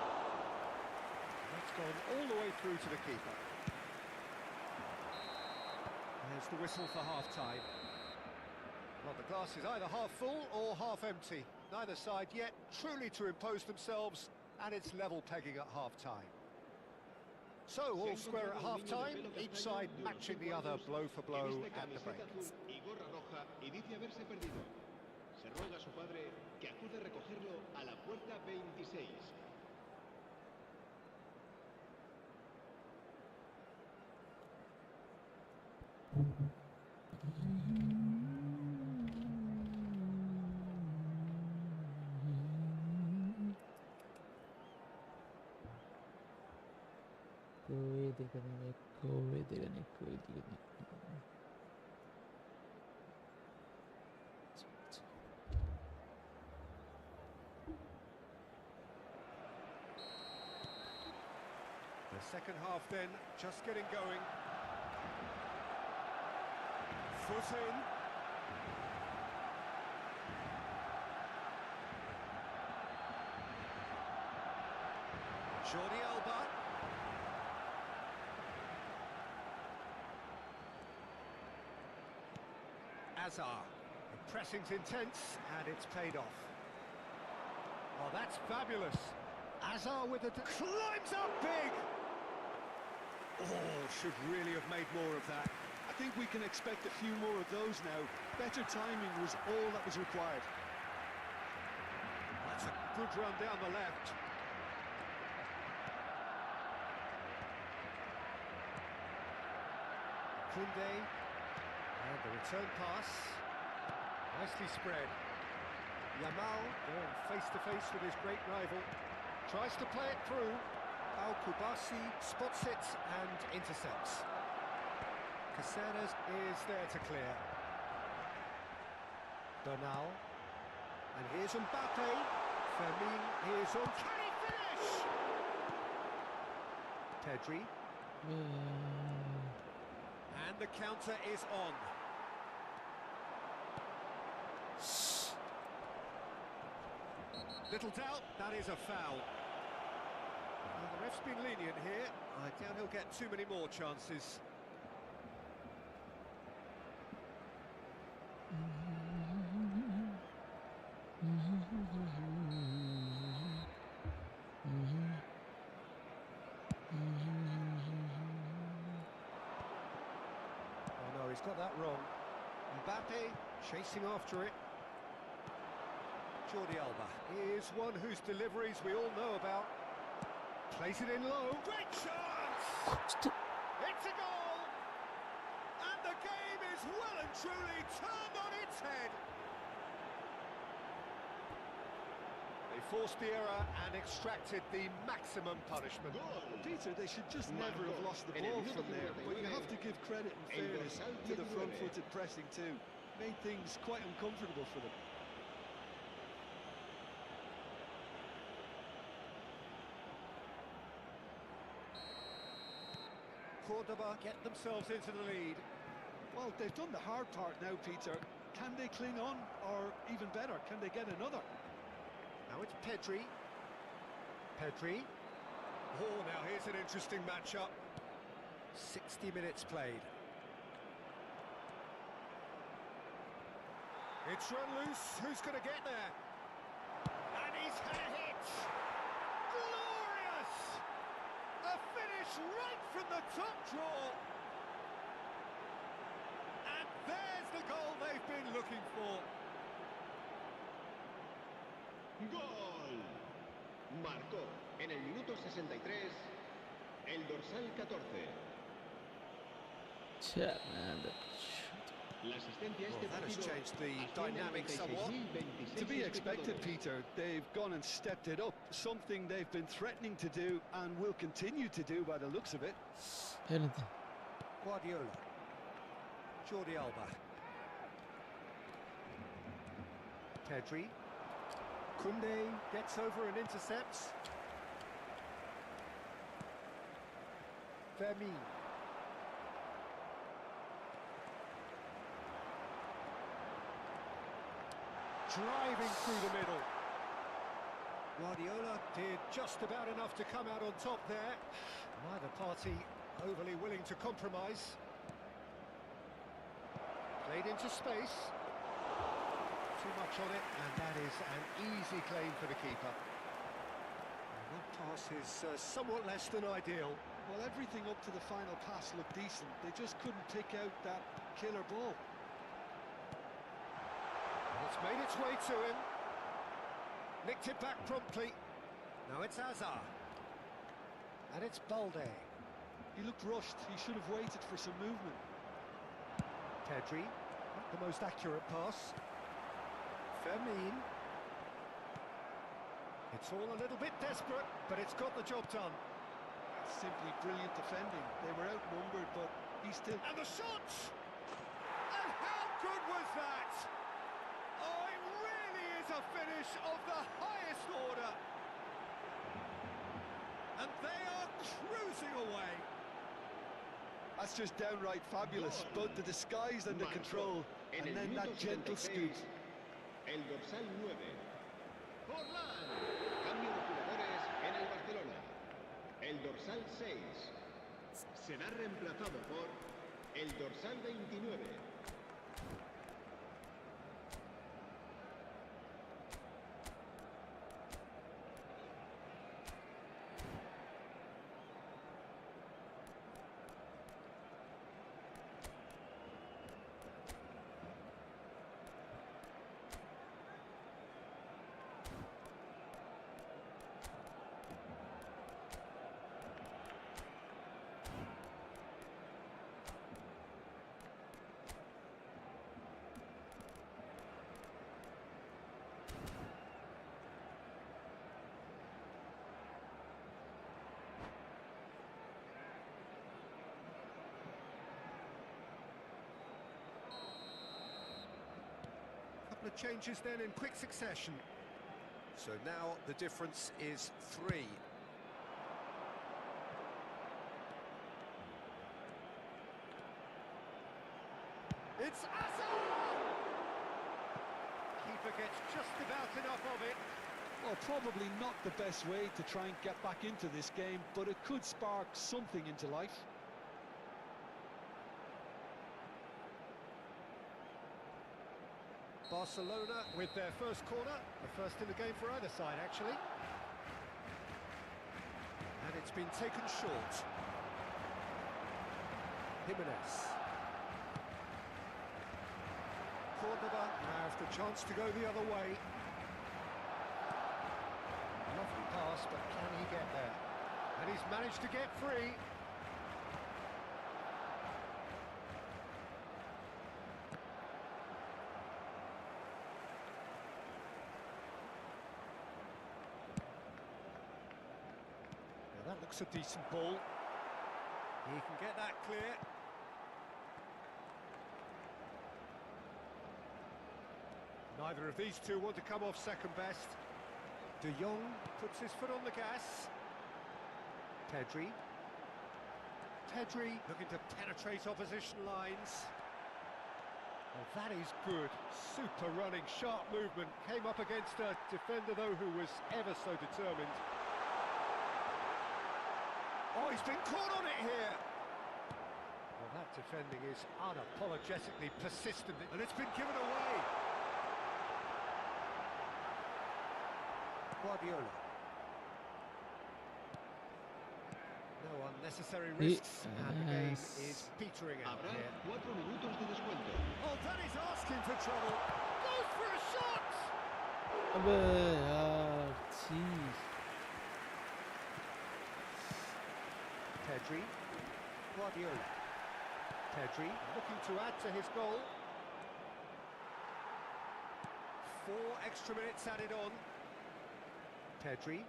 That's gone all the way through to the keeper. There's the whistle for half-time. Well, the glass is either half full or half empty. Neither side yet truly to impose themselves, and it's level pegging at half-time. So, all square at half-time, each side matching the other blow for blow at the break. Se roga a su padre que acude a recogerlo a la puerta 26. कोई दिक्कत नहीं, कोई दिक्कत नहीं, कोई दिक्कत नहीं। The second half then, just getting going. Foot in. Jordi Alba. Azar. The pressing's intense, and it's paid off. Oh, that's fabulous. Azar with climbs up big. Oh, should really have made more of that. I think we can expect a few more of those now. Better timing was all that was required. That's a good run down the left. Koundé. And the return pass. Nicely spread. Yamal going face-to-face with his great rival. Tries to play it through. Al-Kubasi spots it and intercepts. Caceres is there to clear. Bernal. And here's Mbappe. Fermin is on. Can he finish? Pedri. And the counter is on. Little doubt, that is a foul. Well, the ref's been lenient here. I doubt he'll get too many more chances. Oh no, he's got that wrong. Mbappe chasing after it. Jordi Alba is one whose deliveries we all know about. Plays it in low. Great chance! It's a goal! And the game is well and truly turned on its head. They forced the error and extracted the maximum punishment. Peter, they should just never have lost the ball from there, but you have to give credit and fairness to the front-footed pressing too. Made things quite uncomfortable for them. Cordoba get themselves into the lead. Well, they've done the hard part now, Peter. Can they cling on, or even better, can they get another? Now it's Pedri. Pedri. Oh, now here's an interesting matchup. 60 minutes played. It's run loose. Who's going to get there? And he's had a hit. Glorious! A finish right from the top draw. And there's the goal they've been looking for. ¡Gol! Marcó en el minuto 63 el dorsal 14. La asistencia a este That has partido changed the asciende a dynamic somewhat. 96.026 To be expected, espectadores. Peter. They've gone and stepped it up, something they've been threatening to do and will continue to do by the looks of it. Guardiola. Jordi Alba. Pedri. Koundé gets over and intercepts. Fermin. Driving through the middle. Guardiola did just about enough to come out on top there. Neither party overly willing to compromise. Played into space. Too much on it, and that is an easy claim for the keeper. And that pass is somewhat less than ideal. Well, everything up to the final pass looked decent. They just couldn't pick out that killer ball. And it's made its way to him. Nicked it back promptly. Now it's Azar. And it's Balde. He looked rushed. He should have waited for some movement. Pedri, not the most accurate pass. Fermin. It's all a little bit desperate, but it's got the job done. Simply brilliant defending. They were outnumbered, but he still... And the shot! And how good was that? Oh, it really is a finish of the highest order. And they are cruising away. That's just downright fabulous. Both the disguise and the control, En and el then minuto that gentle 76, scoot. el dorsal 9. Forlán. Cambio de jugadores en el Barcelona. el dorsal 6. Será reemplazado por el dorsal 29. Couple of changes then in quick succession. So now the difference is 3. It's Asa! Keeper gets just about enough of it. Well, probably not the best way to try and get back into this game, but it could spark something into life. Barcelona with their first corner, the first in the game for either side actually. And it's been taken short. Jimenez. Cordoba now have the chance to go the other way. Lovely pass, but can he get there? And he's managed to get free. That looks a decent ball. He can get that clear. Neither of these two want to come off second best. De Jong puts his foot on the gas. Pedri. Pedri looking to penetrate opposition lines. Well, that is good. Super running, sharp movement. Came up against a defender, though, who was ever so determined. Oh, he's been caught on it here. Well, that defending is unapologetically persistent, and it's been given away. Guardiola. No unnecessary risks, and the game is petering out Habrá here. 4 minutos de descuento. Oh, that is asking for trouble. Goes for a shot. अबे यार jeez. Pedri. Guardiola. Pedri looking to add to his goal. 4 extra minutes added on. Pedri.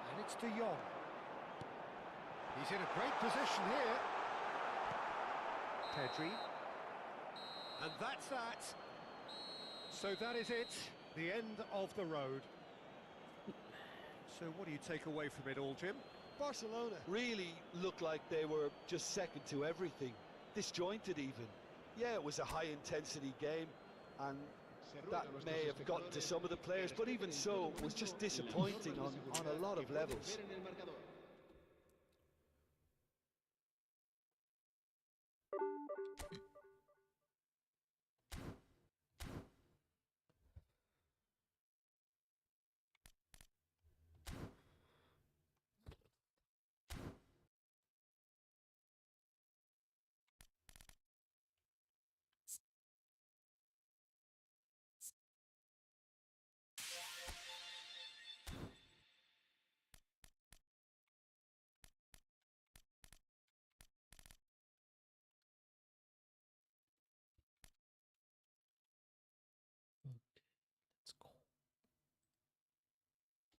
And it's De Jong. He's in a great position here. Pedri. And that's that. So that is it. The end of the road. So what do you take away from it all, Jim? Barcelona really looked like they were just second to everything, disjointed even. Yeah, it was a high-intensity game, and that may have gotten to some of the players, but even so, it was just disappointing on a lot of levels.